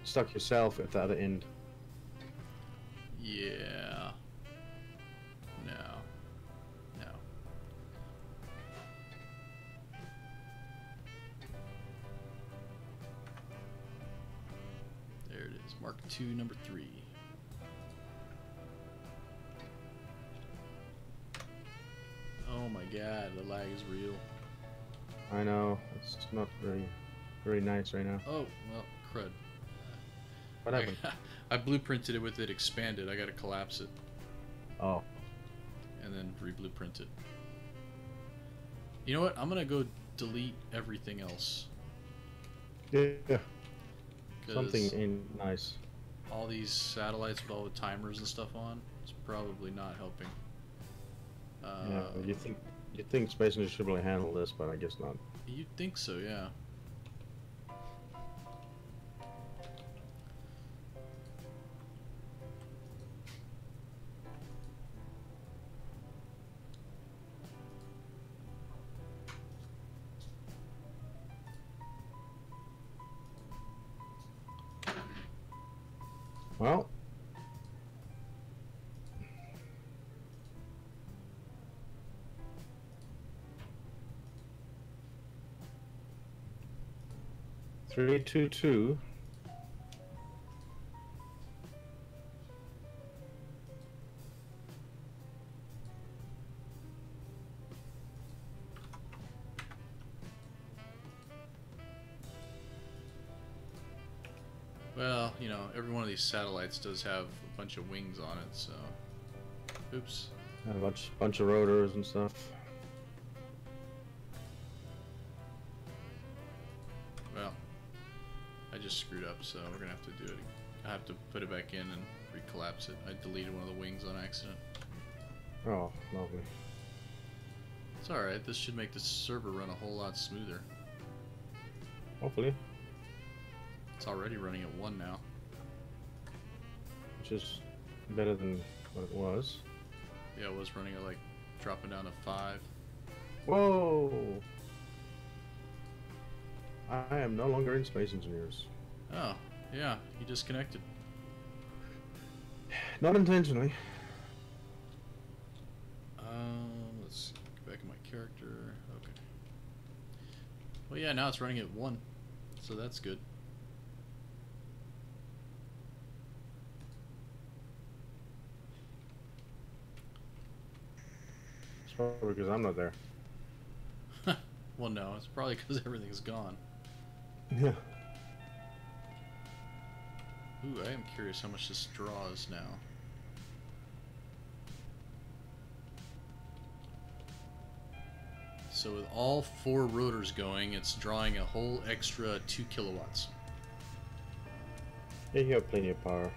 stuck yourself at the other end. Yeah. No. No. There it is. Mark II, number 3. Oh my god, the lag is real. I know. It's not very nice right now. Oh, well, crud. What happened? I blueprinted it with it expanded. I gotta collapse it. Oh. And then re-blueprint it. You know what? I'm gonna go delete everything else. Yeah. Something ain't nice. All these satellites with all the timers and stuff on, it's probably not helping. Yeah, you think Space News should really handle this, but I guess not. You'd think so, yeah. Well. Three, 2, 2. Well, you know, every one of these satellites does have a bunch of wings on it, so... Oops. A bunch of rotors and stuff. Well, I just screwed up, so we're gonna have to do it. I have to put it back in and recollapse it. I deleted one of the wings on accident. Oh, lovely. It's alright, this should make the server run a whole lot smoother. Hopefully. It's already running at 1 now. Which is better than what it was. Yeah, it was running at like dropping down to 5. Whoa! I am no longer in Space Engineers. Oh, yeah, you disconnected. Not intentionally. Let's get back in my character. Okay. Well, yeah, now it's running at 1, so that's good. It's probably because I'm not there. Well, no, it's probably because everything's gone. Yeah. Ooh, I am curious how much this draws now. So with all 4 rotors going, it's drawing a whole extra 2 kilowatts. Yeah, you have plenty of power.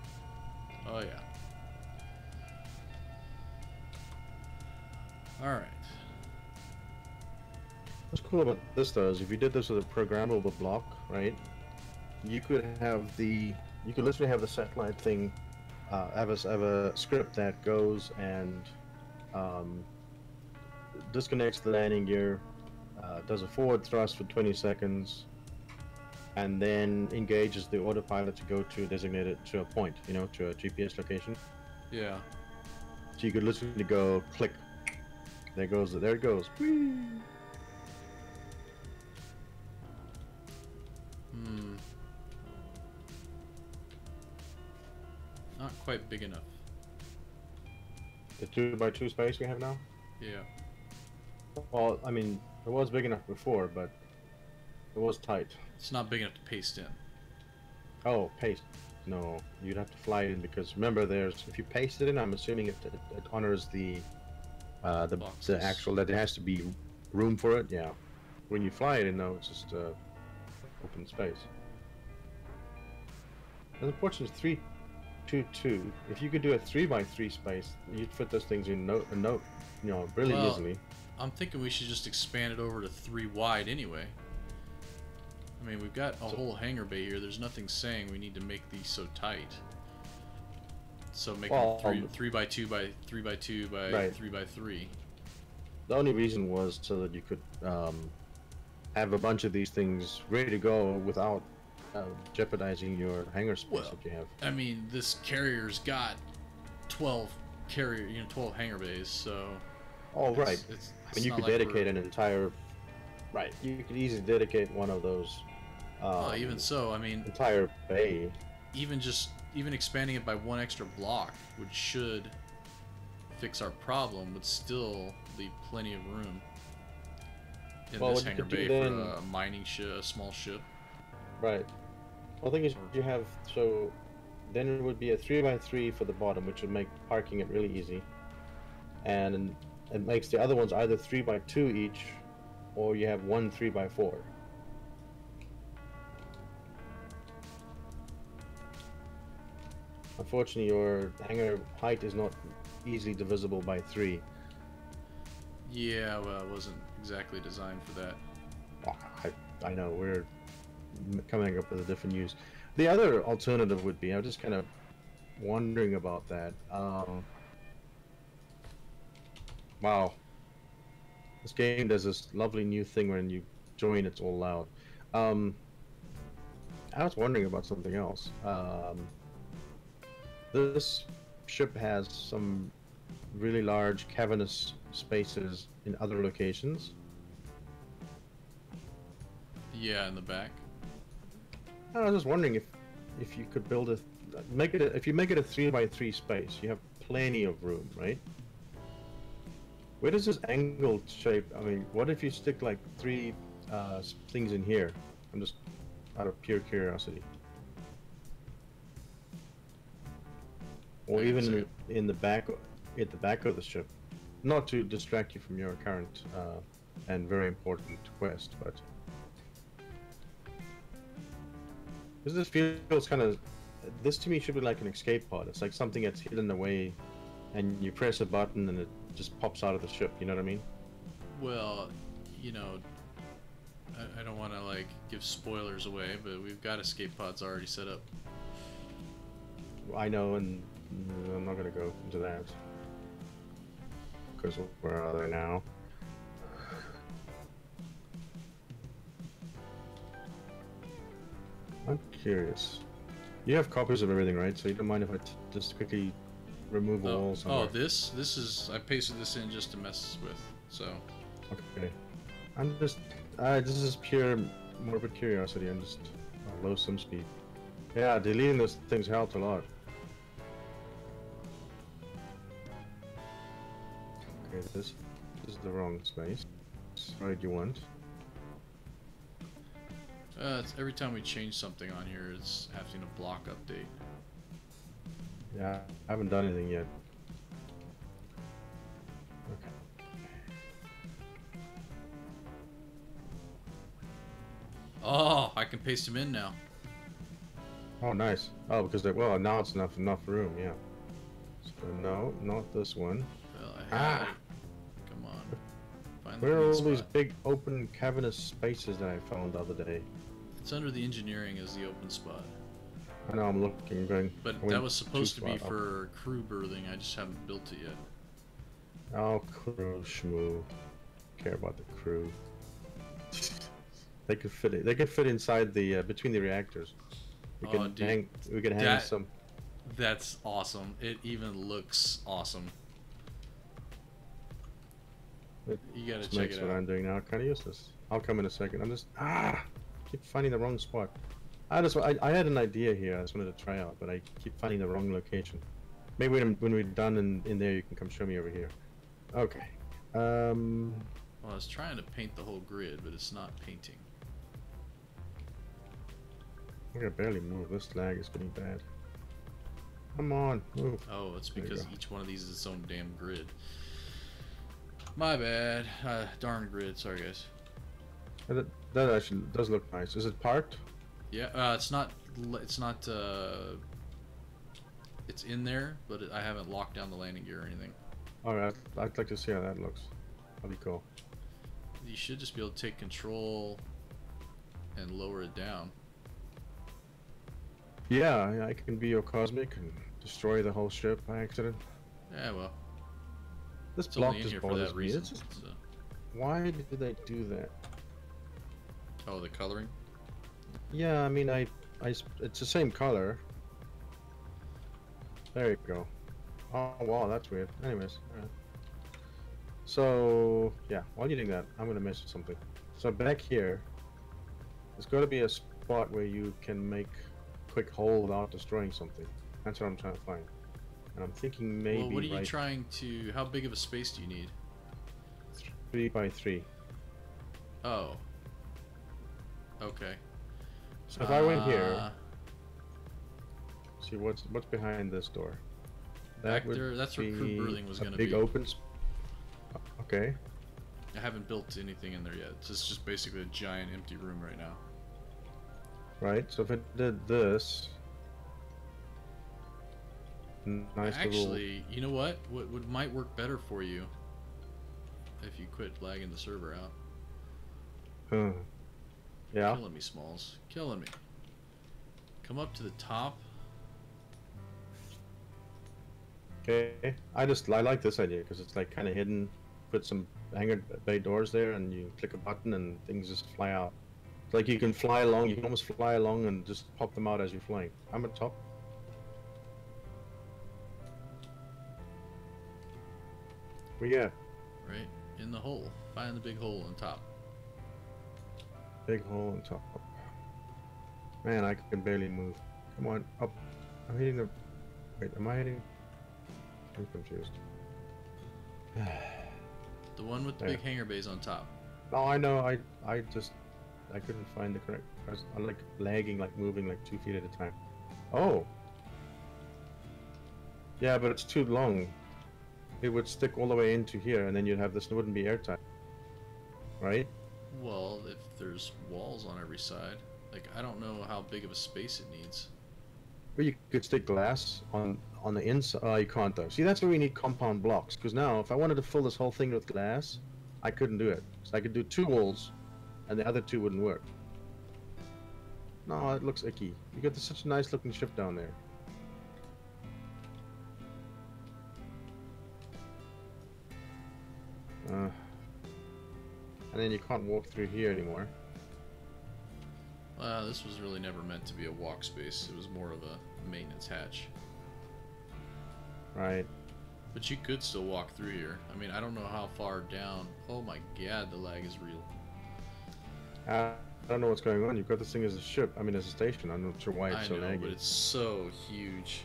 Oh yeah. Alright. What's cool about this though is if you did this with a programmable block, right? You could literally have the satellite thing have a script that goes and disconnects the landing gear, does a forward thrust for 20 seconds, and then engages the autopilot to go to to a point, you know, to a GPS location. Yeah. So you could literally go click. There it goes. Whee! Not quite big enough. The 2x2 space we have now? Yeah. Well, I mean, it was big enough before, but it was tight. It's not big enough to paste in. Oh, paste. No, you'd have to fly it in because remember, if you paste it in, I'm assuming it honors the actual that it has to be room for it. Yeah. When you fly it in, though, it's just open space. And unfortunately, 322. If you could do a 3x3 space, you'd fit those things in really easily. I'm thinking we should just expand it over to 3 wide anyway. I mean, we've got a whole hangar bay here. There's nothing saying we need to make these so tight. So make them 3 by 2 by 3 by 2 by right. 3 by 3. The only reason was so that you could have a bunch of these things ready to go without jeopardizing your hangar space that you have. I mean, this carrier's got 12 hangar bays, so. Oh, right. I mean, you could dedicate an entire. Right. You could easily dedicate one of those. Even so, I mean. Entire bay. Even expanding it by 1 extra block, which should fix our problem, would still leave plenty of room in this hangar bay for a mining ship, a small ship. Right. Well, the thing is, you have then it would be a 3x3 for the bottom, which would make parking it really easy, and it makes the other ones either 3x2 each, or you have one 3x4. Unfortunately, your hangar height is not easily divisible by 3. Yeah, well, it wasn't exactly designed for that. I know, we're coming up with a different use. The other alternative would be, I'm just kind of wondering about that. Wow. This game does this lovely new thing when you join, it's all loud. I was wondering about something else. This ship has some really large cavernous spaces in other locations. Yeah, in the back. I was just wondering if you could build if you make it a 3x3 space, you have plenty of room, right? Where does this angled shape? I mean, what if you stick like 3 things in here? I'm just out of pure curiosity. Or even in the back, at the back of the ship, not to distract you from your current and very important quest, but this feels kind of. This to me should be like an escape pod. It's like something that's hidden away, and you press a button and it just pops out of the ship. You know what I mean? Well, you know, I don't want to like give spoilers away, but we've got escape pods already set up. I know, and I'm not gonna go into that because where are they now? I'm curious. You have copies of everything, right? So you don't mind if I just quickly remove all somewhere? Oh, this is I pasted this in just to mess with. So. Okay. I'm just. This is pure morbid curiosity. I'm just low some speed. Yeah, deleting those things helped a lot. Okay, this is the wrong space. Right, you want? It's every time we change something on here, it's having a block update. Yeah, I haven't done anything yet. Okay. Oh, I can paste them in now. Oh, nice. Oh, because well, now it's enough room. Yeah. So no, not this one. Well, I had Ah, it. Come on. Find the where are green all these spot. big open cavernous spaces that I found the other day? It's under the engineering as the open spot. I know I'm looking, going. But I that went was too supposed to far be up. for crew berthing. I just haven't built it yet. Oh, crew shmoo. Care about the crew. They could fit it. They could fit inside the between the reactors. We Oh, can dude, hang. We can hang that some. that's awesome. It even looks awesome. You gotta This check makes it what out. I'm doing now kind of useless. I'll come in a second. I'm just keep finding the wrong spot. I had an idea here. I just wanted to try out, but I keep finding the wrong location. Maybe when we're done in there, you can come show me over here. Okay. Well, I was trying to paint the whole grid, but it's not painting. I can barely move. This lag is getting bad. Come on, move. Oh, it's There you because go. each one of these is its own damn grid. My bad. Darn grid. Sorry, guys. That actually does look nice. Is it parked? Yeah, it's not. It's not. It's in there, but I haven't locked down the landing gear or anything. Alright, I'd like to see how that looks. That'd be cool. You should just be able to take control and lower it down. Yeah, I can be your cosmic and destroy the whole ship by accident. Yeah, well, This it's block only in just here for bothers that me. reason. It's just, So. why did they do that? Oh, the coloring. Yeah, I mean, it's the same color. There you go. Oh, wow, that's weird. Anyways, alright. So, yeah, while you're doing that, I'm gonna miss something. So back here, there's got to be a spot where you can make a quick hole without destroying something. That's what I'm trying to find. And I'm thinking maybe Well, what are you right trying to? How big of a space do you need? 3 by 3. Oh. Okay. So if I went here, see what's behind this door. Back there, that's where crew be berthing was a going to big be. open. Okay. I haven't built anything in there yet. It's just basically a giant empty room right now. Right. So if it did this, nice Actually, you know what? What might work better for you if you quit lagging the server out. little. Yeah. Killing me, Smalls. Killing me. Come up to the top. Okay. I like this idea because it's like kind of hidden. Put some hangar bay doors there, and you click a button, and things just fly out. It's like you can fly along. You can almost fly along and just pop them out as you're flying. I'm at top. Where you at? Right in the hole. Find the big hole on top. Big hole on top. Man, I can barely move. Come on, up. I'm hitting the. Wait, am I hitting? I'm confused. The one with the There. big hangar bays on top. No, I know. I couldn't find the correct. I'm like lagging, like moving like 2 feet at a time. Oh. Yeah, but it's too long. It would stick all the way into here, and then you'd have this. It wouldn't be airtight, right? Well, if there's walls on every side, like I don't know how big of a space it needs. But you could stick glass on the inside. Oh, you can't though. See, that's where we need compound blocks. Because now, if I wanted to fill this whole thing with glass, I couldn't do it. So I could do 2 walls, and the other 2 wouldn't work. No, it looks icky. You got such a nice looking ship down there. And then you can't walk through here anymore. Well, this was really never meant to be a walk space. It was more of a maintenance hatch. Right. But you could still walk through here. I mean, I don't know how far down. Oh my god, the lag is real. I don't know what's going on. You've got this thing as a ship. I mean, as a station. I'm not sure why it's I so know, laggy. but it's so huge.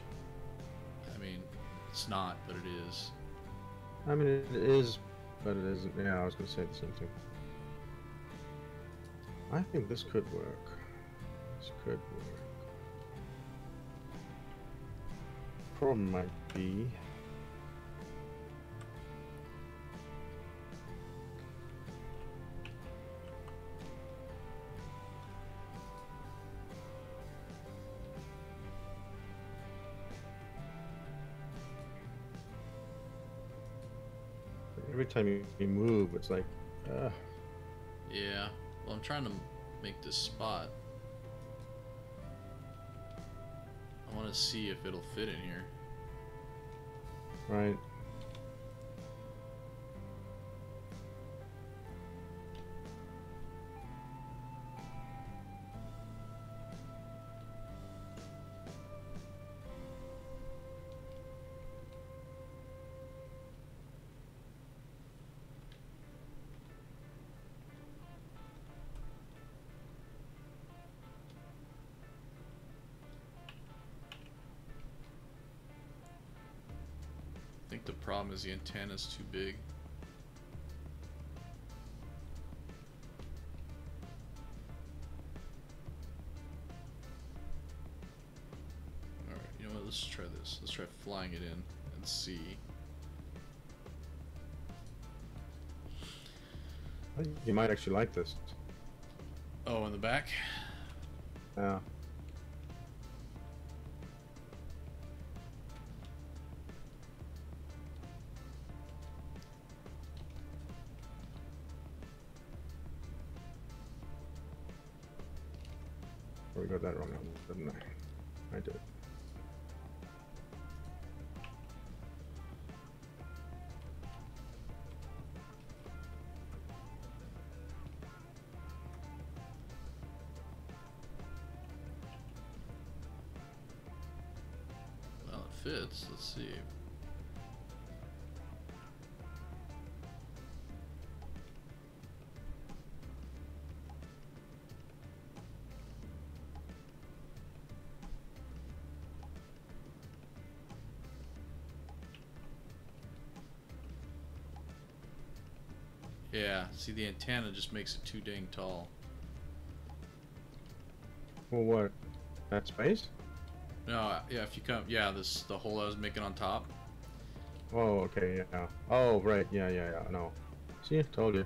I mean, it's not, but it is. I mean, it is, but it isn't. Yeah, I was going to say the same thing. I think this could work. This could work. problem might be. Every time you move, it's like, Yeah. Well, I'm trying to make this spot. I want to see if it'll fit in here. right. I think the problem is the antenna's too big. Alright, you know what, let's try this. Let's try flying it in and see. You might actually like this. Oh, in the back? Yeah. We got that wrong, didn't I? I did. Well, it fits. Let's see. Yeah, see, the antenna just makes it too dang tall. Well, what? That space? No, yeah, if you come, yeah, the hole I was making on top. Oh, okay, yeah. Oh, right, yeah. No. See, I told you.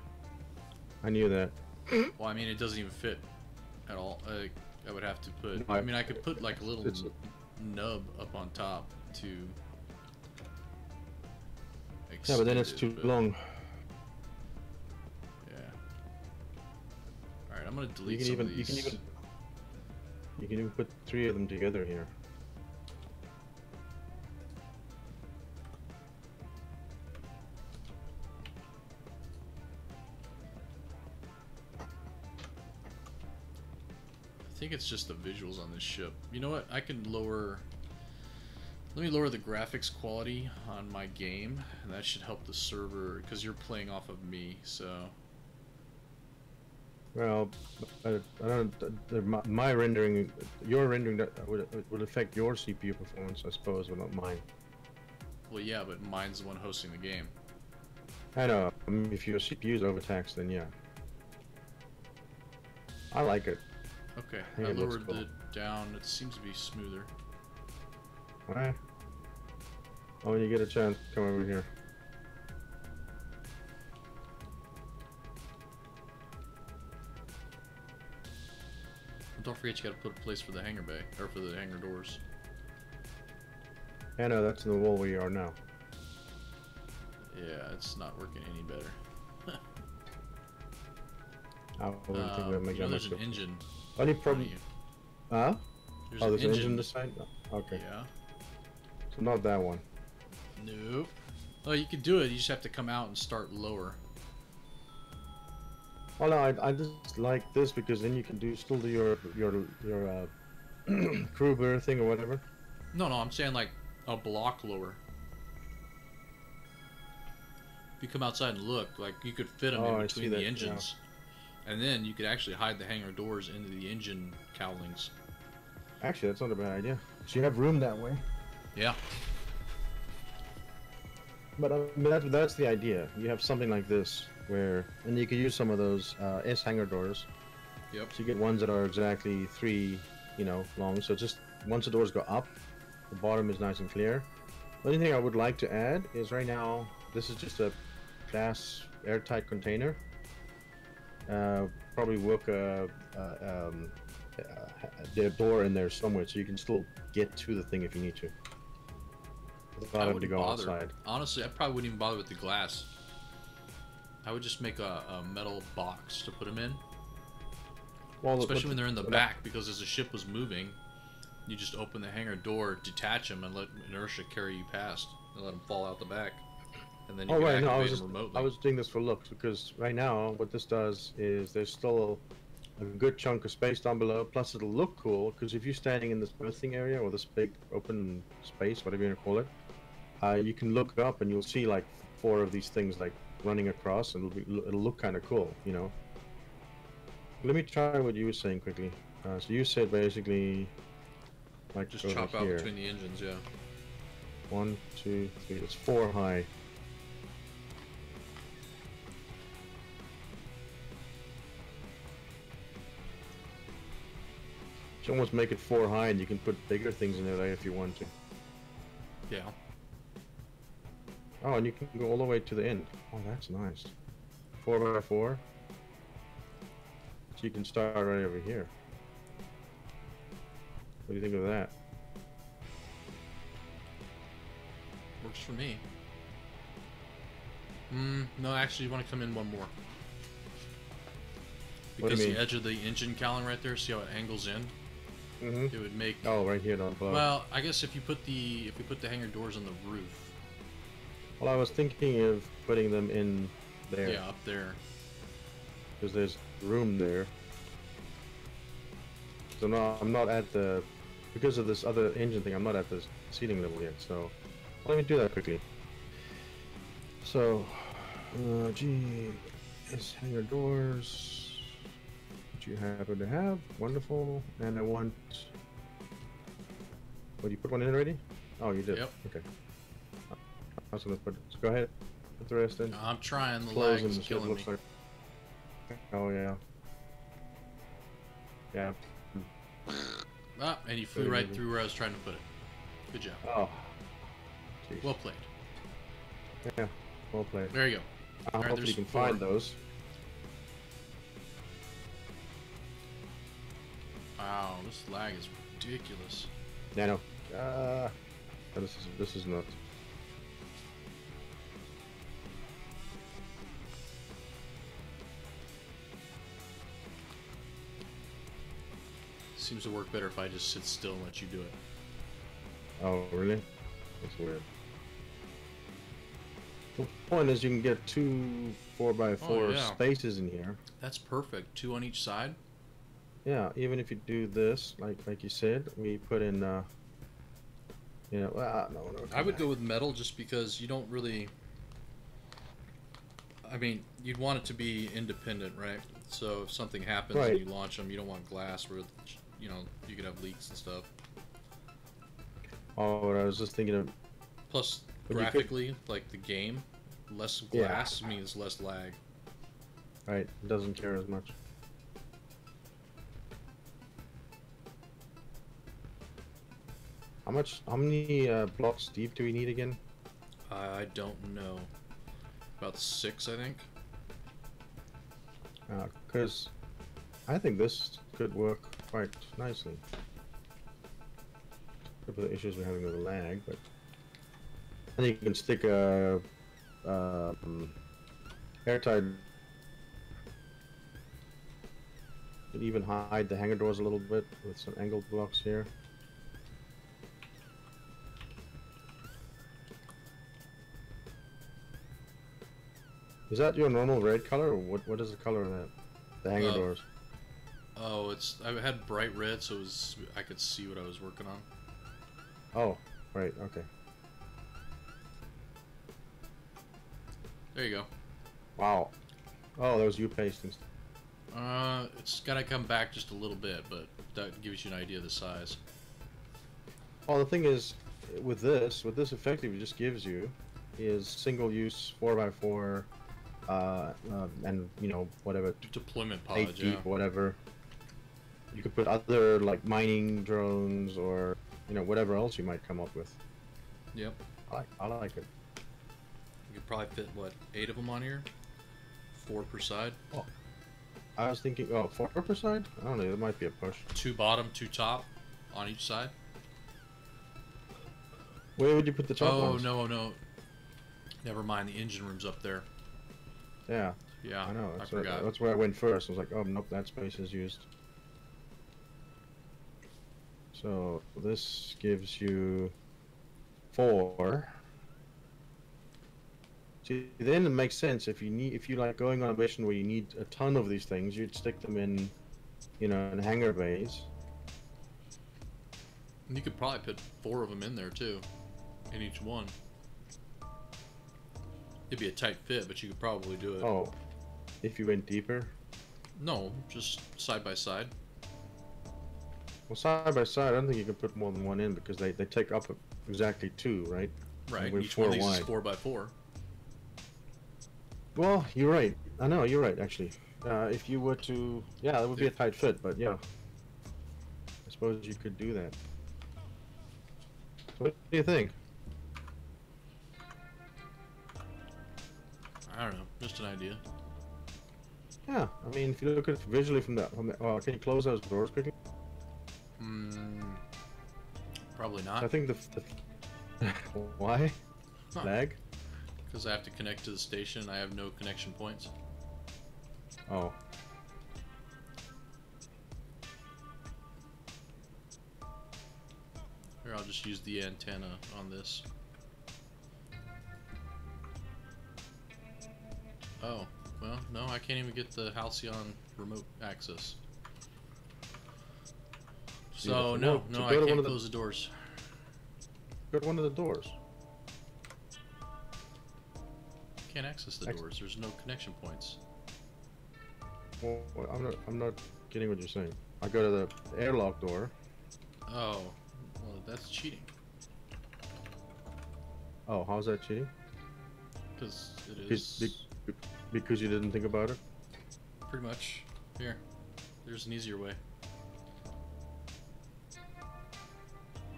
I knew that. Well, I mean, it doesn't even fit at all. I would have to put. No, I mean, I could put like a little it's- nub up on top to. Yeah, but then it's extend too it, but- long. Yeah. All right, I'm gonna delete some of these. You can even put 3 of them together here. I think it's just the visuals on this ship. You know what? I can lower. Let me lower the graphics quality on my game, and that should help the server because you're playing off of me. So Well, I don't. My rendering, your rendering that would affect your CPU performance, I suppose, but not mine. well, yeah, but mine's the one hosting the game. I know. I mean, if your CPU is overtaxed, then yeah. I like it. Okay, think I it looks lowered cool. it down. It seems to be smoother. Alright. Oh, when you get a chance, come over here. And don't forget, you got to put a place for the hangar bay or for the hangar doors. I know, that's in the wall where you are now. Yeah, it's not working any better. I wouldn't think we'll make You know, that there's much an difference. engine. Only in front problem. of you. Huh? There's Oh, an there's an engine engine. this side? Oh, okay. Yeah. So not that one. Nope. Oh, you could do it. You just have to come out and start lower. Oh no, I just like this because then you can still do your crew berth thing or whatever. No, I'm saying like a block lower. If you come outside and look, like you could fit them Oh, in I see between that, the yeah. engines. And then you could actually hide the hangar doors into the engine cowlings. Actually, that's not a bad idea. So you have room that way. Yeah. But that's the idea. You have something like this where, and you could use some of those S hangar doors. Yep. So you get ones that are exactly 3, long. So just once the doors go up, The bottom is nice and clear. The only thing I would like to add is right now, this is just a glass airtight container. Probably work the door in there somewhere so you can still get to the thing if you need to. Without having to go outside. Honestly, I probably wouldn't even bother with the glass. I would just make a metal box to put them in. Well, especially when they're in the back, because as the ship was moving, you just open the hangar door, detach them, and let inertia carry you past, and let them fall out the back. And then you can activate them remotely. I was doing this for looks, because right now, what this does is there's still a good chunk of space down below, plus it'll look cool, because if you're standing in this berthing area, or this big open space, whatever you want to call it, you can look up and you'll see like 4 of these things like running across, and it'll look kind of cool, you know. Let me try what you were saying quickly. So you said basically, like just chop out between the engines, yeah. 1, 2, 3. It's 4 high. You can almost make it 4 high, and you can put bigger things in there if you want to. Yeah. Oh, and you can go all the way to the end. Oh, that's nice. 4x4. So you can start right over here. What do you think of that? Works for me. No, actually, you want to come in one more. Because the edge of the engine cowling right there, see how it angles in? Mm-hmm. It would make... Oh, right here down below. Well, I guess if we put the hangar doors on the roof. Well, I was thinking of putting them in there. Yeah, up there. Because there's room there. So no, I'm not at the... Because of this other engine thing, I'm not at the seating level yet, so... Let me do that quickly. So... is hangar doors... Which you happen to have. Wonderful. And I want... What, you put one in already? Oh, you did? Yep. Okay. I was gonna put... So go ahead. Put the rest in. I'm trying, the Close lag is killing me. Like... Oh, yeah. Yeah. Ah, and you flew right through where I was trying to put it. Good job. Oh. Jeez. Well played. Yeah, well played. There you go. I hope you can find those. Wow, this lag is ridiculous. Yeah, I know. This is not. Seems to work better if I just sit still and let you do it. Oh, really? That's weird. The point is you can get 2 4x4 spaces in here. That's perfect. 2 on each side. Yeah, even if you do this, like you said, we put in, you know, no. I would go with metal just because you don't really... I mean, you'd want it to be independent, right? So if something happens and you launch them, you don't want glass where, you know, you could have leaks and stuff. Oh, I was just thinking of... Plus, graphically, like the game, less glass means less lag. Right, it doesn't care as much. How many blocks deep do we need again? I don't know. About 6, I think. Because I think this could work quite nicely. Except for the issues we're having with the lag, but I think you can stick a airtight. You can even hide the hangar doors a little bit with some angled blocks here. Is that your normal red color, or what is the color of that? The hangar doors. Oh, I had bright red, so I could see what I was working on. Oh, right, okay. There you go. Wow. Oh, that was you pasting. It's gotta come back just a little bit, but that gives you an idea of the size. Well, the thing is, with this, what this effectively just gives you is single-use 4x4, and you know, whatever, deployment pod, 8 deep, whatever. You could put other like mining drones or you know, whatever else you might come up with. Yep. I like it. You could probably fit, what, 8 of them on here? 4 per side? Oh, I was thinking, oh, 4 per side? I don't know, there might be a push. 2 bottom, 2 top on each side? Where would you put the top ones? Oh, no. Never mind, the engine room's up there. Yeah. Yeah, I know. I forgot. That's where I went first. I was like, oh, nope, that space is used. So this gives you 4. See, then it makes sense if you like going on a mission where you need a ton of these things, you'd stick them in, you know, in hangar bays. And you could probably put 4 of them in there too, in each one. It'd be a tight fit, but you could probably do it. Oh, if you went deeper? No, just side by side. Well, side by side, I don't think you can put more than one in because they take up exactly 2, right? Right, We're each one of these wide. is 4 by 4. Well, you're right. I know, you're right, actually. If you were to... Yeah, that would be a tight fit, but yeah. I suppose you could do that. What do you think? I don't know, just an idea. Yeah, I mean, if you look at it visually from the... can you close those doors quickly? Probably not. I think the why? Huh. Lag? Because I have to connect to the station. I have no connection points. Oh. Here, I'll just use the antenna on this. Oh, well, no, I can't even get the Halcyon remote access. So, no, I can't close the doors. Go to one of the doors. Can't access the doors. There's no connection points. Well, I'm not getting what you're saying. I go to the airlock door. Oh, well, that's cheating. Oh, how's that cheating? Because it is... Because you didn't think about it? Pretty much. Here. There's an easier way.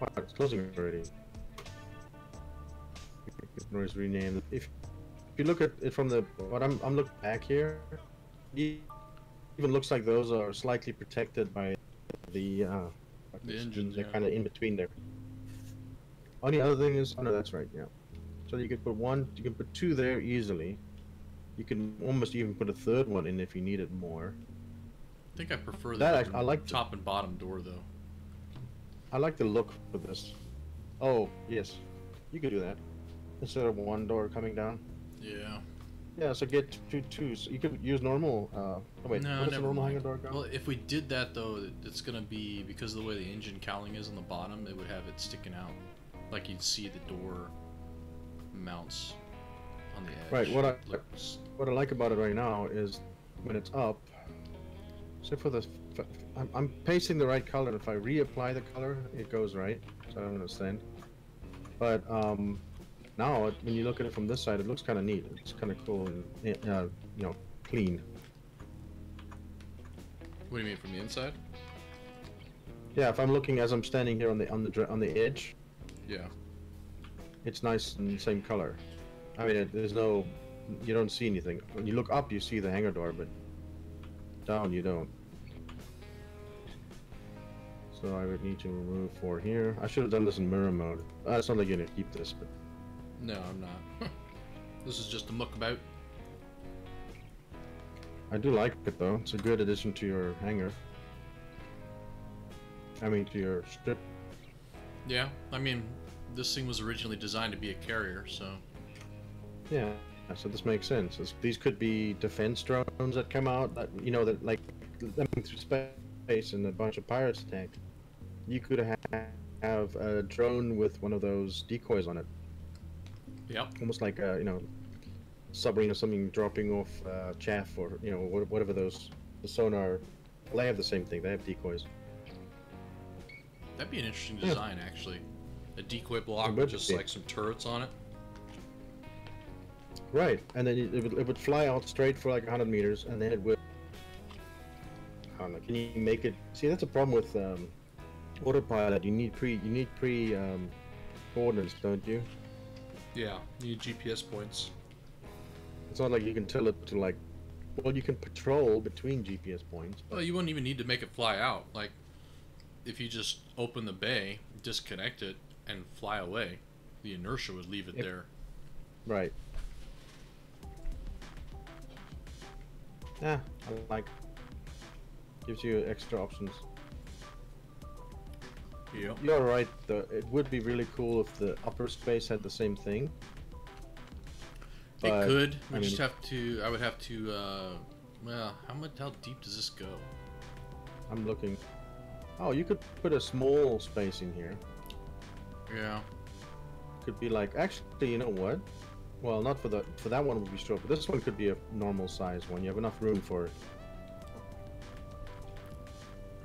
Wow, it's closing already. You can always rename it. If you look at it from the... What I'm looking back here, it even looks like those are slightly protected by the engines. They're kind of in between there. Only other thing is... Oh no, that's right, yeah. So you could put 1, you can put 2 there easily. You can almost even put a 3rd one in if you needed more. I think I prefer that. I like top and bottom door though. I like the look for this. Oh yes, you could do that instead of 1 door coming down. Yeah. Yeah. So get 2. So you could use normal. Oh wait, no, what does the normal hangar door go? Well, if we did that though, it's gonna be because of the way the engine cowling is on the bottom. It would have it sticking out, like you'd see the door mounts on the edge. Right. What I like about it right now is when it's up. So for the, I'm pasting the right color. If I reapply the color, it goes right. So I don't understand. But now when you look at it from this side, it looks kind of neat. It's kind of cool and you know, clean. What do you mean from the inside? Yeah, if I'm looking as I'm standing here on the edge. Yeah. It's nice and same color. I mean, there's no, you don't see anything. When you look up, you see the hangar door, but down you don't. So I would need to remove 4 here. I should have done this in mirror mode. It's not like you're gonna keep this, but no, I'm not. This is just a muck about. I do like it though. It's a good addition to your hangar. I mean, to your strip. Yeah, I mean, this thing was originally designed to be a carrier, so. Yeah, so this makes sense. These could be defense drones that come out that, you know, that like them through space and a bunch of pirates attack. You could have a drone with one of those decoys on it. Yep. Almost like a, you know, submarine or something dropping off chaff or, you know, whatever those, the sonar. Well, they have the same thing. They have decoys. That'd be an interesting design, actually. A decoy block with just like some turrets on it. Right, and then it would fly out straight for like 100 meters, and then it would... I don't know, can you make it... See, that's a problem with autopilot, you need pre coordinates, don't you? Yeah, you need GPS points. It's not like you can tell it to like. Well, you can patrol between GPS points. Well, you wouldn't even need to make it fly out. Like, if you just open the bay, disconnect it, and fly away, the inertia would leave it there. Right. Yeah, I like. Gives you extra options. Yep. You're right, though. It would be really cool if the upper space had the same thing. It could. I would have to. Well, how deep does this go? I'm looking. Oh, you could put a small space in here. Yeah. Could be like, actually, you know what? Well, not for that one would be short, but this one could be a normal size one. You have enough room for it.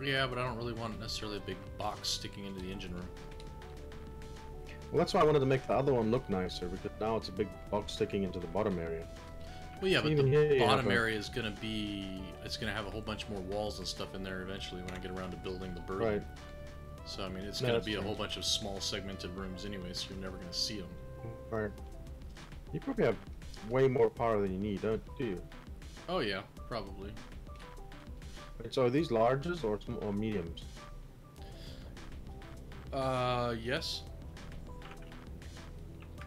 Yeah, but I don't really want necessarily a big box sticking into the engine room. Well, that's why I wanted to make the other one look nicer, because now it's a big box sticking into the bottom area. Well, yeah, but Even the here, bottom area is going to be... It's going to have a whole bunch more walls and stuff in there eventually when I get around to building the berth. Right. So, I mean, it's going to be a whole bunch of small segmented rooms anyway, so you're never going to see them. Right. You probably have way more power than you need, don't you? Oh, yeah, probably. Wait, so are these larges or mediums? Yes.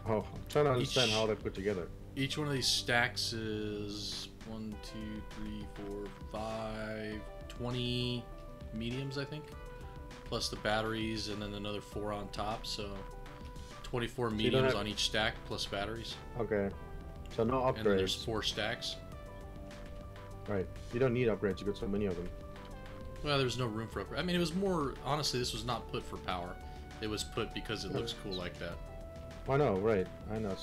Oh, I'm trying to understand how they're put together. Each one of these stacks is 1, 2, 3, 4, 5, 20 mediums, I think. Plus the batteries and then another 4 on top, so 24 mediums on each stack plus batteries. Okay. So no upgrades. And then there's 4 stacks. Right. You don't need upgrades, you got so many of them. Well, there's no room for upgrades. I mean, it was more... Honestly, this was not put for power. It was put because it looks cool like that. I know, right. I know.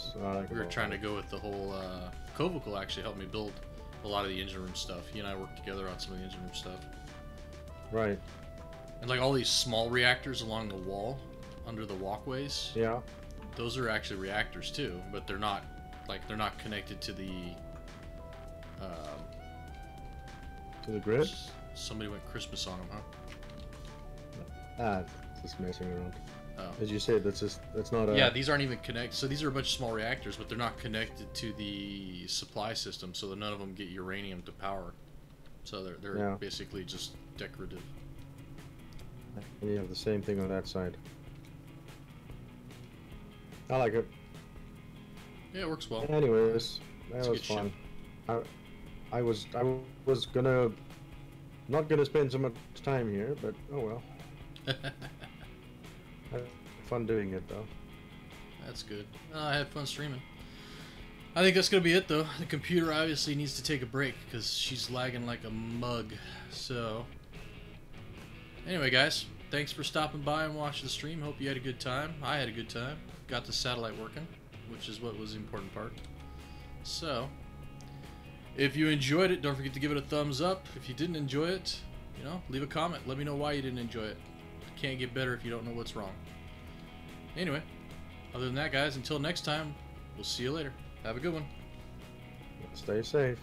We were trying to go with the whole... Kovacal actually helped me build a lot of the engine room stuff. He and I worked together on some of the engine room stuff. Right. And like all these small reactors along the wall, under the walkways. Yeah. Those are actually reactors too, but they're not... Like, they're not connected to the... to the grid? Somebody went Christmas on them, huh? Ah, just messing around. Oh. As you said, that's not a... Yeah, these aren't even connected. So these are a bunch of small reactors, but they're not connected to the supply system, so that none of them get uranium to power. So they're basically just decorative. And you have the same thing on that side. I like it. Yeah, it works well. Anyways, that was fun. I was not gonna spend so much time here, but oh well. I had fun doing it though. That's good. I had fun streaming. I think that's gonna be it though. The computer obviously needs to take a break because she's lagging like a mug. So anyway, guys, thanks for stopping by and watching the stream. Hope you had a good time. I had a good time. Got the satellite working, which is what was the important part. So if you enjoyed it, don't forget to give it a thumbs up. If you didn't enjoy it, you know, leave a comment. Let me know why you didn't enjoy it. It can't get better if you don't know what's wrong. Anyway, other than that, guys, until next time, we'll see you later. Have a good one. Stay safe.